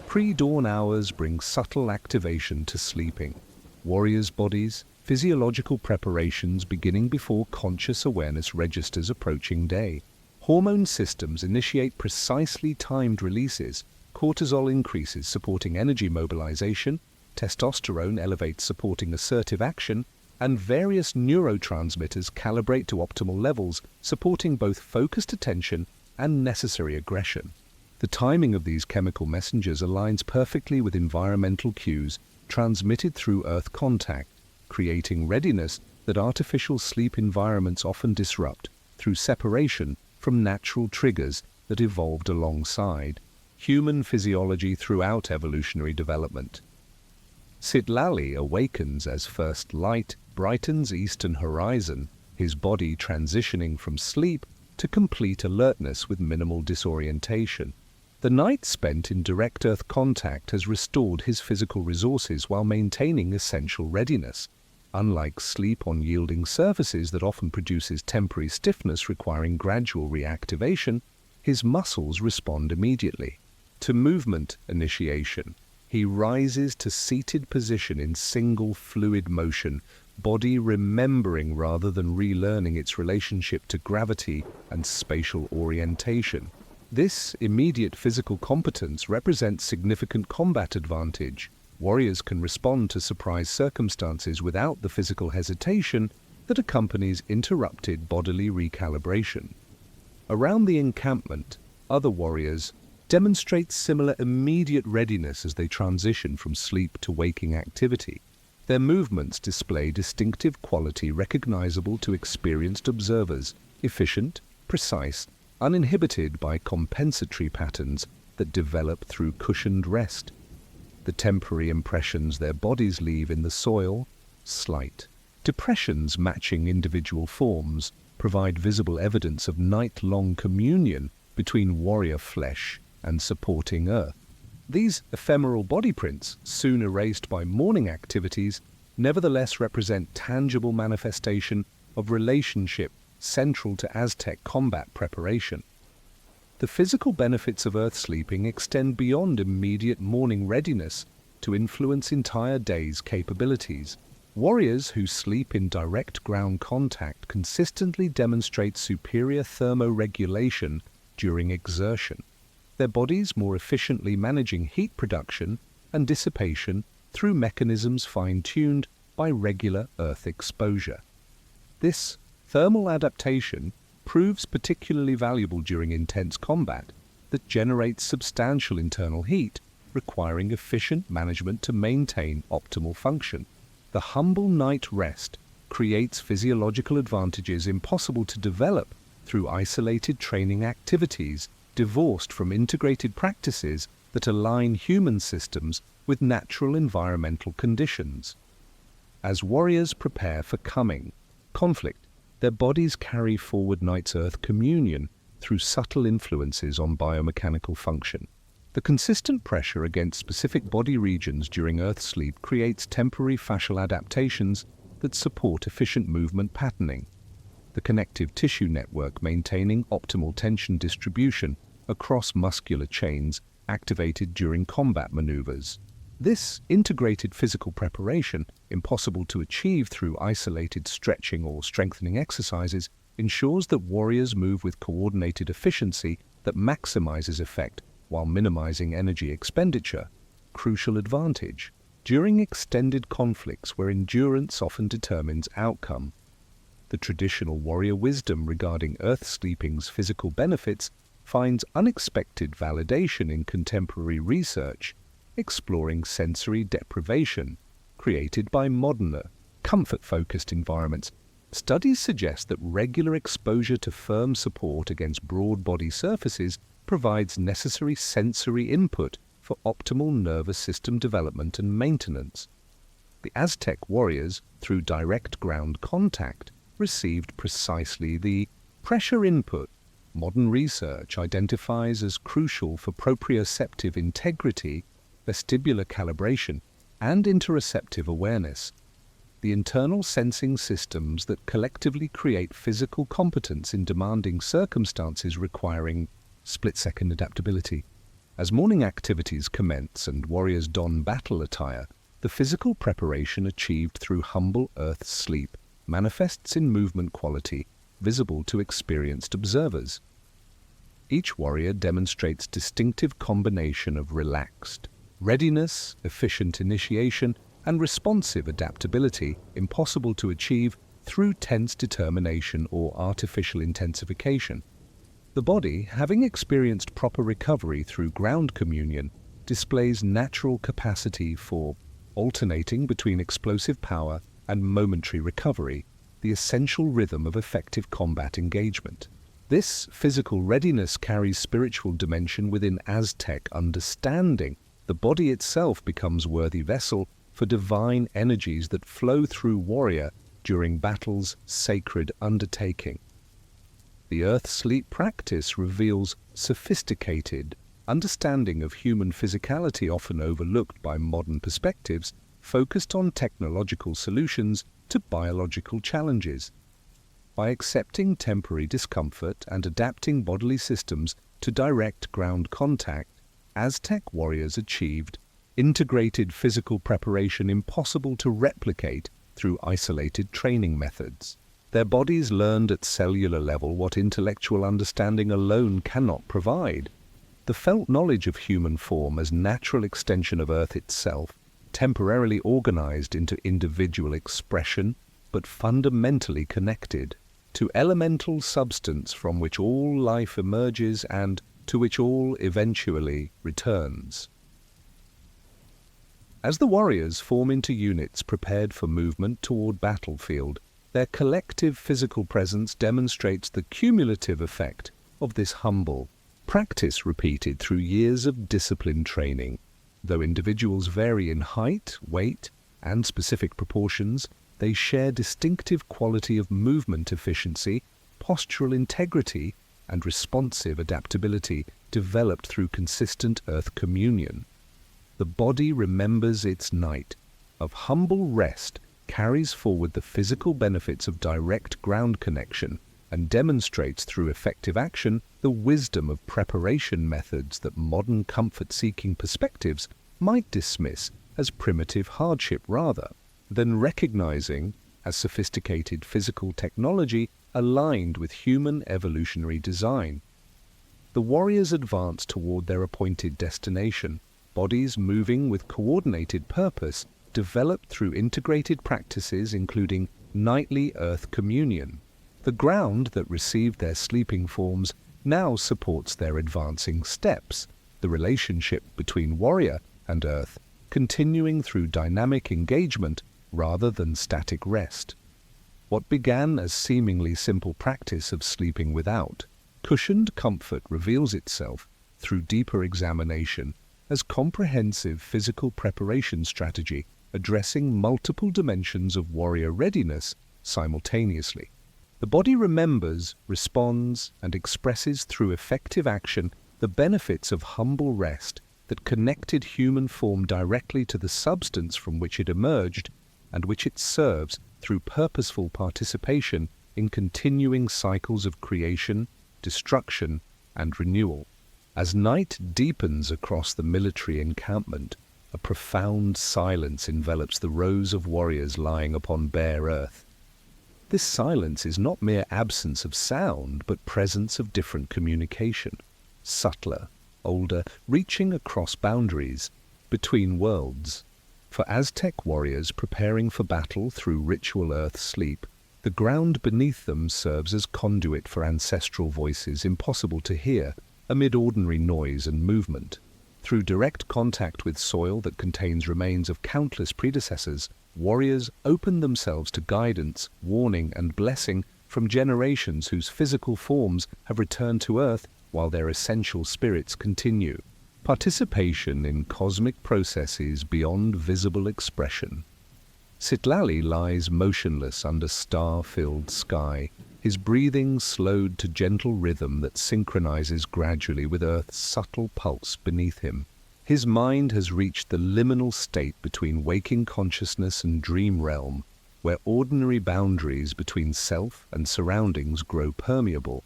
Pre-dawn hours bring subtle activation to sleeping. Warriors' bodies, physiological preparations beginning before conscious awareness registers approaching day. Hormone systems initiate precisely timed releases, cortisol increases supporting energy mobilization, testosterone elevates supporting assertive action, and various neurotransmitters calibrate to optimal levels, supporting both focused attention and necessary aggression. The timing of these chemical messengers aligns perfectly with environmental cues transmitted through Earth contact, creating readiness that artificial sleep environments often disrupt through separation from natural triggers that evolved alongside human physiology throughout evolutionary development. Sitlali awakens as first light brightens eastern horizon, his body transitioning from sleep to complete alertness with minimal disorientation. The night spent in direct Earth contact has restored his physical resources while maintaining essential readiness. Unlike sleep on yielding surfaces that often produces temporary stiffness requiring gradual reactivation, his muscles respond immediately. To movement initiation, he rises to seated position in single fluid motion, body remembering rather than relearning its relationship to gravity and spatial orientation. This immediate physical competence represents significant combat advantage. Warriors can respond to surprise circumstances without the physical hesitation that accompanies interrupted bodily recalibration. Around the encampment, other warriors demonstrate similar immediate readiness as they transition from sleep to waking activity. Their movements display distinctive quality recognizable to experienced observers, efficient, precise, uninhibited by compensatory patterns that develop through cushioned rest. The temporary impressions their bodies leave in the soil, slight. Depressions matching individual forms provide visible evidence of night-long communion between warrior flesh and supporting earth. These ephemeral body prints, soon erased by morning activities, nevertheless represent tangible manifestation of relationship central to Aztec combat preparation. The physical benefits of earth sleeping extend beyond immediate morning readiness to influence entire day's capabilities. Warriors who sleep in direct ground contact consistently demonstrate superior thermoregulation during exertion, their bodies more efficiently managing heat production and dissipation through mechanisms fine-tuned by regular earth exposure. This thermal adaptation proves particularly valuable during intense combat. that generates substantial internal heat, requiring efficient management to maintain optimal function. The humble night rest creates physiological advantages impossible to develop through isolated training activities, divorced from integrated practices that align human systems with natural environmental conditions. As warriors prepare for coming conflict, their bodies carry forward night's earth communion through subtle influences on biomechanical function. The consistent pressure against specific body regions during earth sleep creates temporary fascial adaptations that support efficient movement patterning, the connective tissue network maintaining optimal tension distribution across muscular chains activated during combat maneuvers. This integrated physical preparation, impossible to achieve through isolated stretching or strengthening exercises, ensures that warriors move with coordinated efficiency that maximizes effect while minimizing energy expenditure. Crucial advantage during extended conflicts where endurance often determines outcome. The traditional warrior wisdom regarding earth sleeping's physical benefits finds unexpected validation in contemporary research, exploring sensory deprivation created by moderner, comfort-focused environments. Studies suggest that regular exposure to firm support against broad body surfaces provides necessary sensory input for optimal nervous system development and maintenance. The Aztec warriors, through direct ground contact, received precisely the pressure input modern research identifies as crucial for proprioceptive integrity, vestibular calibration, and interoceptive awareness. The internal sensing systems that collectively create physical competence in demanding circumstances requiring split-second adaptability. As morning activities commence and warriors don battle attire, the physical preparation achieved through humble earth sleep manifests in movement quality visible to experienced observers. Each warrior demonstrates distinctive combination of relaxed readiness, efficient initiation, and responsive adaptability impossible to achieve through tense determination or artificial intensification. The body, having experienced proper recovery through ground communion, displays natural capacity for alternating between explosive power and momentary recovery, the essential rhythm of effective combat engagement. This physical readiness carries spiritual dimension within Aztec understanding. The body itself becomes worthy vessel for divine energies that flow through warrior during battle's sacred undertaking. The earth sleep practice reveals sophisticated understanding of human physicality often overlooked by modern perspectives, focused on technological solutions to biological challenges. By accepting temporary discomfort and adapting bodily systems to direct ground contact, Aztec warriors achieved integrated physical preparation impossible to replicate through isolated training methods. Their bodies learned at cellular level what intellectual understanding alone cannot provide. The felt knowledge of human form as natural extension of Earth itself, temporarily organized into individual expression, but fundamentally connected to elemental substance from which all life emerges and to which all eventually returns. As the warriors form into units prepared for movement toward battlefield, their collective physical presence demonstrates the cumulative effect of this humble practice repeated through years of disciplined training. Though individuals vary in height, weight, and specific proportions, they share distinctive quality of movement efficiency, postural integrity, and responsive adaptability developed through consistent earth communion. The body remembers its night of humble rest, carries forward the physical benefits of direct ground connection, and demonstrates through effective action the wisdom of preparation methods that modern comfort-seeking perspectives might dismiss as primitive hardship rather than recognizing as sophisticated physical technology aligned with human evolutionary design. The warriors advance toward their appointed destination, bodies moving with coordinated purpose, developed through integrated practices including nightly earth communion. The ground that received their sleeping forms now supports their advancing steps, the relationship between warrior and earth continuing through dynamic engagement rather than static rest. What began as seemingly simple practice of sleeping without, cushioned comfort reveals itself through deeper examination as comprehensive physical preparation strategy addressing multiple dimensions of warrior readiness simultaneously. The body remembers, responds, and expresses through effective action the benefits of humble rest that connected human form directly to the substance from which it emerged and which it serves through purposeful participation in continuing cycles of creation, destruction, and renewal. As night deepens across the military encampment, a profound silence envelops the rows of warriors lying upon bare earth. This silence is not mere absence of sound, but presence of different communication, subtler, older, reaching across boundaries, between worlds. For Aztec warriors preparing for battle through ritual earth sleep, the ground beneath them serves as conduit for ancestral voices impossible to hear amid ordinary noise and movement. Through direct contact with soil that contains remains of countless predecessors, warriors open themselves to guidance, warning, and blessing from generations whose physical forms have returned to earth while their essential spirits continue. Participation in cosmic processes beyond visible expression. Citlali lies motionless under star-filled sky, his breathing slowed to gentle rhythm that synchronizes gradually with Earth's subtle pulse beneath him. His mind has reached the liminal state between waking consciousness and dream realm, where ordinary boundaries between self and surroundings grow permeable.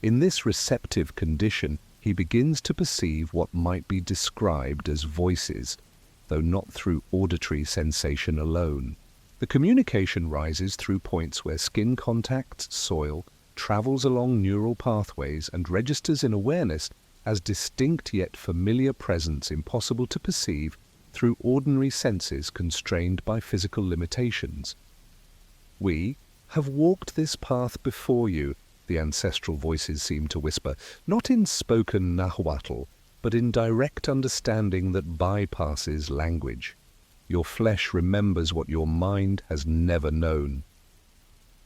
In this receptive condition, he begins to perceive what might be described as voices, though not through auditory sensation alone. The communication rises through points where skin contacts soil, travels along neural pathways, and registers in awareness as distinct yet familiar presence impossible to perceive through ordinary senses constrained by physical limitations. "We have walked this path before you," the ancestral voices seem to whisper, not in spoken Nahuatl, but in direct understanding that bypasses language. Your flesh remembers what your mind has never known.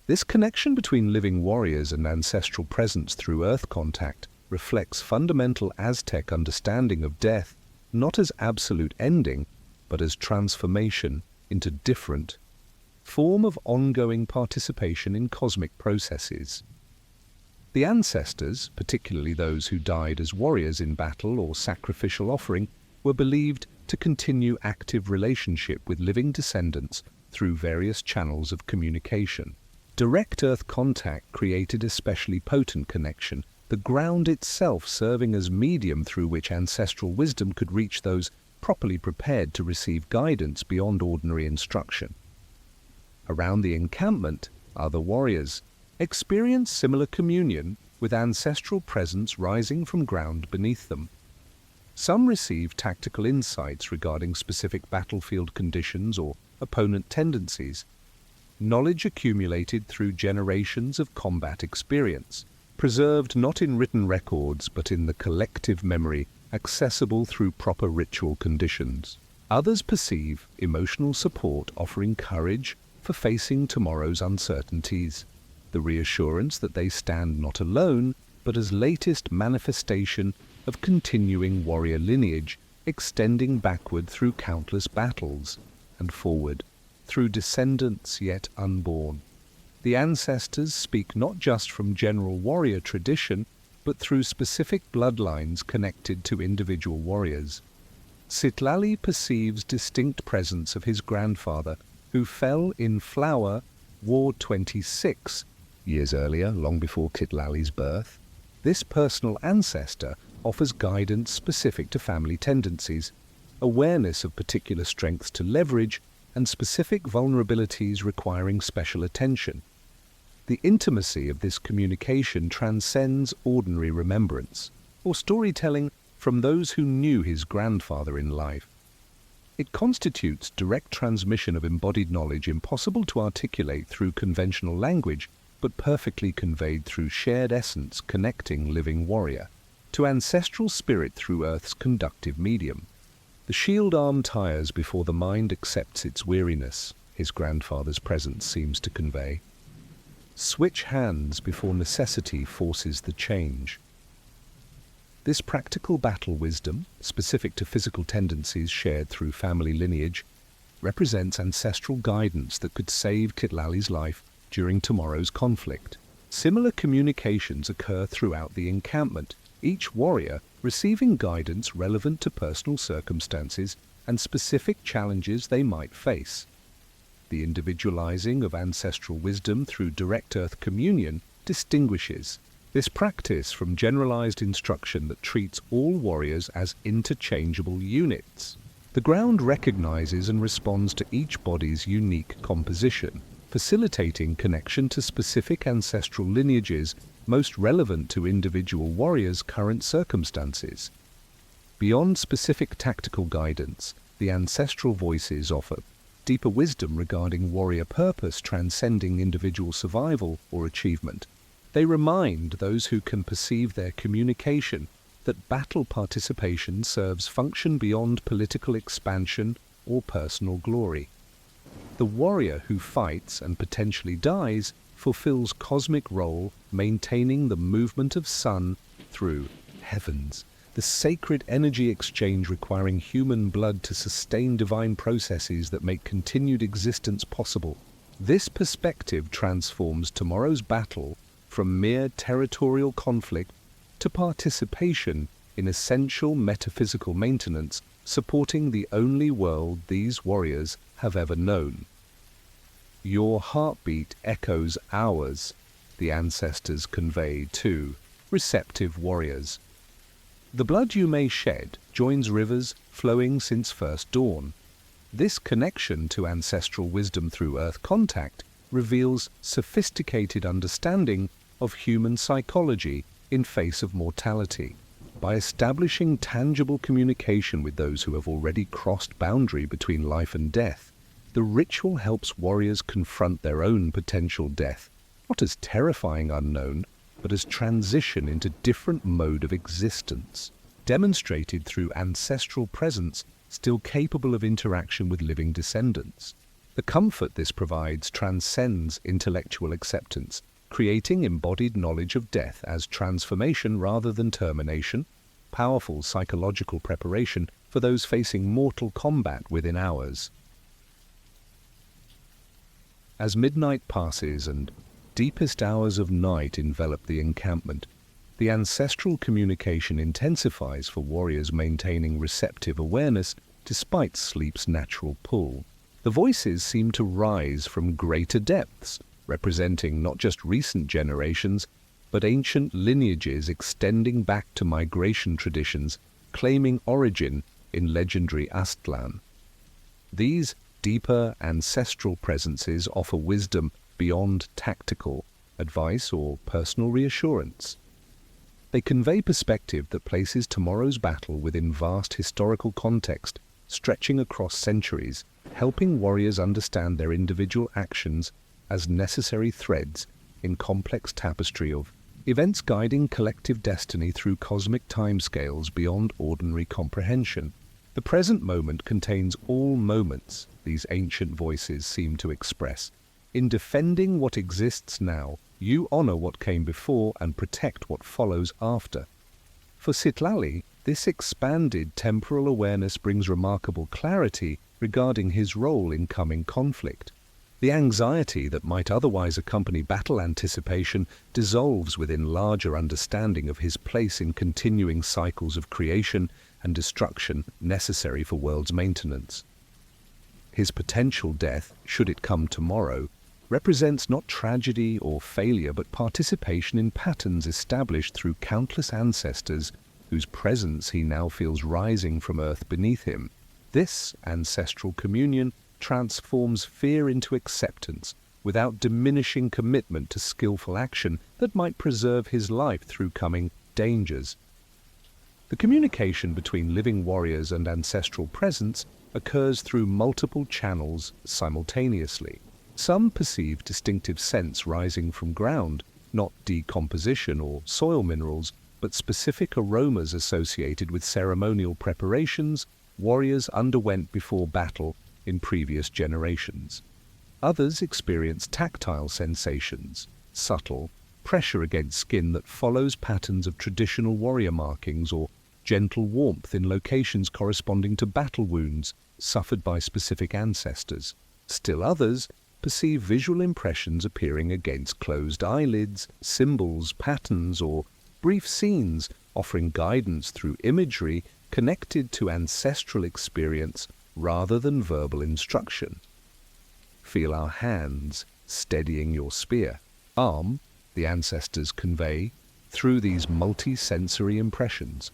This connection between living warriors and ancestral presence through earth contact reflects fundamental Aztec understanding of death, not as absolute ending, but as transformation into different form of ongoing participation in cosmic processes. The ancestors, particularly those who died as warriors in battle or sacrificial offering, were believed to continue active relationship with living descendants through various channels of communication. Direct earth contact created especially potent connection, the ground itself serving as medium through which ancestral wisdom could reach those properly prepared to receive guidance beyond ordinary instruction. Around the encampment, other warriors experience similar communion with ancestral presence rising from ground beneath them. Some receive tactical insights regarding specific battlefield conditions or opponent tendencies, knowledge accumulated through generations of combat experience, preserved not in written records but in the collective memory accessible through proper ritual conditions. Others perceive emotional support offering courage for facing tomorrow's uncertainties, the reassurance that they stand not alone, but as latest manifestation of continuing warrior lineage extending backward through countless battles and forward through descendants yet unborn. The ancestors speak not just from general warrior tradition, but through specific bloodlines connected to individual warriors. Citlali perceives distinct presence of his grandfather, who fell in Flower War 26 years earlier, long before Citlali's birth. This personal ancestor offers guidance specific to family tendencies, awareness of particular strengths to leverage, and specific vulnerabilities requiring special attention. The intimacy of this communication transcends ordinary remembrance, or storytelling from those who knew his grandfather in life. It constitutes direct transmission of embodied knowledge impossible to articulate through conventional language, but perfectly conveyed through shared essence connecting living warrior to ancestral spirit through Earth's conductive medium. The shield arm tires before the mind accepts its weariness, his grandfather's presence seems to convey. Switch hands before necessity forces the change. This practical battle wisdom, specific to physical tendencies shared through family lineage, represents ancestral guidance that could save Kitlali's life during tomorrow's conflict. Similar communications occur throughout the encampment, each warrior receiving guidance relevant to personal circumstances and specific challenges they might face. The individualizing of ancestral wisdom through direct earth communion distinguishes this practice from generalized instruction that treats all warriors as interchangeable units. The ground recognizes and responds to each body's unique composition, facilitating connection to specific ancestral lineages most relevant to individual warriors' current circumstances. Beyond specific tactical guidance, the ancestral voices offer deeper wisdom regarding warrior purpose transcending individual survival or achievement. They remind those who can perceive their communication that battle participation serves function beyond political expansion or personal glory. The warrior who fights and potentially dies fulfills cosmic role maintaining the movement of sun through heavens, the sacred energy exchange requiring human blood to sustain divine processes that make continued existence possible. This perspective transforms tomorrow's battle from mere territorial conflict to participation in essential metaphysical maintenance, supporting the only world these warriors have ever known. Your heartbeat echoes ours, the ancestors convey to receptive warriors. The blood you may shed joins rivers flowing since first dawn. This connection to ancestral wisdom through earth contact reveals sophisticated understanding of human psychology in face of mortality. By establishing tangible communication with those who have already crossed boundary between life and death, the ritual helps warriors confront their own potential death, not as terrifying unknown, but as transition into different mode of existence, demonstrated through ancestral presence still capable of interaction with living descendants. The comfort this provides transcends intellectual acceptance, creating embodied knowledge of death as transformation rather than termination, powerful psychological preparation for those facing mortal combat within hours. As midnight passes and deepest hours of night envelop the encampment, the ancestral communication intensifies for warriors maintaining receptive awareness despite sleep's natural pull. The voices seem to rise from greater depths, representing not just recent generations, but ancient lineages extending back to migration traditions, claiming origin in legendary Aztlan. These deeper ancestral presences offer wisdom beyond tactical advice or personal reassurance. They convey perspective that places tomorrow's battle within vast historical context, stretching across centuries, helping warriors understand their individual actions as necessary threads in complex tapestry of events guiding collective destiny through cosmic timescales beyond ordinary comprehension. The present moment contains all moments, these ancient voices seem to express. In defending what exists now, you honor what came before and protect what follows after. For Citlali, this expanded temporal awareness brings remarkable clarity regarding his role in coming conflict. The anxiety that might otherwise accompany battle anticipation dissolves within larger understanding of his place in continuing cycles of creation and destruction necessary for world's maintenance. His potential death, should it come tomorrow, represents not tragedy or failure but participation in patterns established through countless ancestors whose presence he now feels rising from earth beneath him. This ancestral communion transforms fear into acceptance without diminishing commitment to skillful action that might preserve his life through coming dangers. The communication between living warriors and ancestral presence occurs through multiple channels simultaneously. Some perceive distinctive scents rising from ground, not decomposition or soil minerals, but specific aromas associated with ceremonial preparations warriors underwent before battle in previous generations. Others experience tactile sensations, subtle pressure against skin that follows patterns of traditional warrior markings, or gentle warmth in locations corresponding to battle wounds suffered by specific ancestors. Still others perceive visual impressions appearing against closed eyelids, symbols, patterns, or brief scenes, offering guidance through imagery connected to ancestral experience rather than verbal instruction. Feel our hands steadying your spear. Arm, the ancestors convey through these multi-sensory impressions.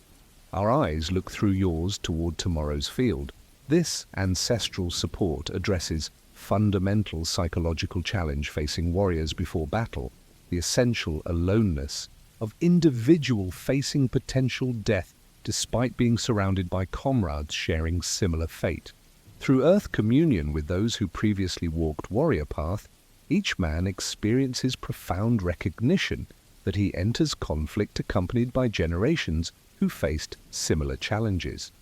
Our eyes look through yours toward tomorrow's field. This ancestral support addresses fundamental psychological challenge facing warriors before battle, the essential aloneness of individual facing potential death despite being surrounded by comrades sharing similar fate. Through earth communion with those who previously walked warrior path, each man experiences profound recognition that he enters conflict accompanied by generations who faced similar challenges.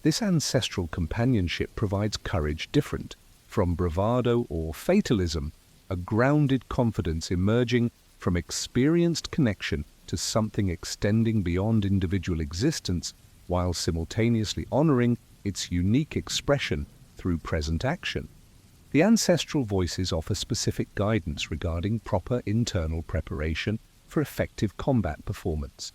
This ancestral companionship provides courage different from bravado or fatalism, a grounded confidence emerging from experienced connection to something extending beyond individual existence, while simultaneously honoring its unique expression through present action. The ancestral voices offer specific guidance regarding proper internal preparation for effective combat performance.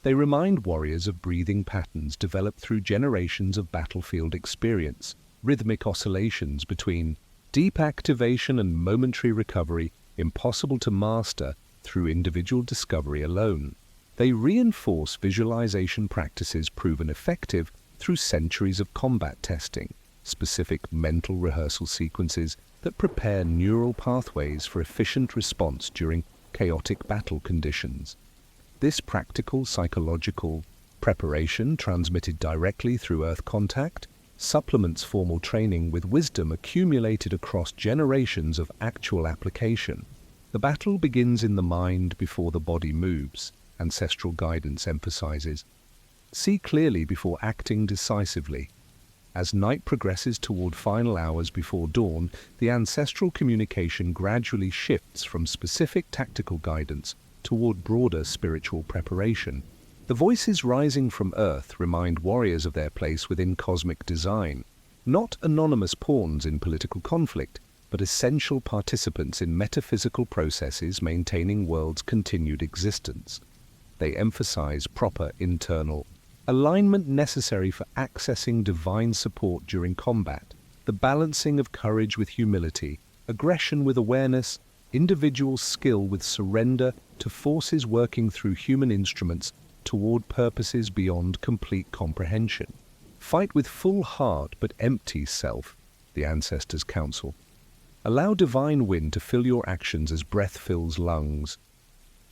They remind warriors of breathing patterns developed through generations of battlefield experience, rhythmic oscillations between deep activation and momentary recovery impossible to master through individual discovery alone. They reinforce visualization practices proven effective through centuries of combat testing, specific mental rehearsal sequences that prepare neural pathways for efficient response during chaotic battle conditions. This practical psychological preparation, transmitted directly through earth contact, supplements formal training with wisdom accumulated across generations of actual application. The battle begins in the mind before the body moves, ancestral guidance emphasizes. See clearly before acting decisively. As night progresses toward final hours before dawn, the ancestral communication gradually shifts from specific tactical guidance toward broader spiritual preparation. The voices rising from Earth remind warriors of their place within cosmic design, not anonymous pawns in political conflict, but essential participants in metaphysical processes maintaining world's continued existence. They emphasize proper internal alignment necessary for accessing divine support during combat, the balancing of courage with humility, aggression with awareness, individual skill with surrender to forces working through human instruments toward purposes beyond complete comprehension. Fight with full heart but empty self, the ancestors counsel. Allow divine wind to fill your actions as breath fills lungs.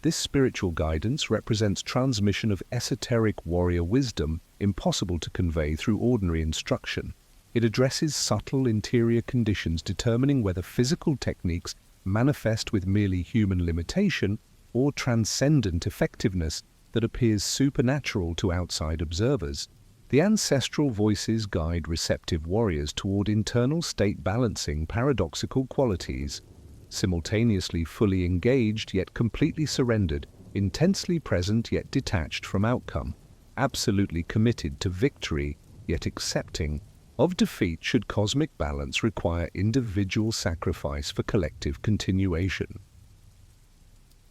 This spiritual guidance represents transmission of esoteric warrior wisdom impossible to convey through ordinary instruction. It addresses subtle interior conditions determining whether physical techniques manifest with merely human limitation or transcendent effectiveness that appears supernatural to outside observers. The ancestral voices guide receptive warriors toward internal state balancing paradoxical qualities, simultaneously fully engaged yet completely surrendered, intensely present yet detached from outcome, absolutely committed to victory yet accepting of defeat should cosmic balance require individual sacrifice for collective continuation.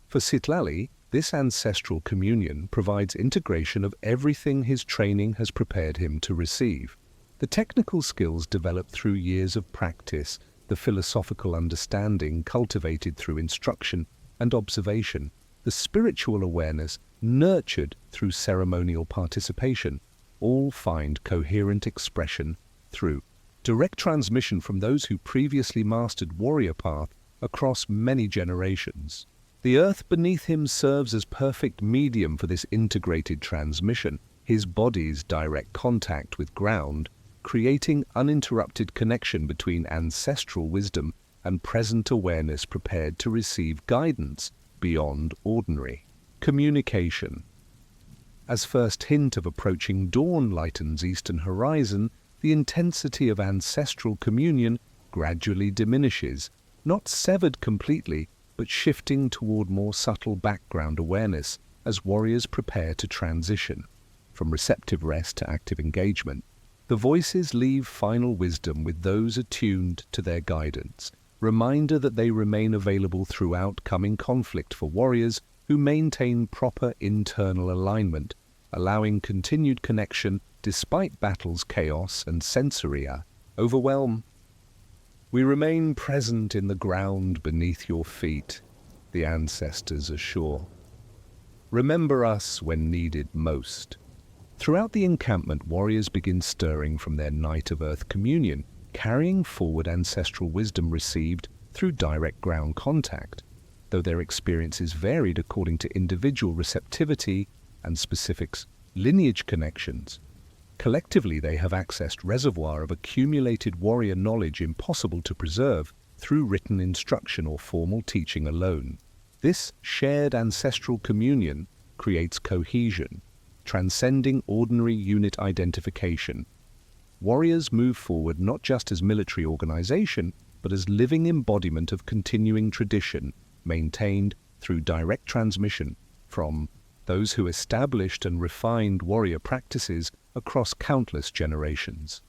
For Citlali, this ancestral communion provides integration of everything his training has prepared him to receive. The technical skills developed through years of practice, the philosophical understanding cultivated through instruction and observation, the spiritual awareness nurtured through ceremonial participation, all find coherent expression through direct transmission from those who previously mastered warrior path across many generations. The earth beneath him serves as perfect medium for this integrated transmission, his body's direct contact with ground, creating uninterrupted connection between ancestral wisdom and present awareness prepared to receive guidance beyond ordinary. Communication. As first hint of approaching dawn lightens eastern horizon, the intensity of ancestral communion gradually diminishes, not severed completely, but shifting toward more subtle background awareness as warriors prepare to transition from receptive rest to active engagement. The voices leave final wisdom with those attuned to their guidance, reminder that they remain available throughout coming conflict for warriors who maintain proper internal alignment, allowing continued connection despite battle's chaos and sensory overwhelm. We remain present in the ground beneath your feet, the ancestors assure. Remember us when needed most. Throughout the encampment, warriors begin stirring from their Night of Earth communion, carrying forward ancestral wisdom received through direct ground contact, though their experiences varied according to individual receptivity and specific lineage connections. Collectively, they have accessed reservoir of accumulated warrior knowledge impossible to preserve through written instruction or formal teaching alone. This shared ancestral communion creates cohesion, transcending ordinary unit identification. Warriors move forward not just as military organization, but as living embodiment of continuing tradition, maintained through direct transmission from those who established and refined warrior practices across countless generations.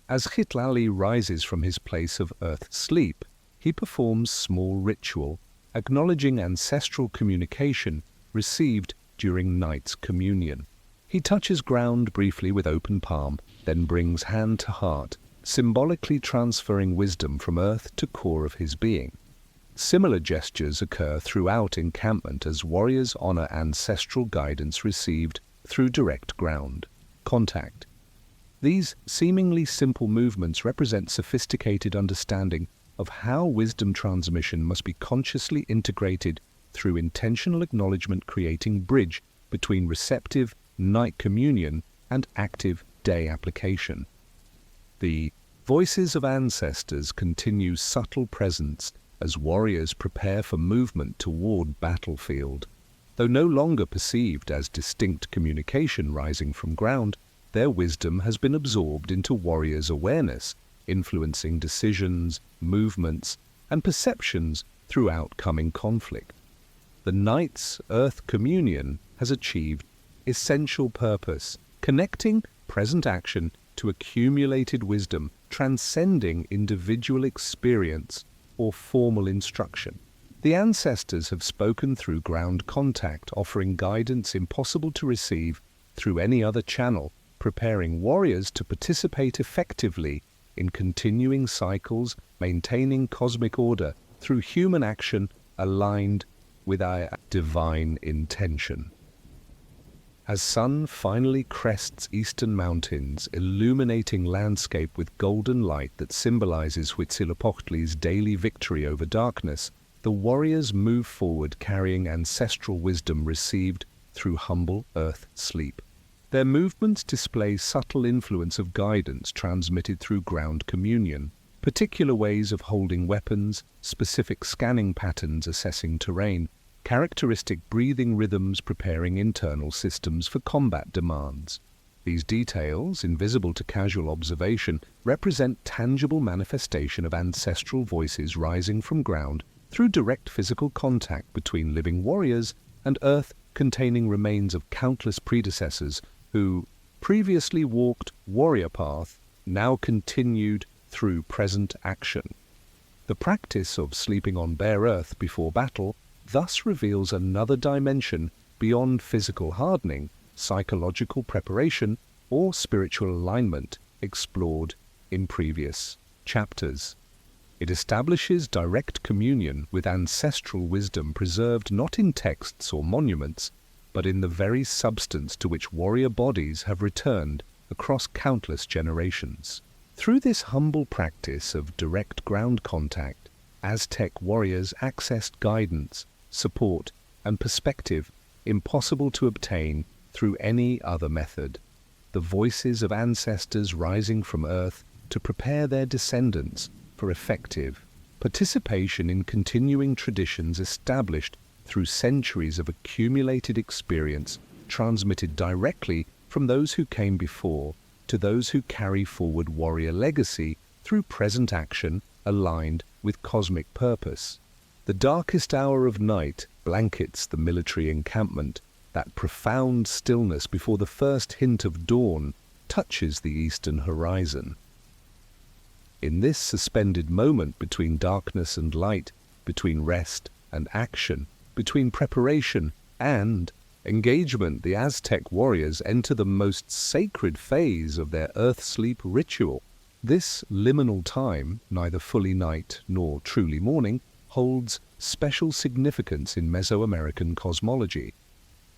As Hitlali rises from his place of earth sleep, he performs small ritual, acknowledging ancestral communication received during night's communion. He touches ground briefly with open palm, then brings hand to heart, symbolically transferring wisdom from earth to core of his being. Similar gestures occur throughout encampment as warriors honor ancestral guidance received through direct ground contact. These seemingly simple movements represent sophisticated understanding of how wisdom transmission must be consciously integrated through intentional acknowledgement, creating bridge between receptive night communion and active day application. The voices of ancestors continue subtle presence as warriors prepare for movement toward battlefield. Though no longer perceived as distinct communication rising from ground, their wisdom has been absorbed into warriors' awareness, influencing decisions, movements, and perceptions throughout coming conflict. The night's earth communion has achieved essential purpose, connecting present action to accumulated wisdom, transcending individual experience or formal instruction. The ancestors have spoken through ground contact, offering guidance impossible to receive through any other channel, preparing warriors to participate effectively in continuing cycles, maintaining cosmic order through human action aligned with our divine intention. As sun finally crests eastern mountains, illuminating landscape with golden light that symbolizes Huitzilopochtli's daily victory over darkness, the warriors move forward carrying ancestral wisdom received through humble earth sleep. Their movements display subtle influence of guidance transmitted through ground communion, particular ways of holding weapons, specific scanning patterns assessing terrain, characteristic breathing rhythms preparing internal systems for combat demands. These details, invisible to casual observation, represent tangible manifestation of ancestral voices rising from ground through direct physical contact between living warriors and earth containing remains of countless predecessors who previously walked warrior path, now continued through present action. The practice of sleeping on bare earth before battle thus reveals another dimension beyond physical hardening, psychological preparation, or spiritual alignment explored in previous chapters. It establishes direct communion with ancestral wisdom preserved not in texts or monuments, but in the very substance to which warrior bodies have returned across countless generations. Through this humble practice of direct ground contact, Aztec warriors accessed guidance, support, and perspective impossible to obtain through any other method. The voices of ancestors rising from earth to prepare their descendants for effective participation in continuing traditions established through centuries of accumulated experience transmitted directly from those who came before to those who carry forward warrior legacy through present action aligned with cosmic purpose. The darkest hour of night blankets the military encampment. That profound stillness before the first hint of dawn touches the eastern horizon. In this suspended moment between darkness and light, between rest and action, between preparation and engagement, the Aztec warriors enter the most sacred phase of their earth-sleep ritual. This liminal time, neither fully night nor truly morning, holds special significance in Mesoamerican cosmology.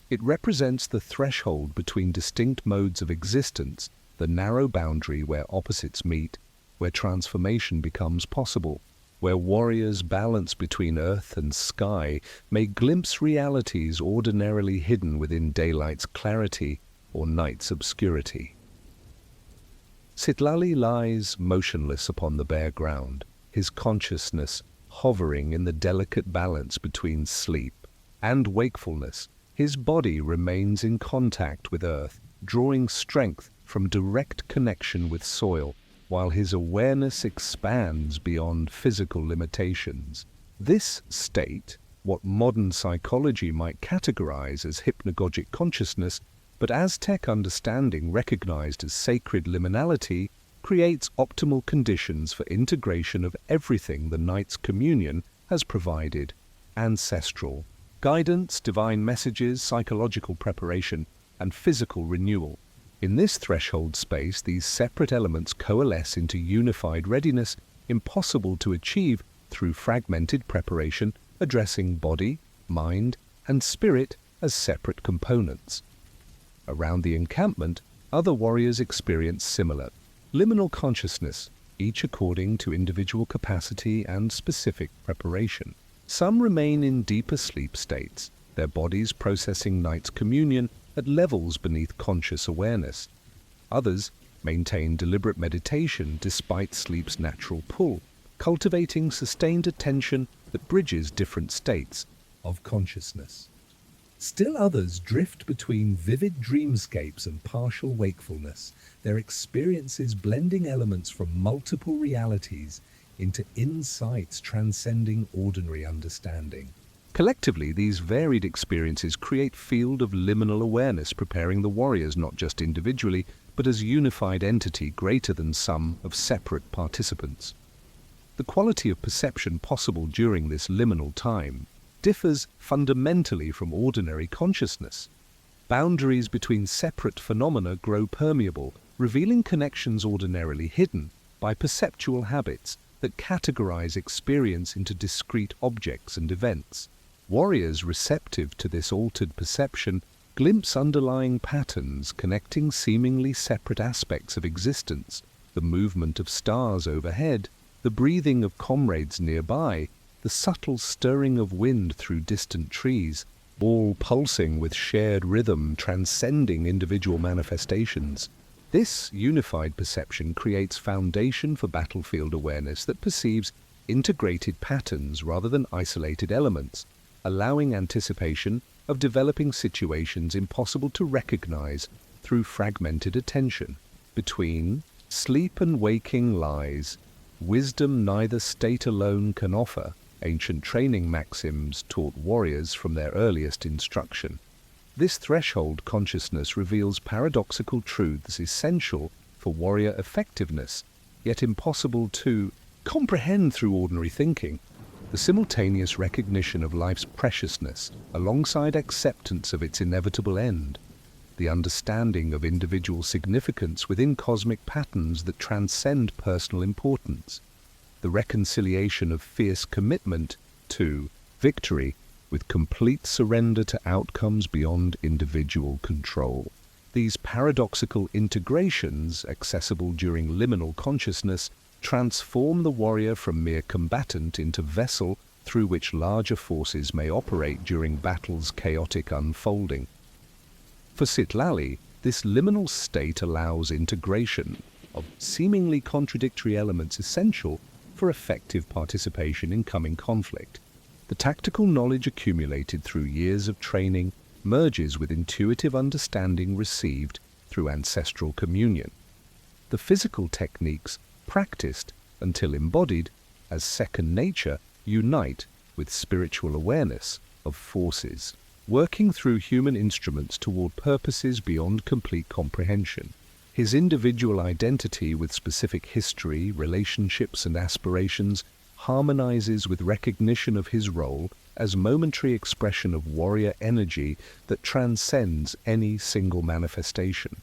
It represents the threshold between distinct modes of existence, the narrow boundary where opposites meet, where transformation becomes possible, where warriors balance between earth and sky may glimpse realities ordinarily hidden within daylight's clarity or night's obscurity. Citlali lies motionless upon the bare ground, his consciousness hovering in the delicate balance between sleep and wakefulness. His body remains in contact with earth, drawing strength from direct connection with soil, while his awareness expands beyond physical limitations. This state, what modern psychology might categorize as hypnagogic consciousness, but Aztec understanding recognized as sacred liminality, creates optimal conditions for integration of everything the night's communion has provided: ancestral guidance, divine messages, psychological preparation, and physical renewal. In this threshold space, these separate elements coalesce into unified readiness, impossible to achieve through fragmented preparation, addressing body, mind, and spirit as separate components. Around the encampment, other warriors experience similar liminal consciousness, each according to individual capacity and specific preparation. Some remain in deeper sleep states, their bodies processing night's communion at levels beneath conscious awareness. Others maintain deliberate meditation despite sleep's natural pull, cultivating sustained attention that bridges different states of consciousness. Still others drift between vivid dreamscapes and partial wakefulness, their experiences blending elements from multiple realities into insights transcending ordinary understanding. Collectively, these varied experiences create a field of liminal awareness, preparing the warriors not just individually, but as a unified entity greater than sum of separate participants. The quality of perception possible during this liminal time differs fundamentally from ordinary consciousness. Boundaries between separate phenomena grow permeable, revealing connections ordinarily hidden by perceptual habits that categorize experience into discrete objects and events. Warriors receptive to this altered perception glimpse underlying patterns connecting seemingly separate aspects of existence: the movement of stars overhead, the breathing of comrades nearby, the subtle stirring of wind through distant trees, all pulsing with shared rhythm transcending individual manifestations. This unified perception creates foundation for battlefield awareness that perceives integrated patterns rather than isolated elements, allowing anticipation of developing situations impossible to recognize through fragmented attention. Between sleep and waking lies wisdom neither state alone can offer, ancient training maxims taught warriors from their earliest instruction. This threshold consciousness reveals paradoxical truths essential for warrior effectiveness, yet impossible to comprehend through ordinary thinking. The simultaneous recognition of life's preciousness alongside acceptance of its inevitable end. The understanding of individual significance within cosmic patterns that transcend personal importance. The reconciliation of fierce commitment to victory with complete surrender to outcomes beyond individual control. These paradoxical integrations, accessible during liminal consciousness, transform the warrior from mere combatant into vessel through which larger forces may operate during battle's chaotic unfolding. For Citlali, this liminal state allows integration of seemingly contradictory elements essential for effective participation in coming conflict. The tactical knowledge accumulated through years of training merges with intuitive understanding received through ancestral communion. The physical techniques practiced until embodied as second nature unite with spiritual awareness of forces, working through human instruments toward purposes beyond complete comprehension. His individual identity with specific history, relationships, and aspirations harmonizes with recognition of his role as momentary expression of warrior energy that transcends any single manifestation.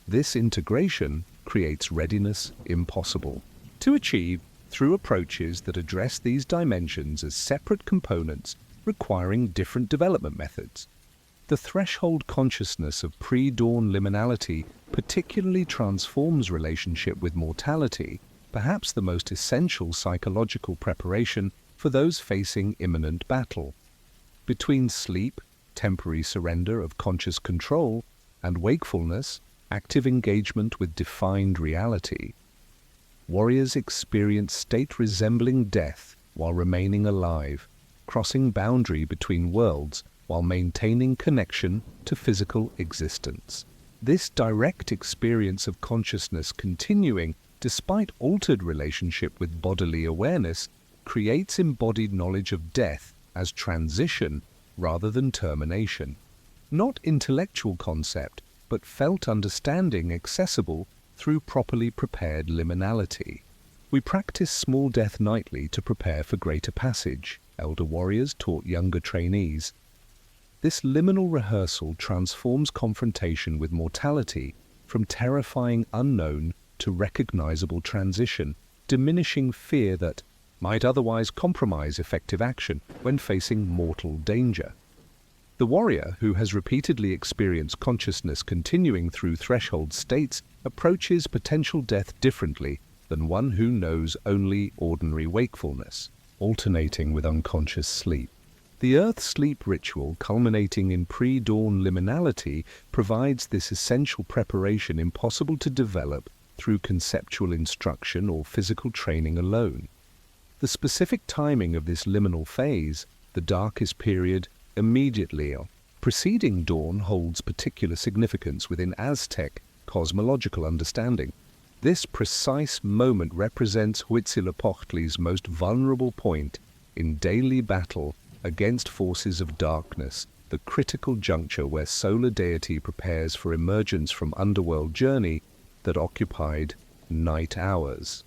This integration creates readiness impossible to achieve through approaches that address these dimensions as separate components requiring different development methods. The threshold consciousness of pre-dawn liminality particularly transforms relationship with mortality, perhaps the most essential psychological preparation for those facing imminent battle. Between sleep, temporary surrender of conscious control, and wakefulness, active engagement with defined reality, warriors experience state resembling death while remaining alive, crossing boundary between worlds while maintaining connection to physical existence. This direct experience of consciousness continuing despite altered relationship with bodily awareness creates embodied knowledge of death as transition rather than termination. Not intellectual concept, but felt understanding accessible through properly prepared liminality. We practice small death nightly to prepare for greater passage, elder warriors taught younger trainees. This liminal rehearsal transforms confrontation with mortality from terrifying unknown to recognizable transition, diminishing fear that might otherwise compromise effective action when facing mortal danger. The warrior, who has repeatedly experienced consciousness continuing through threshold states, approaches potential death differently than one who knows only ordinary wakefulness, alternating with unconscious sleep. The earth sleep ritual, culminating in pre-dawn liminality, provides this essential preparation impossible to develop through conceptual instruction or physical training alone. The specific timing of this liminal phase, the darkest period immediately preceding dawn, holds particular significance within Aztec cosmological understanding. This precise moment represents Huitzilopochtli's most vulnerable point in daily battle against forces of darkness, the critical juncture where solar deity prepares for emergence from underworld journey that occupied night hours.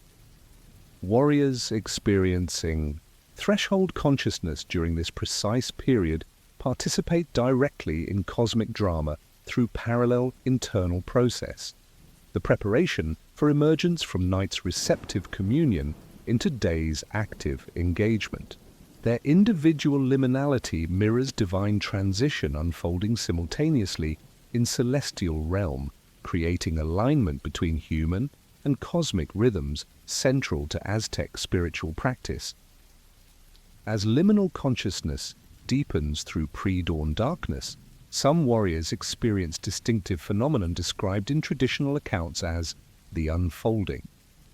Warriors experiencing threshold consciousness during this precise period participate directly in cosmic drama through parallel internal process, the preparation for emergence from night's receptive communion into day's active engagement. Their individual liminality mirrors divine transition unfolding simultaneously in celestial realm, creating alignment between human and cosmic rhythms central to Aztec spiritual practice. As liminal consciousness deepens through pre-dawn darkness, some warriors experience distinctive phenomenon described in traditional accounts as the unfolding,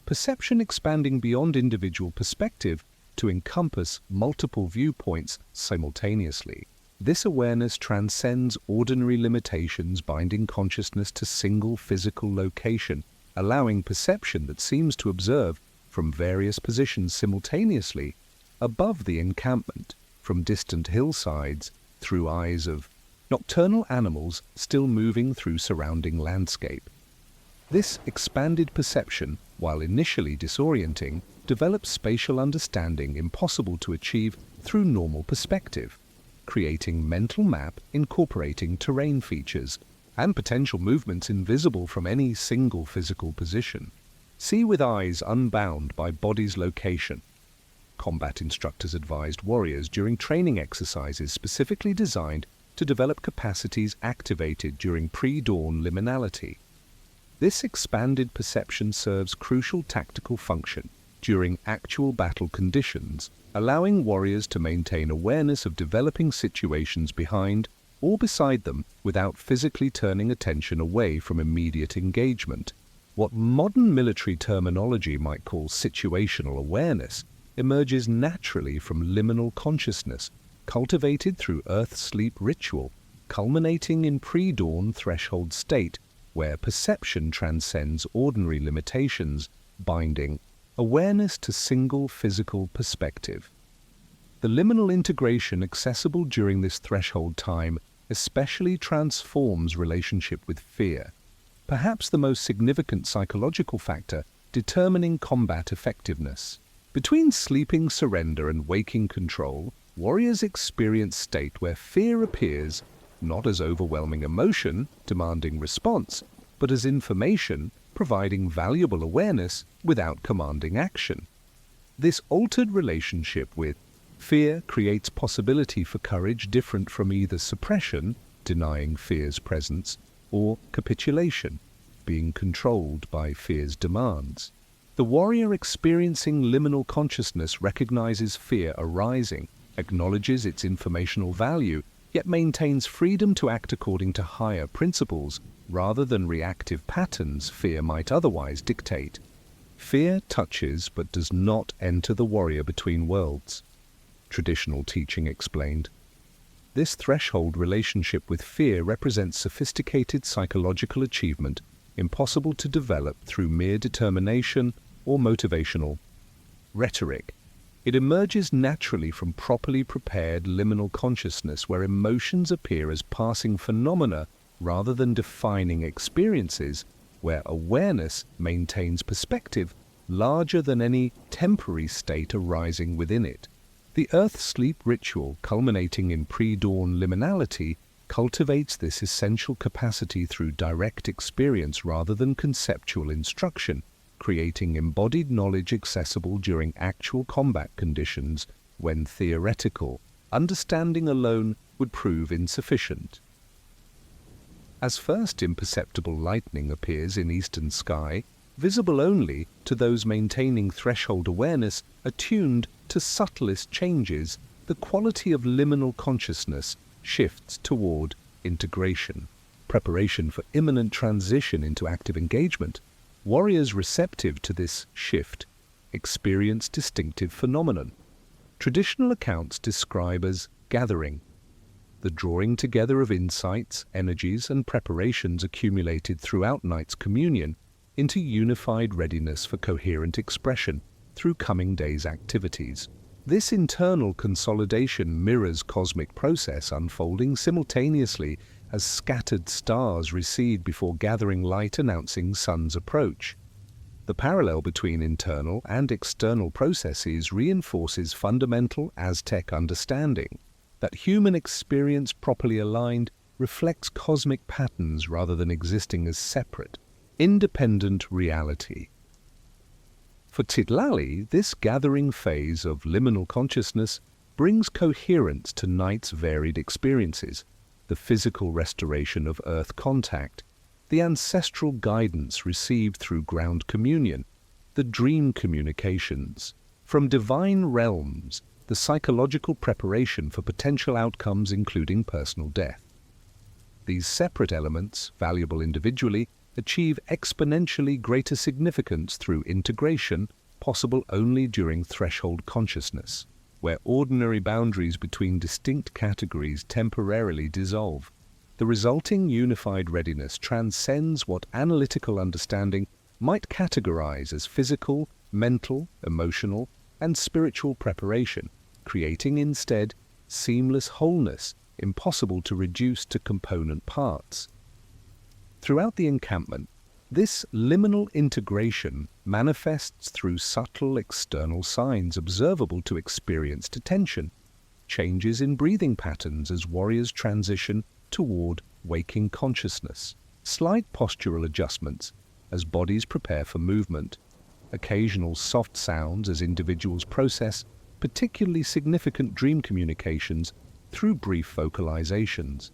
perception expanding beyond individual perspective to encompass multiple viewpoints simultaneously. This awareness transcends ordinary limitations binding consciousness to single physical location, allowing perception that seems to observe from various positions simultaneously above the encampment, from distant hillsides, through eyes of nocturnal animals still moving through surrounding landscape. This expanded perception, while initially disorienting, develops spatial understanding impossible to achieve through normal perspective, creating mental map incorporating terrain features and potential movements invisible from any single physical position. See with eyes unbound by body's location. Combat instructors advised warriors during training exercises specifically designed to develop capacities activated during pre-dawn liminality. This expanded perception serves crucial tactical function during actual battle conditions, allowing warriors to maintain awareness of developing situations behind or beside them without physically turning attention away from immediate engagement. What modern military terminology might call situational awareness emerges naturally from liminal consciousness, cultivated through earth-sleep ritual, culminating in pre-dawn threshold state, where perception transcends ordinary limitations, binding awareness to single physical perspective. The liminal integration accessible during this threshold time especially transforms relationship with fear, perhaps the most significant psychological factor determining combat effectiveness. Between sleeping surrender and waking control, warriors experience state where fear appears not as overwhelming emotion demanding response, but as information providing valuable awareness without commanding action. This altered relationship with fear creates possibility for courage different from either suppression, denying fear's presence, or capitulation, being controlled by fear's demands. The warrior experiencing liminal consciousness recognizes fear arising, acknowledges its informational value, yet maintains freedom to act according to higher principles rather than reactive patterns fear might otherwise dictate. Fear touches but does not enter the warrior between worlds, traditional teaching explained. This threshold relationship with fear represents sophisticated psychological achievement impossible to develop through mere determination or motivational rhetoric. It emerges naturally from properly prepared liminal consciousness where emotions appear as passing phenomena rather than defining experiences, where awareness maintains perspective larger than any temporary state arising within it. The earth-sleep ritual, culminating in pre-dawn liminality, cultivates this essential capacity through direct experience rather than conceptual instruction, creating embodied knowledge accessible during actual combat conditions when theoretical understanding alone would prove insufficient. As first imperceptible lightning appears in eastern sky, visible only to those maintaining threshold awareness attuned to subtlest changes, the quality of liminal consciousness shifts toward integration, preparation for imminent transition into active engagement. Warriors receptive to this shift experience distinctive phenomenon. Traditional accounts describe as gathering, the drawing together of insights, energies, and preparations accumulated throughout night's communion into unified readiness for coherent expression through coming days' activities. This internal consolidation mirrors cosmic process unfolding simultaneously as scattered stars recede before gathering light announcing sun's approach. The parallel between internal and external processes reinforces fundamental Aztec understanding that human experience properly aligned reflects cosmic patterns rather than existing as separate, independent reality. For Citlali, this gathering phase of liminal consciousness brings coherence to night's varied experiences, the physical restoration of earth contact, the ancestral guidance received through ground communion, the dream communications from divine realms, the psychological preparation for potential outcomes including personal death. These separate elements, valuable individually, achieve exponentially greater significance through integration, possible only during threshold consciousness, where ordinary boundaries between distinct categories temporarily dissolve. The resulting unified readiness transcends what analytical understanding might categorize as physical, mental, emotional, and spiritual preparation, creating instead seamless wholeness impossible to reduce to component parts. Throughout the encampment, this liminal integration manifests through subtle external signs observable to experienced attention, changes in breathing patterns as warriors transition toward waking consciousness, slight postural adjustments as bodies prepare for movement, occasional soft sounds as individuals process particularly significant dream communications through brief vocalizations.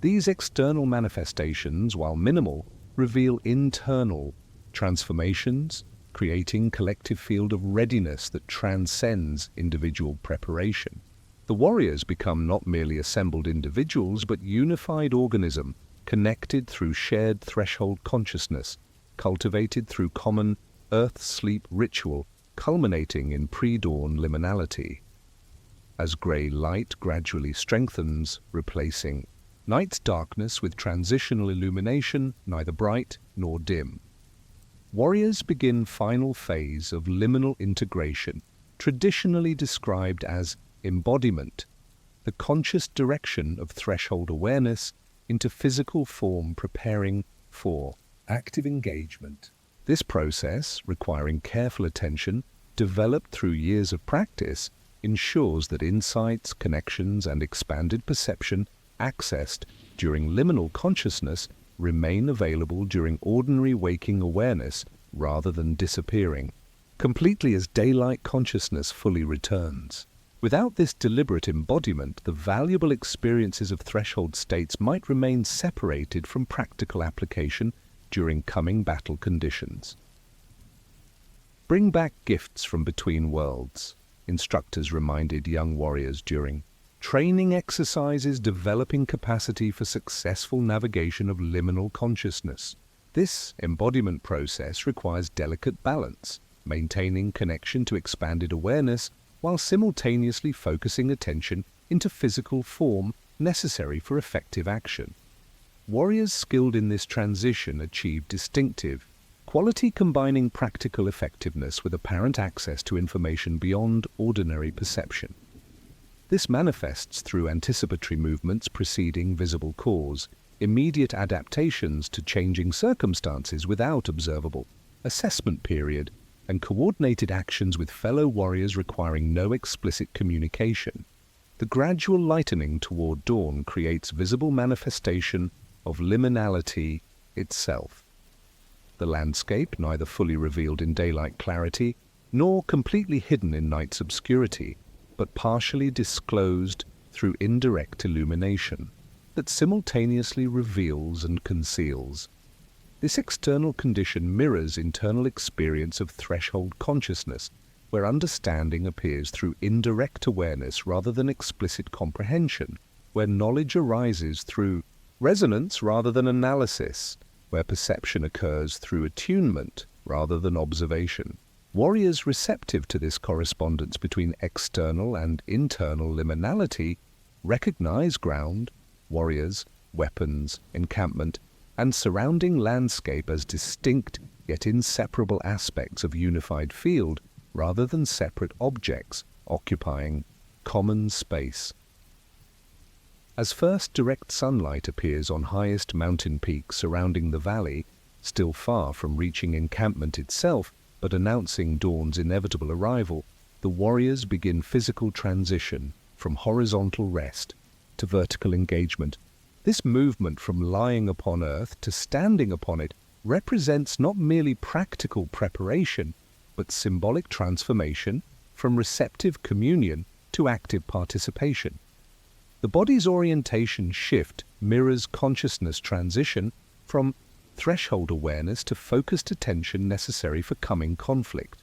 These external manifestations, while minimal, reveal internal transformations, creating collective field of readiness that transcends individual preparation. The warriors become not merely assembled individuals but unified organism, connected through shared threshold consciousness, cultivated through common earth-sleep ritual, culminating in pre-dawn liminality. As grey light gradually strengthens, replacing night's darkness with transitional illumination, neither bright nor dim. Warriors begin final phase of liminal integration, traditionally described as embodiment, the conscious direction of threshold awareness into physical form, preparing for active engagement. This process, requiring careful attention, developed through years of practice, ensures that insights, connections, and expanded perception accessed during liminal consciousness remain available during ordinary waking awareness rather than disappearing, completely as daylight consciousness fully returns. Without this deliberate embodiment, the valuable experiences of threshold states might remain separated from practical application during coming battle conditions. Bring back gifts from between worlds, instructors reminded young warriors during training exercises developing capacity for successful navigation of liminal consciousness. This embodiment process requires delicate balance, maintaining connection to expanded awareness while simultaneously focusing attention into physical form necessary for effective action. Warriors skilled in this transition achieve distinctive quality, combining practical effectiveness with apparent access to information beyond ordinary perception. This manifests through anticipatory movements preceding visible cause, immediate adaptations to changing circumstances without observable assessment period, and coordinated actions with fellow warriors requiring no explicit communication. The gradual lightening toward dawn creates visible manifestation of liminality itself. The landscape, neither fully revealed in daylight clarity nor completely hidden in night's obscurity, but partially disclosed through indirect illumination, that simultaneously reveals and conceals. This external condition mirrors internal experience of threshold consciousness, where understanding appears through indirect awareness rather than explicit comprehension, where knowledge arises through resonance rather than analysis, where perception occurs through attunement rather than observation. Warriors receptive to this correspondence between external and internal liminality recognize ground, warriors, weapons, encampment, and surrounding landscape as distinct yet inseparable aspects of unified field rather than separate objects occupying common space. As first direct sunlight appears on highest mountain peaks surrounding the valley, still far from reaching encampment itself, but announcing dawn's inevitable arrival, the warriors begin physical transition from horizontal rest to vertical engagement. This movement from lying upon earth to standing upon it represents not merely practical preparation, but symbolic transformation from receptive communion to active participation. The body's orientation shift mirrors consciousness transition from threshold awareness to focused attention necessary for coming conflict.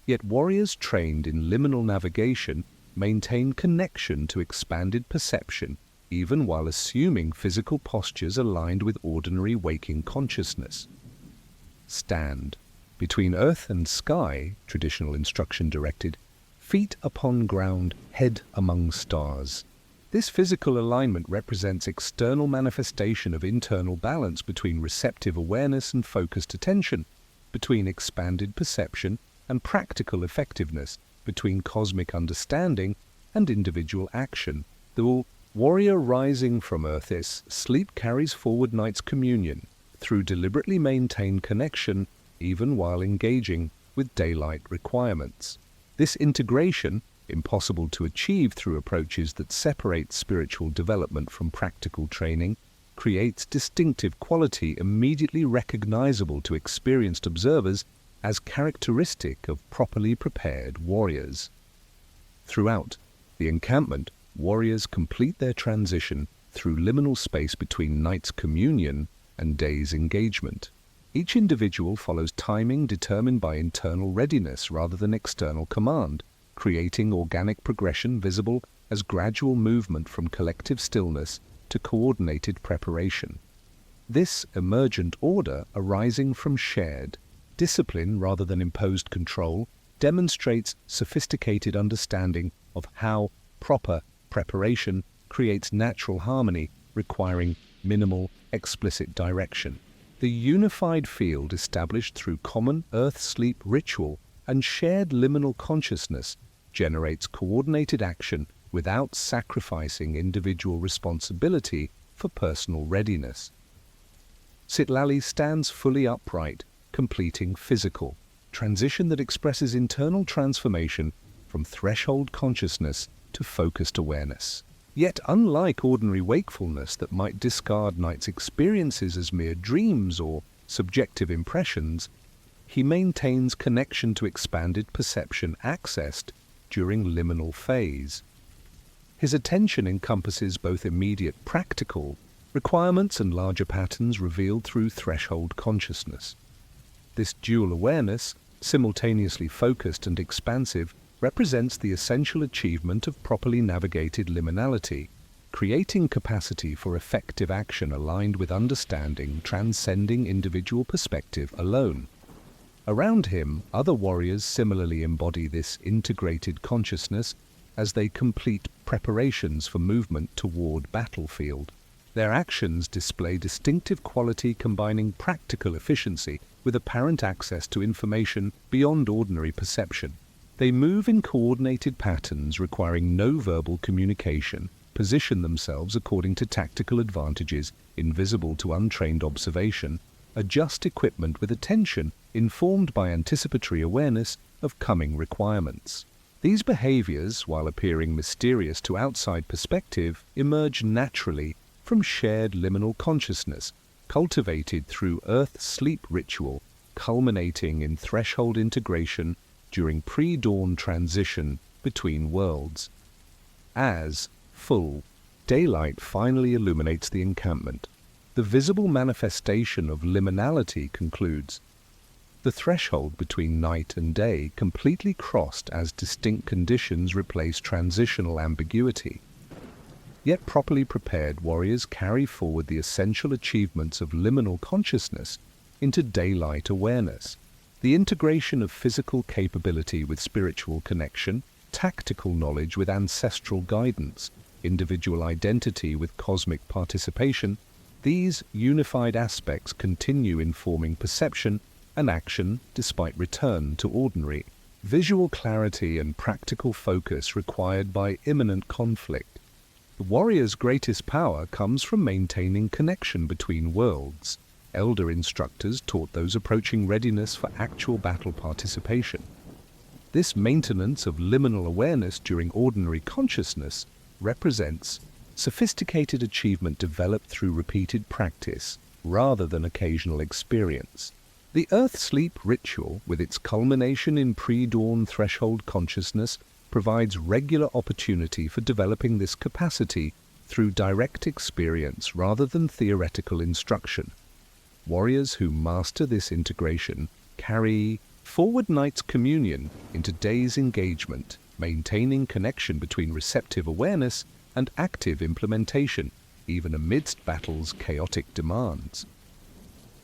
Yet warriors trained in liminal navigation maintain connection to expanded perception even while assuming physical postures aligned with ordinary waking consciousness. Stand. Between earth and sky, traditional instruction directed, feet upon ground, head among stars. This physical alignment represents external manifestation of internal balance between receptive awareness and focused attention, between expanded perception and practical effectiveness, between cosmic understanding and individual action. The warrior rising from earth's sleep carries forward night's communion through deliberately maintained connection even while engaging with daylight requirements. This integration, impossible to achieve through approaches that separate spiritual development from practical training, creates distinctive quality immediately recognizable to experienced observers as characteristic of properly prepared warriors. Throughout the encampment, warriors complete their transition through liminal space between night's communion and day's engagement. Each individual follows timing determined by internal readiness rather than external command, creating organic progression visible as gradual movement from collective stillness to coordinated preparation. This emergent order, arising from shared discipline rather than imposed control, demonstrates sophisticated understanding of how proper preparation creates natural harmony, requiring minimal, explicit direction. The unified field established through common earth-sleep ritual and shared liminal consciousness generates coordinated action without sacrificing individual responsibility for personal readiness. Citlali stands fully upright, completing physical transition that expresses internal transformation from threshold consciousness to focused awareness. Yet, unlike ordinary wakefulness that might discard Knight's experiences as mere dreams or subjective impressions, he maintains connection to expanded perception accessed during liminal phase. His attention encompasses both immediate practical requirements and larger patterns revealed through threshold consciousness. This dual awareness, simultaneously focused and expansive, represents the essential achievement of properly navigated liminality, creating capacity for effective action aligned with understanding transcending individual perspective alone. Around him, other warriors similarly embody this integrated consciousness as they complete preparations for movement toward battlefield. Their actions display distinctive quality combining practical efficiency with apparent access to information beyond ordinary perception. They move in coordinated patterns requiring no verbal communication, position themselves according to tactical advantages invisible to untrained observation, adjust equipment with attention informed by anticipatory awareness of coming requirements. These behaviors, while appearing mysterious to outside perspective, emerge naturally from shared liminal consciousness, cultivated through earth-sleep ritual, culminating in threshold integration during pre-dawn transition between worlds. As full daylight finally illuminates the encampment, the visible manifestation of liminality concludes. The threshold between night and day completely crossed as distinct conditions replace transitional ambiguity. Yet properly prepared warriors carry forward the essential achievements of liminal consciousness into daylight awareness. The integration of physical capability with spiritual connection, tactical knowledge with ancestral guidance, individual identity with cosmic participation, these unified aspects continue informing perception and action despite return to ordinary visual clarity and practical focus required by imminent conflict. The warrior's greatest power comes from maintaining connection between worlds. Elder instructors taught those approaching readiness for actual battle participation. This maintenance of liminal awareness during ordinary consciousness represents sophisticated achievement developed through repeated practice rather than occasional experience. The earth-sleep ritual, with its culmination in pre-dawn threshold consciousness, provides regular opportunity for developing this capacity through direct experience rather than theoretical instruction. Warriors who master this integration carry forward night's communion into day's engagement, maintaining connection between receptive awareness and active implementation, even amidst battle's chaotic demands.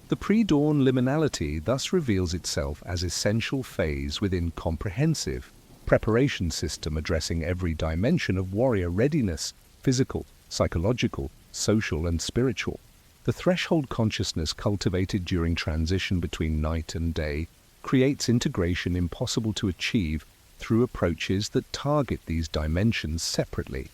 The pre-dawn liminality thus reveals itself as essential phase within comprehensive preparation system addressing every dimension of warrior readiness, physical, psychological, social, and spiritual. The threshold consciousness cultivated during transition between night and day creates integration impossible to achieve through approaches that target these dimensions separately.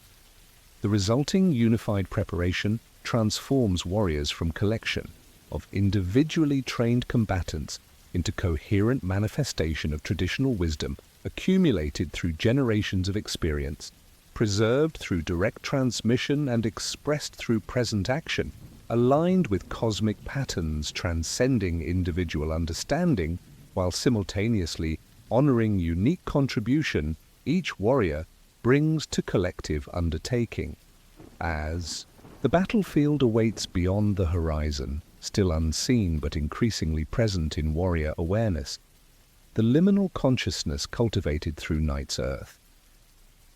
The resulting unified preparation transforms warriors from collection of individually trained combatants into coherent manifestation of traditional wisdom accumulated through generations of experience, preserved through direct transmission and expressed through present action, aligned with cosmic patterns transcending individual understanding, while simultaneously honoring unique contribution each warrior brings to collective undertaking. As the battlefield awaits beyond the horizon, still unseen but increasingly present in warrior awareness, the liminal consciousness cultivated through night's earth,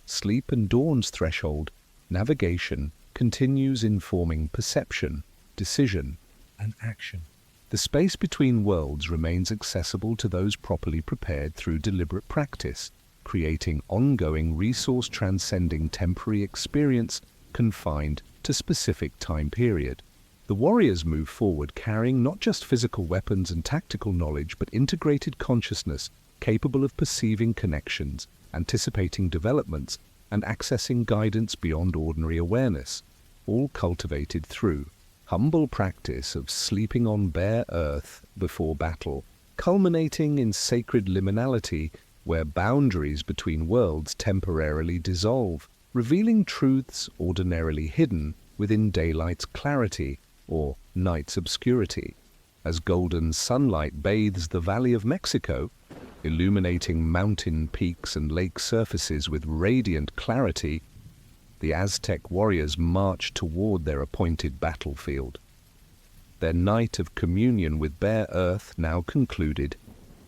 sleep and dawn's threshold, navigation continues informing perception, decision, and action. The space between worlds remains accessible to those properly prepared through deliberate practice, creating ongoing resource-transcending temporary experience confined to specific time period. The warriors move forward carrying not just physical weapons and tactical knowledge, but integrated consciousness capable of perceiving connections, anticipating developments, and accessing guidance beyond ordinary awareness, all cultivated through humble practice of sleeping on bare earth before battle, culminating in sacred liminality where boundaries between worlds temporarily dissolve, revealing truths ordinarily hidden within daylight's clarity or night's obscurity. As golden sunlight bathes the Valley of Mexico, illuminating mountain peaks and lake surfaces with radiant clarity, the Aztec warriors march toward their appointed battlefield. Their night of communion with bare earth now concluded,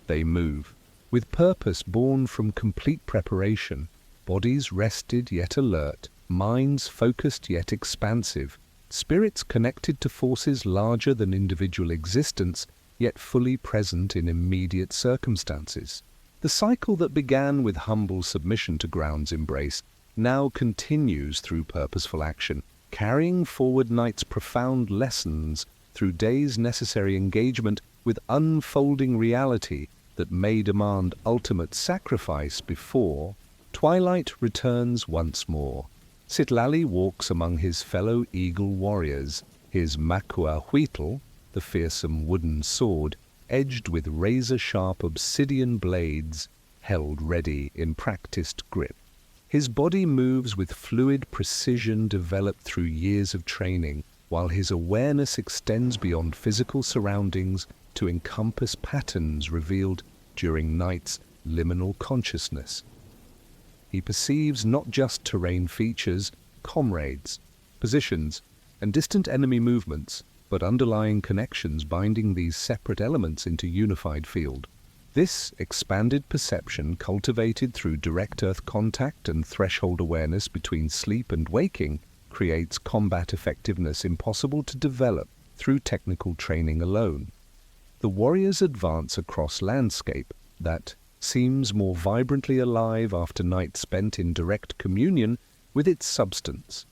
they move, with purpose born from complete preparation, bodies rested yet alert, minds focused yet expansive, spirits connected to forces larger than individual existence, yet fully present in immediate circumstances. The cycle that began with humble submission to ground's embrace now continues through purposeful action, carrying forward night's profound lessons through day's necessary engagement with unfolding reality that may demand ultimate sacrifice before twilight returns once more. Citlali walks among his fellow eagle warriors, his macuahuitl, the fearsome wooden sword, edged with razor-sharp obsidian blades, held ready in practiced grip. His body moves with fluid precision developed through years of training, while his awareness extends beyond physical surroundings to encompass patterns revealed during night's liminal consciousness. He perceives not just terrain features, comrades, positions, and distant enemy movements, but underlying connections binding these separate elements into unified field. This expanded perception, cultivated through direct earth contact and threshold awareness between sleep and waking, creates combat effectiveness impossible to develop through technical training alone. The warriors advance across landscape that seems more vibrantly alive after night spent in direct communion with its substance.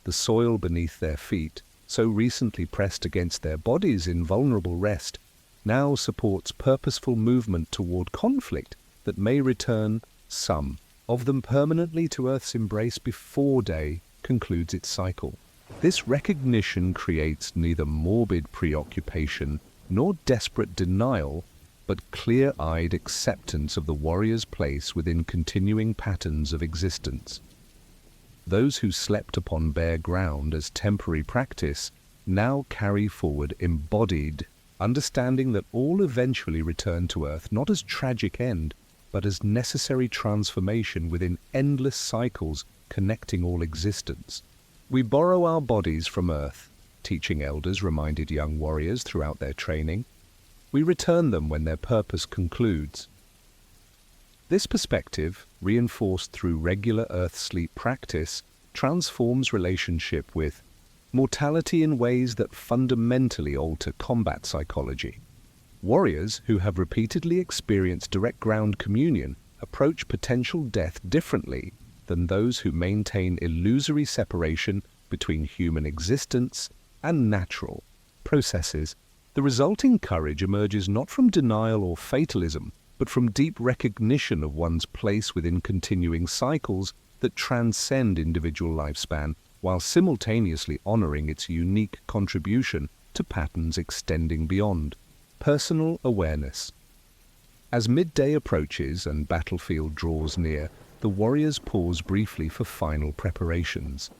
The soil beneath their feet, so recently pressed against their bodies in vulnerable rest, now supports purposeful movement toward conflict that may return some of them permanently to Earth's embrace before day concludes its cycle. This recognition creates neither morbid preoccupation nor desperate denial, but clear-eyed acceptance of the warrior's place within continuing patterns of existence. Those who slept upon bare ground as temporary practice now carry forward embodied, understanding that all eventually return to Earth not as tragic end, but as necessary transformation within endless cycles connecting all existence. We borrow our bodies from Earth, teaching elders reminded young warriors throughout their training. We return them when their purpose concludes. This perspective, reinforced through regular earth sleep practice, transforms relationship with mortality in ways that fundamentally alter combat psychology. Warriors who have repeatedly experienced direct ground communion approach potential death differently than those who maintain illusory separation between human existence and natural processes. The resulting courage emerges not from denial or fatalism, but from deep recognition of one's place within continuing cycles that transcend individual lifespan, while simultaneously honoring its unique contribution to patterns extending beyond. Personal awareness. As midday approaches and battlefield draws near, the warriors pause briefly for final preparations.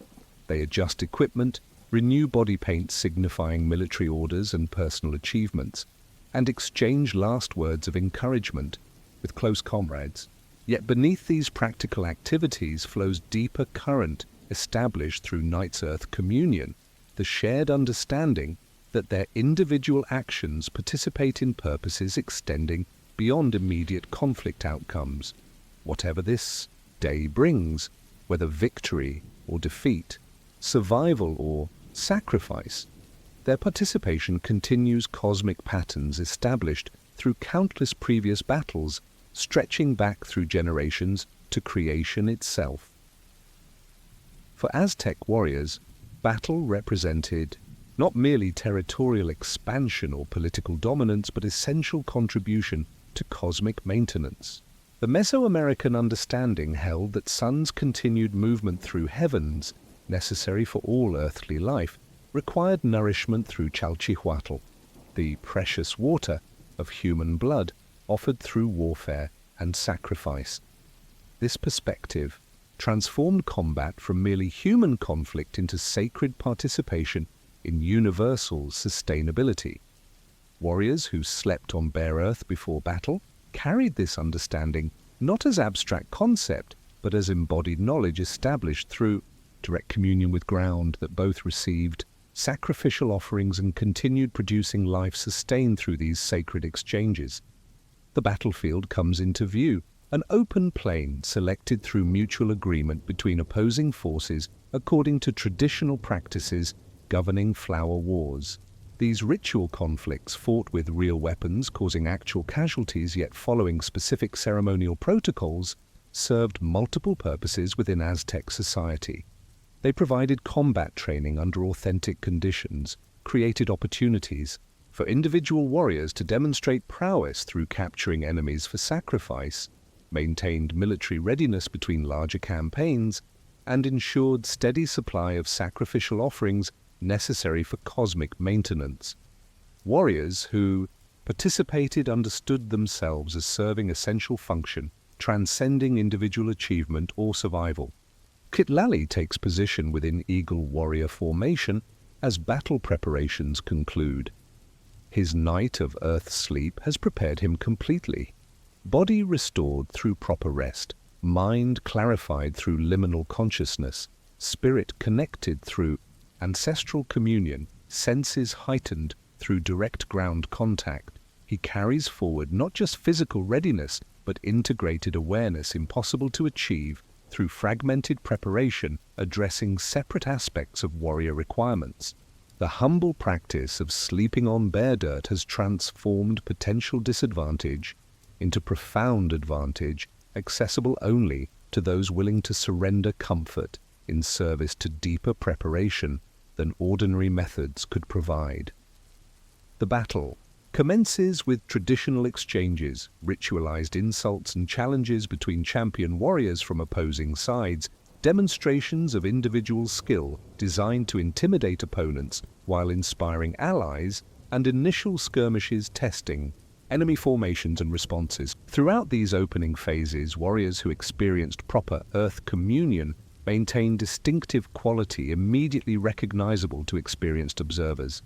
They adjust equipment, renew body paint signifying military orders and personal achievements, and exchange last words of encouragement with close comrades. Yet beneath these practical activities flows deeper current established through night's earth communion, the shared understanding that their individual actions participate in purposes extending beyond immediate conflict outcomes. Whatever this day brings, whether victory or defeat, survival or sacrifice, their participation continues cosmic patterns established through countless previous battles, stretching back through generations to creation itself. For Aztec warriors, battle represented not merely territorial expansion or political dominance, but essential contribution to cosmic maintenance. The Mesoamerican understanding held that sun's continued movement through heavens, necessary for all earthly life, required nourishment through Chalchihuatl, the precious water of human blood offered through warfare and sacrifice. This perspective transformed combat from merely human conflict into sacred participation in universal sustainability. Warriors who slept on bare earth before battle carried this understanding not as abstract concept, but as embodied knowledge established through direct communion with ground that both received sacrificial offerings and continued producing life sustained through these sacred exchanges. The battlefield comes into view, an open plain selected through mutual agreement between opposing forces according to traditional practices governing flower wars. These ritual conflicts, fought with real weapons causing actual casualties yet following specific ceremonial protocols, served multiple purposes within Aztec society. They provided combat training under authentic conditions, created opportunities for individual warriors to demonstrate prowess through capturing enemies for sacrifice, maintained military readiness between larger campaigns, and ensured steady supply of sacrificial offerings necessary for cosmic maintenance. Warriors who participated understood themselves as serving essential function, transcending individual achievement or survival. Citlali takes position within Eagle Warrior formation as battle preparations conclude. His night of earth sleep has prepared him completely. Body restored through proper rest, mind clarified through liminal consciousness, spirit connected through ancestral communion, senses heightened through direct ground contact. He carries forward not just physical readiness, but integrated awareness impossible to achieve through fragmented preparation addressing separate aspects of warrior requirements. The humble practice of sleeping on bare dirt has transformed potential disadvantage into profound advantage, accessible only to those willing to surrender comfort in service to deeper preparation than ordinary methods could provide. The battle commences with traditional exchanges, ritualized insults and challenges between champion warriors from opposing sides, demonstrations of individual skill designed to intimidate opponents while inspiring allies, and initial skirmishes testing enemy formations and responses. Throughout these opening phases, warriors who experienced proper earth communion maintained distinctive quality immediately recognizable to experienced observers.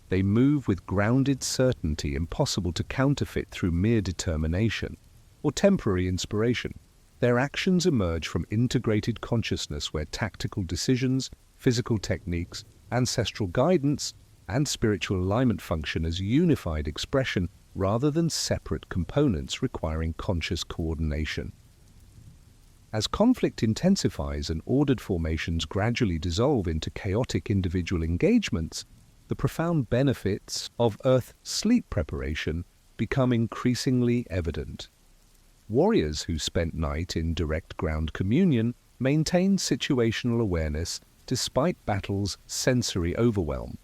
They move with grounded certainty impossible to counterfeit through mere determination or temporary inspiration. Their actions emerge from integrated consciousness where tactical decisions, physical techniques, ancestral guidance, and spiritual alignment function as unified expression rather than separate components requiring conscious coordination. As conflict intensifies and ordered formations gradually dissolve into chaotic individual engagements, the profound benefits of Earth sleep preparation become increasingly evident. Warriors who spent night in direct ground communion maintain situational awareness despite battle's sensory overwhelm.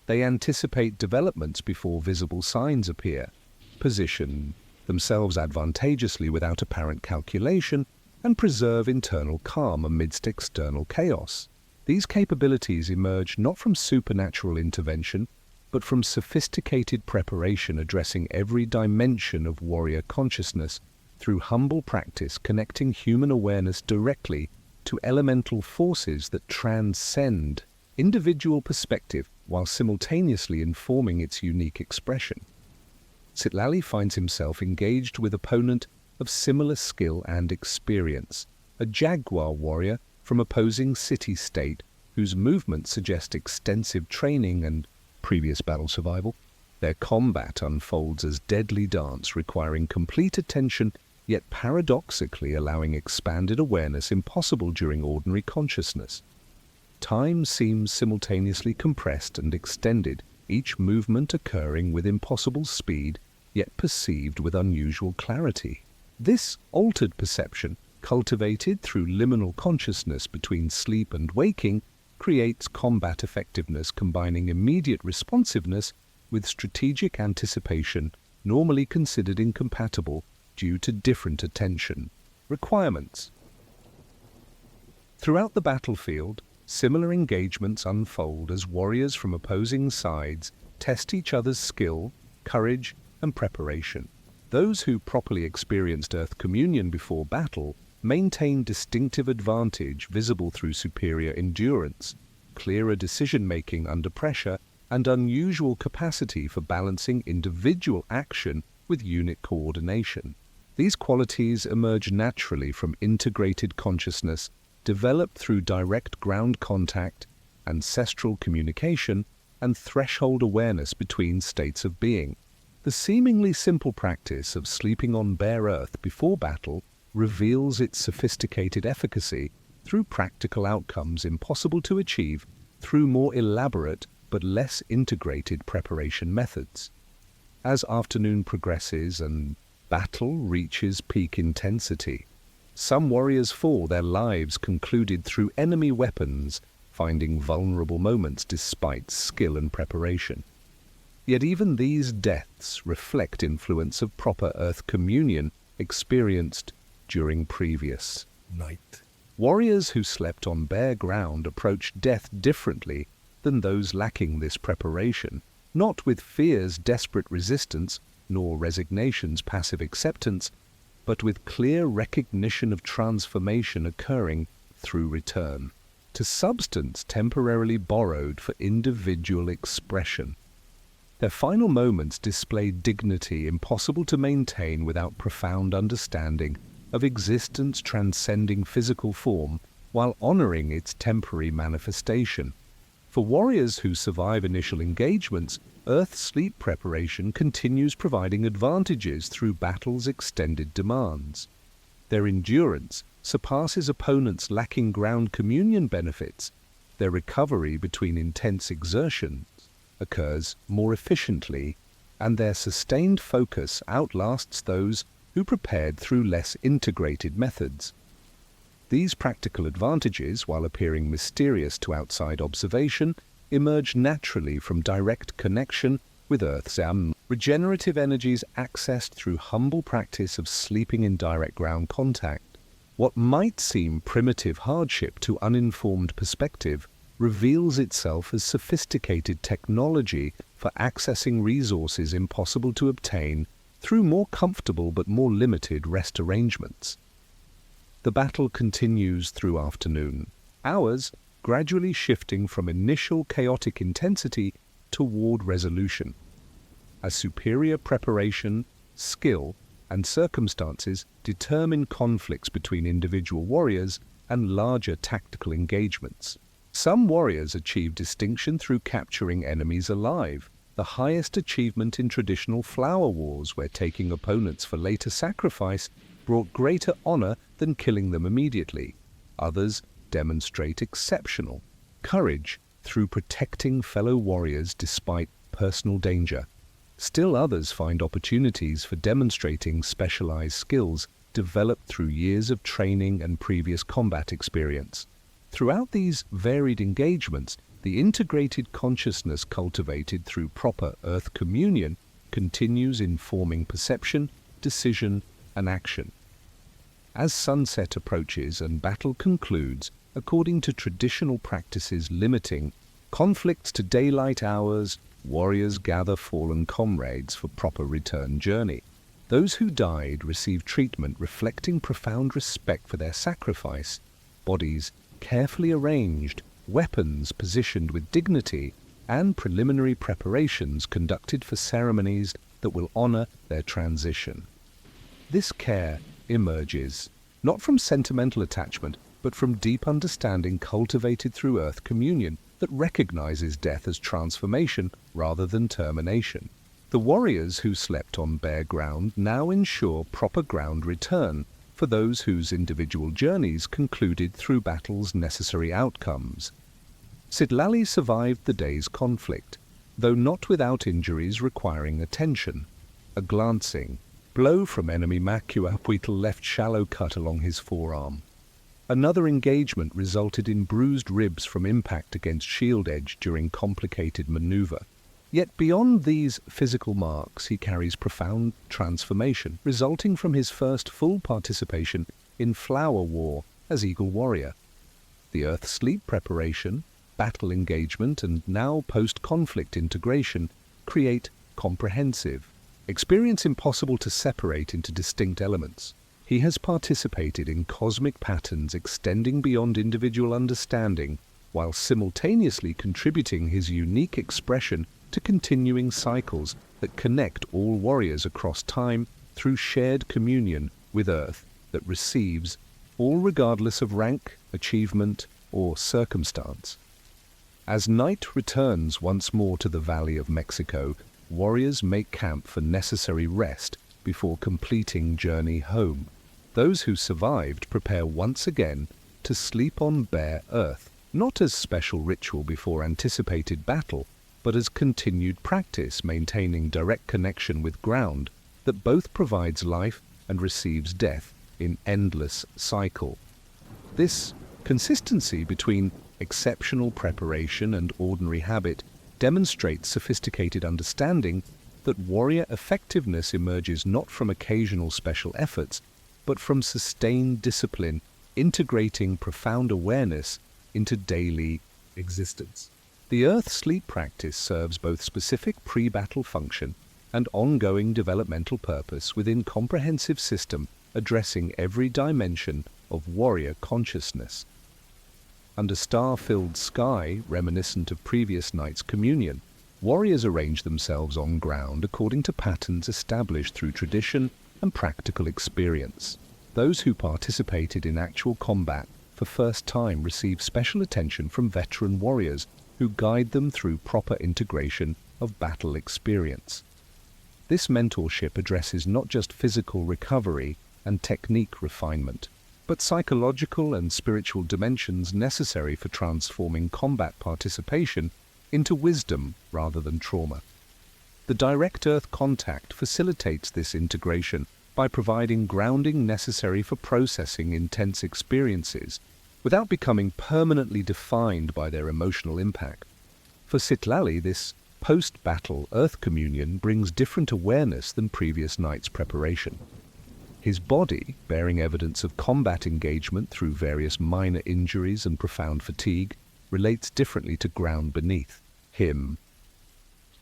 They anticipate developments before visible signs appear, position themselves advantageously without apparent calculation, and preserve internal calm amidst external chaos. These capabilities emerge not from supernatural intervention, but from sophisticated preparation addressing every dimension of warrior consciousness through humble practice connecting human awareness directly to elemental forces that transcend individual perspective while simultaneously informing its unique expression. Citlali finds himself engaged with opponent of similar skill and experience, a jaguar warrior from opposing city-state whose movements suggest extensive training and previous battle survival. Their combat unfolds as deadly dance requiring complete attention, yet paradoxically allowing expanded awareness impossible during ordinary consciousness. Time seems simultaneously compressed and extended, each movement occurring with impossible speed, yet perceived with unusual clarity. This altered perception, cultivated through liminal consciousness between sleep and waking, creates combat effectiveness combining immediate responsiveness with strategic anticipation, normally considered incompatible due to different attention requirements. Throughout the battlefield, similar engagements unfold as warriors from opposing sides test each other's skill, courage, and preparation. Those who properly experienced Earth communion before battle maintain distinctive advantage visible through superior endurance, clearer decision-making under pressure, and unusual capacity for balancing individual action with unit coordination. These qualities emerge naturally from integrated consciousness developed through direct ground contact, ancestral communication, and threshold awareness between states of being. The seemingly simple practice of sleeping on bare earth before battle reveals its sophisticated efficacy through practical outcomes impossible to achieve through more elaborate but less integrated preparation methods. As afternoon progresses and battle reaches peak intensity, some warriors fall, their lives concluded through enemy weapons, finding vulnerable moments despite skill and preparation. Yet even these deaths reflect influence of proper earth communion experienced during previous night. Warriors who slept on bare ground approached death differently than those lacking this preparation, not with fear's desperate resistance nor resignation's passive acceptance, but with clear recognition of transformation occurring through return to substance temporarily borrowed for individual expression. Their final moments display dignity impossible to maintain without profound understanding of existence transcending physical form while honoring its temporary manifestation. For warriors who survive initial engagements, Earth sleep preparation continues providing advantages through battle's extended demands. Their endurance surpasses opponents lacking ground communion benefits. Their recovery between intense exertions occurs more efficiently, and their sustained focus outlasts those who prepared through less integrated methods. These practical advantages, while appearing mysterious to outside observation, emerge naturally from direct connection with Earth's regenerative energies accessed through humble practice of sleeping in direct ground contact. What might seem primitive hardship to uninformed perspective reveals itself as sophisticated technology for accessing resources impossible to obtain through more comfortable but more limited rest arrangements. The battle continues through afternoon, hours gradually shifting from initial chaotic intensity toward resolution. As superior preparation, skill, and circumstances determine conflicts between individual warriors and larger tactical engagements. Some warriors achieve distinction through capturing enemies alive, the highest achievement in traditional flower wars where taking opponents for later sacrifice brought greater honor than killing them immediately. Others demonstrate exceptional courage through protecting fellow warriors despite personal danger. Still others find opportunities for demonstrating specialized skills developed through years of training and previous combat experience. Throughout these varied engagements, the integrated consciousness cultivated through proper Earth communion continues informing perception, decision, and action. As sunset approaches and battle concludes, according to traditional practices limiting conflicts to daylight hours, warriors gather fallen comrades for proper return journey. Those who died receive treatment reflecting profound respect for their sacrifice, bodies carefully arranged, weapons positioned with dignity, and preliminary preparations conducted for ceremonies that will honor their transition. This care emerges not from sentimental attachment, but from deep understanding cultivated through Earth communion that recognizes death as transformation rather than termination. The warriors who slept on bare ground now ensure proper ground return for those whose individual journeys concluded through battle's necessary outcomes. Citlali survived the day's conflict, though not without injuries requiring attention. A glancing blow from enemy Makuaphuitl left shallow cut along his forearm. Another engagement resulted in bruised ribs from impact against shield edge during complicated maneuver. Yet beyond these physical marks, he carries profound transformation, resulting from his first full participation in Flower War as Eagle Warrior. The Earth sleep preparation, battle engagement, and now post-conflict integration create comprehensive experience impossible to separate into distinct elements. He has participated in cosmic patterns extending beyond individual understanding, while simultaneously contributing his unique expression to continuing cycles that connect all warriors across time through shared communion with Earth that receives, all regardless of rank, achievement, or circumstance. As night returns once more to the Valley of Mexico, warriors make camp for necessary rest before completing journey home. Those who survived prepare once again to sleep on bare earth, not as special ritual before anticipated battle, but as continued practice maintaining direct connection with ground that both provides life and receives death in endless cycle. This consistency between exceptional preparation and ordinary habit demonstrates sophisticated understanding that warrior effectiveness emerges not from occasional special efforts, but from sustained discipline, integrating profound awareness into daily existence. The Earth sleep practice serves both specific pre-battle function and ongoing developmental purpose within comprehensive system addressing every dimension of warrior consciousness. Under star-filled sky, reminiscent of previous night's communion, warriors arrange themselves on ground according to patterns established through tradition and practical experience. Those who participated in actual combat for first time receive special attention from veteran warriors who guide them through proper integration of battle experience. This mentorship addresses not just physical recovery and technique refinement, but psychological and spiritual dimensions necessary for transforming combat participation into wisdom rather than trauma. The direct Earth contact facilitates this integration by providing grounding necessary for processing intense experiences without becoming permanently defined by their emotional impact. For Citlali, this post-battle Earth communion brings different awareness than previous night's preparation. His body, bearing evidence of combat engagement through various minor injuries and profound fatigue, relates differently to ground beneath him.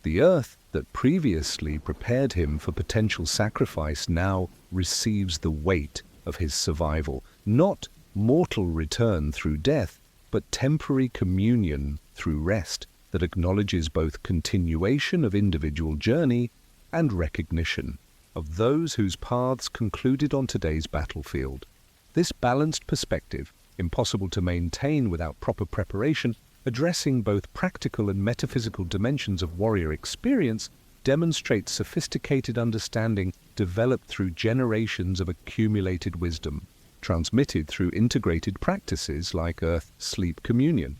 The Earth that previously prepared him for potential sacrifice now receives the weight of his survival, not mortal return through death, but temporary communion through rest that acknowledges both continuation of individual journey and recognition of those whose paths concluded on today's battlefield. This balanced perspective, impossible to maintain without proper preparation, addressing both practical and metaphysical dimensions of warrior experience, demonstrates sophisticated understanding developed through generations of accumulated wisdom, transmitted through integrated practices like Earth Sleep Communion.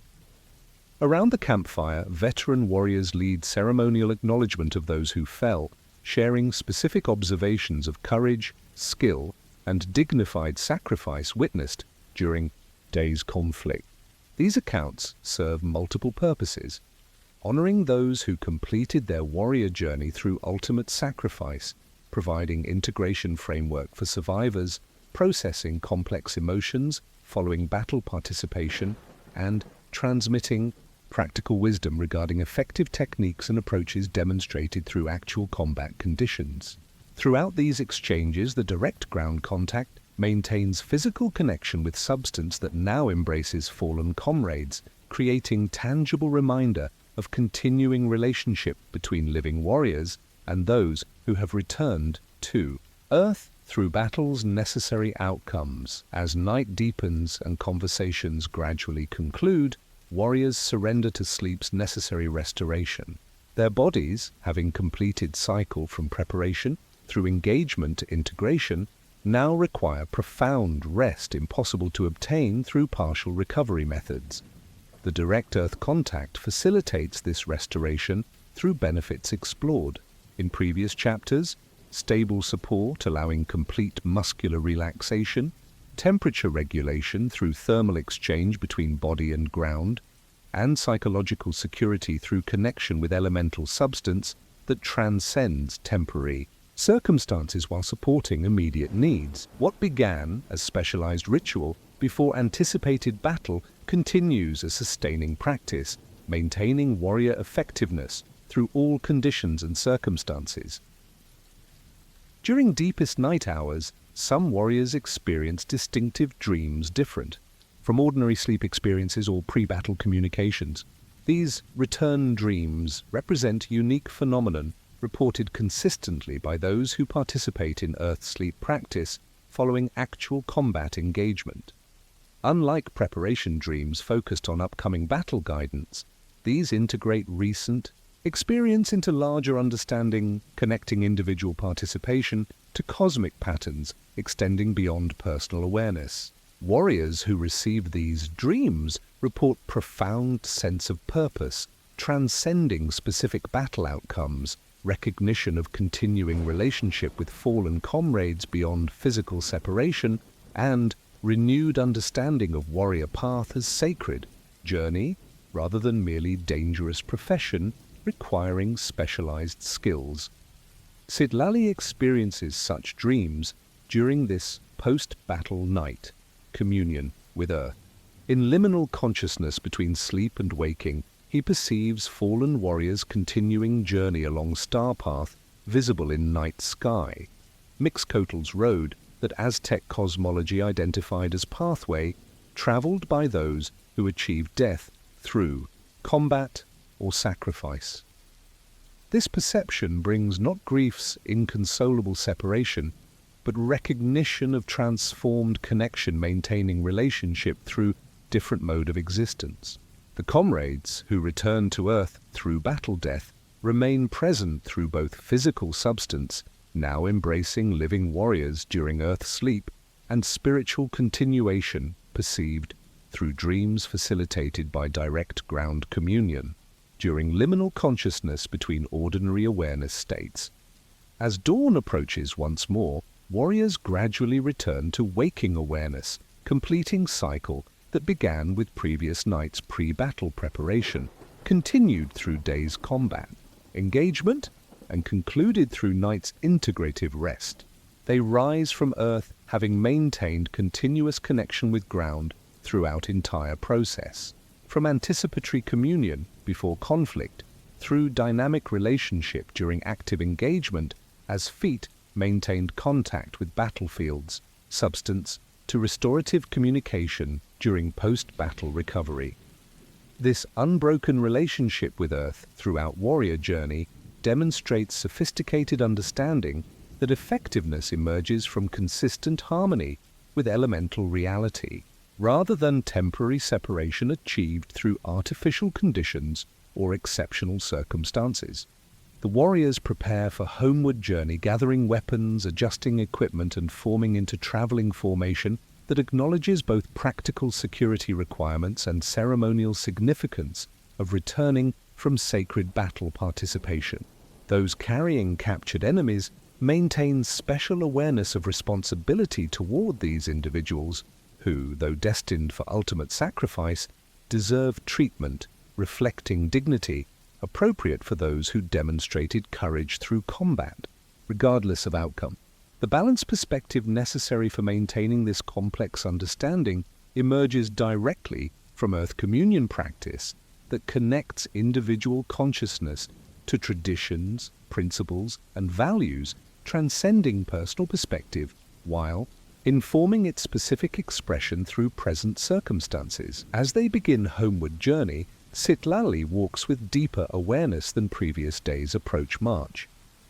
Around the campfire, veteran warriors lead ceremonial acknowledgement of those who fell, sharing specific observations of courage, skill, and dignified sacrifice witnessed during day's conflict. These accounts serve multiple purposes, honoring those who completed their warrior journey through ultimate sacrifice, providing integration framework for survivors, processing complex emotions following battle participation, and transmitting practical wisdom regarding effective techniques and approaches demonstrated through actual combat conditions. Throughout these exchanges, the direct ground contact maintains physical connection with substance that now embraces fallen comrades, creating tangible reminder of continuing relationship between living warriors and those who have returned to Earth through battle's necessary outcomes. As night deepens and conversations gradually conclude, warriors surrender to sleep's necessary restoration. Their bodies, having completed cycle from preparation through engagement to integration, now require profound rest impossible to obtain through partial recovery methods. The direct Earth contact facilitates this restoration through benefits explored. In previous chapters, stable support allowing complete muscular relaxation, temperature regulation through thermal exchange between body and ground, and psychological security through connection with elemental substance that transcends temporary circumstances while supporting immediate needs. What began as specialized ritual before anticipated battle continues as sustaining practice, maintaining warrior effectiveness through all conditions and circumstances. During deepest night hours, some warriors experience distinctive dreams different from ordinary sleep experiences or pre-battle communications. These return dreams represent unique phenomenon reported consistently by those who participate in Earth sleep practice following actual combat engagement. Unlike preparation dreams focused on upcoming battle guidance, these integrate recent experience into larger understanding, connecting individual participation to cosmic patterns extending beyond personal awareness. Warriors who receive these dreams report profound sense of purpose, transcending specific battle outcomes, recognition of continuing relationship with fallen comrades beyond physical separation, and renewed understanding of warrior path as sacred journey rather than merely dangerous profession requiring specialized skills. Sitlali experiences such dreams during this post-battle night communion with Earth. In liminal consciousness between sleep and waking, he perceives fallen warriors' continuing journey along star path visible in night sky. Mixcoatl's road that Aztec cosmology identified as pathway, traveled by those who achieved death through combat or sacrifice. This perception brings not grief's inconsolable separation, but recognition of transformed connection maintaining relationship through different mode of existence. The comrades who return to Earth through battle death remain present through both physical substance, now embracing living warriors during Earth sleep, and spiritual continuation perceived through dreams facilitated by direct ground communion, during liminal consciousness between ordinary awareness states. As dawn approaches once more, warriors gradually return to waking awareness, completing cycle that began with previous night's pre-battle preparation, continued through day's combat, engagement, and concluded through night's integrative rest. They rise from Earth having maintained continuous connection with ground throughout entire process, from anticipatory communion before conflict, through dynamic relationship during active engagement, as feet maintained contact with battlefields, substance, to restorative communication during post-battle recovery. This unbroken relationship with Earth throughout warrior journey demonstrates sophisticated understanding that effectiveness emerges from consistent harmony with elemental reality, rather than temporary separation achieved through artificial conditions or exceptional circumstances. The warriors prepare for homeward journey, gathering weapons, adjusting equipment, and forming into traveling formation that acknowledges both practical security requirements and ceremonial significance of returning from sacred battle participation. Those carrying captured enemies maintain special awareness of responsibility toward these individuals who, though destined for ultimate sacrifice, deserve treatment reflecting dignity appropriate for those who demonstrated courage through combat, regardless of outcome. The balanced perspective necessary for maintaining this complex understanding emerges directly from Earth communion practice that connects individual consciousness to traditions, principles, and values transcending personal perspective while informing its specific expression through present circumstances. As they begin homeward journey, Sitlali walks with deeper awareness than previous days approach March.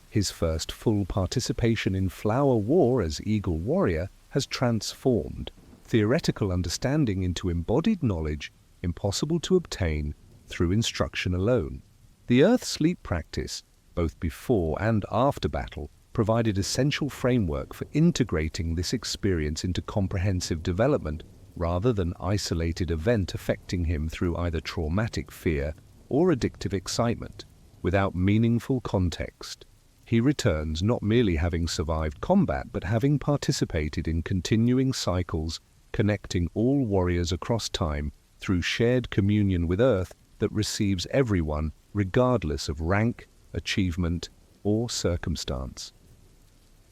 His first full participation in Flower War as Eagle Warrior has transformed theoretical understanding into embodied knowledge impossible to obtain through instruction alone. The Earth sleep practice, both before and after battle, provided essential framework for integrating this experience into comprehensive development rather than isolated event affecting him through either traumatic fear or addictive excitement, without meaningful context. He returns not merely having survived combat, but having participated in continuing cycles connecting all warriors across time through shared communion with Earth that receives everyone regardless of rank, achievement, or circumstance.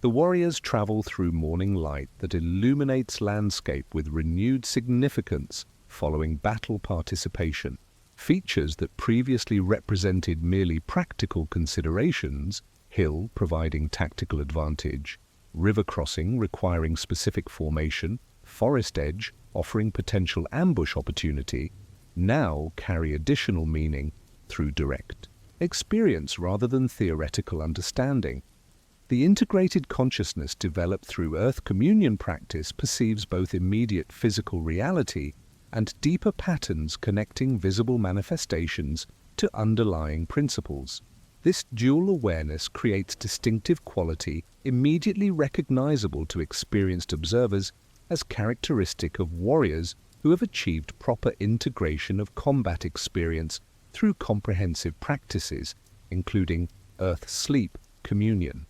The warriors travel through morning light that illuminates landscape with renewed significance following battle participation. Features that previously represented merely practical considerations, hill providing tactical advantage, river crossing requiring specific formation, forest edge offering potential ambush opportunity, now carry additional meaning through direct experience rather than theoretical understanding. The integrated consciousness developed through Earth communion practice perceives both immediate physical reality and deeper patterns connecting visible manifestations to underlying principles. This dual awareness creates distinctive quality immediately recognizable to experienced observers as characteristic of warriors who have achieved proper integration of combat experience through comprehensive practices, including Earth sleep communion.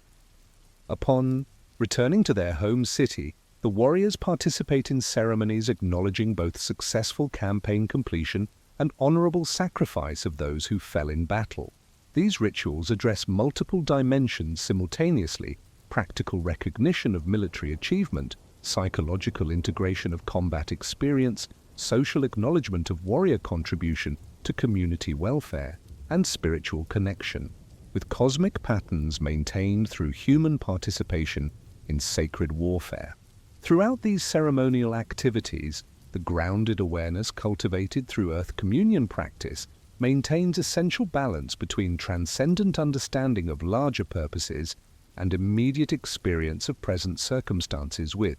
Upon returning to their home city, the warriors participate in ceremonies acknowledging both successful campaign completion and honorable sacrifice of those who fell in battle. These rituals address multiple dimensions simultaneously: practical recognition of military achievement, psychological integration of combat experience, social acknowledgement of warrior contribution to community welfare, and spiritual connection, with cosmic patterns maintained through human participation in sacred warfare. Throughout these ceremonial activities, the grounded awareness cultivated through Earth communion practice maintains essential balance between transcendent understanding of larger purposes and immediate experience of present circumstances with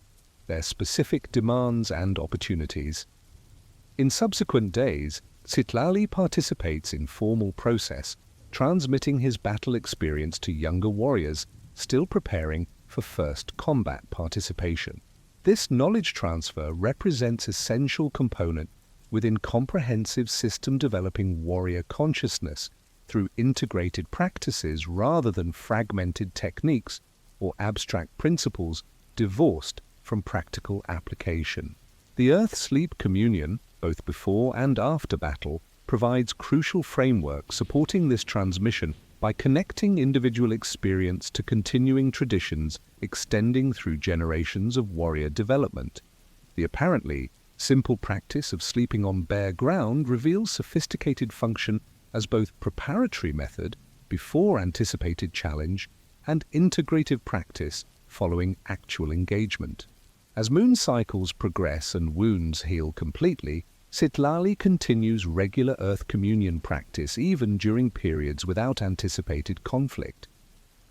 their specific demands and opportunities. In subsequent days, Citlali participates in formal process, transmitting his battle experience to younger warriors still preparing for first combat participation. This knowledge transfer represents essential component within comprehensive system developing warrior consciousness through integrated practices rather than fragmented techniques or abstract principles divorced from practical application. The Earth Sleep Communion, both before and after battle, provides crucial framework supporting this transmission by connecting individual experience to continuing traditions extending through generations of warrior development. The apparently simple practice of sleeping on bare ground reveals sophisticated function as both preparatory method before anticipated challenge and integrative practice following actual engagement. As moon cycles progress and wounds heal completely, Citlali continues regular Earth communion practice even during periods without anticipated conflict.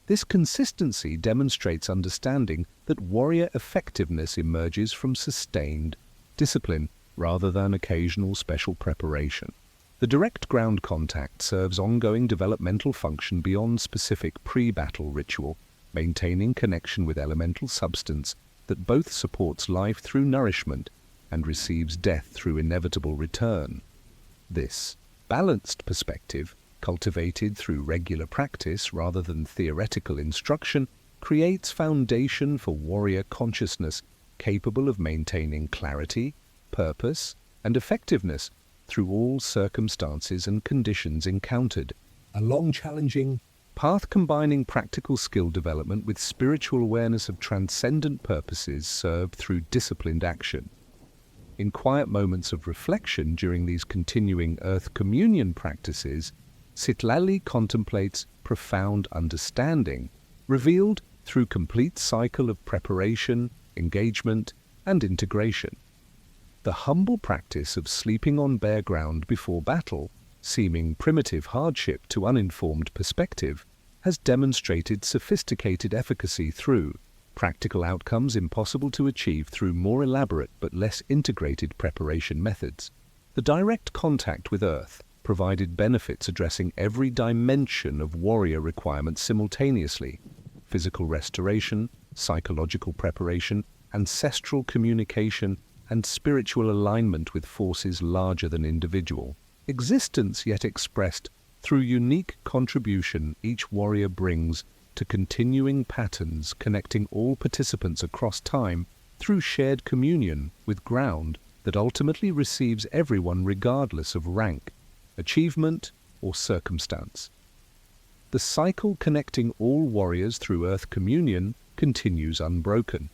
This consistency demonstrates understanding that warrior effectiveness emerges from sustained discipline rather than occasional special preparation. The direct ground contact serves ongoing developmental function beyond specific pre-battle ritual, maintaining connection with elemental substance that both supports life through nourishment and receives death through inevitable return. This balanced perspective, cultivated through regular practice rather than theoretical instruction, creates foundation for warrior consciousness capable of maintaining clarity, purpose, and effectiveness through all circumstances and conditions encountered. A long, challenging path combining practical skill development with spiritual awareness of transcendent purposes served through disciplined action. In quiet moments of reflection during these continuing Earth communion practices, Citlali contemplates profound understanding, revealed through complete cycle of preparation, engagement, and integration. The humble practice of sleeping on bare ground before battle, seeming primitive hardship to uninformed perspective, has demonstrated sophisticated efficacy through practical outcomes impossible to achieve through more elaborate but less integrated preparation methods. The direct contact with Earth provided benefits addressing every dimension of warrior requirements simultaneously: physical restoration, psychological preparation, ancestral communication, and spiritual alignment with forces larger than individual existence, yet expressed through unique contribution each warrior brings to continuing patterns connecting all participants across time through shared communion with ground that ultimately receives everyone regardless of rank, achievement, or circumstance. The cycle connecting all warriors through earth communion continues unbroken,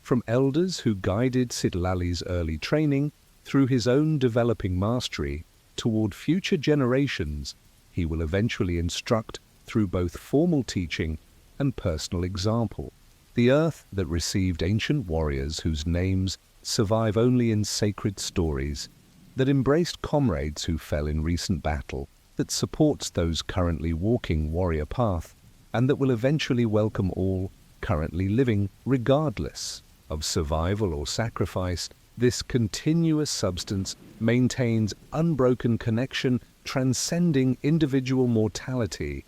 from elders who guided Sidlali's early training through his own developing mastery toward future generations. He will eventually instruct through both formal teaching and personal example. The earth that received ancient warriors whose names survive only in sacred stories, that embraced comrades who fell in recent battle, that supports those currently walking warrior path, and that will eventually welcome all currently living regardless of survival or sacrifice. This continuous substance maintains unbroken connection, transcending individual mortality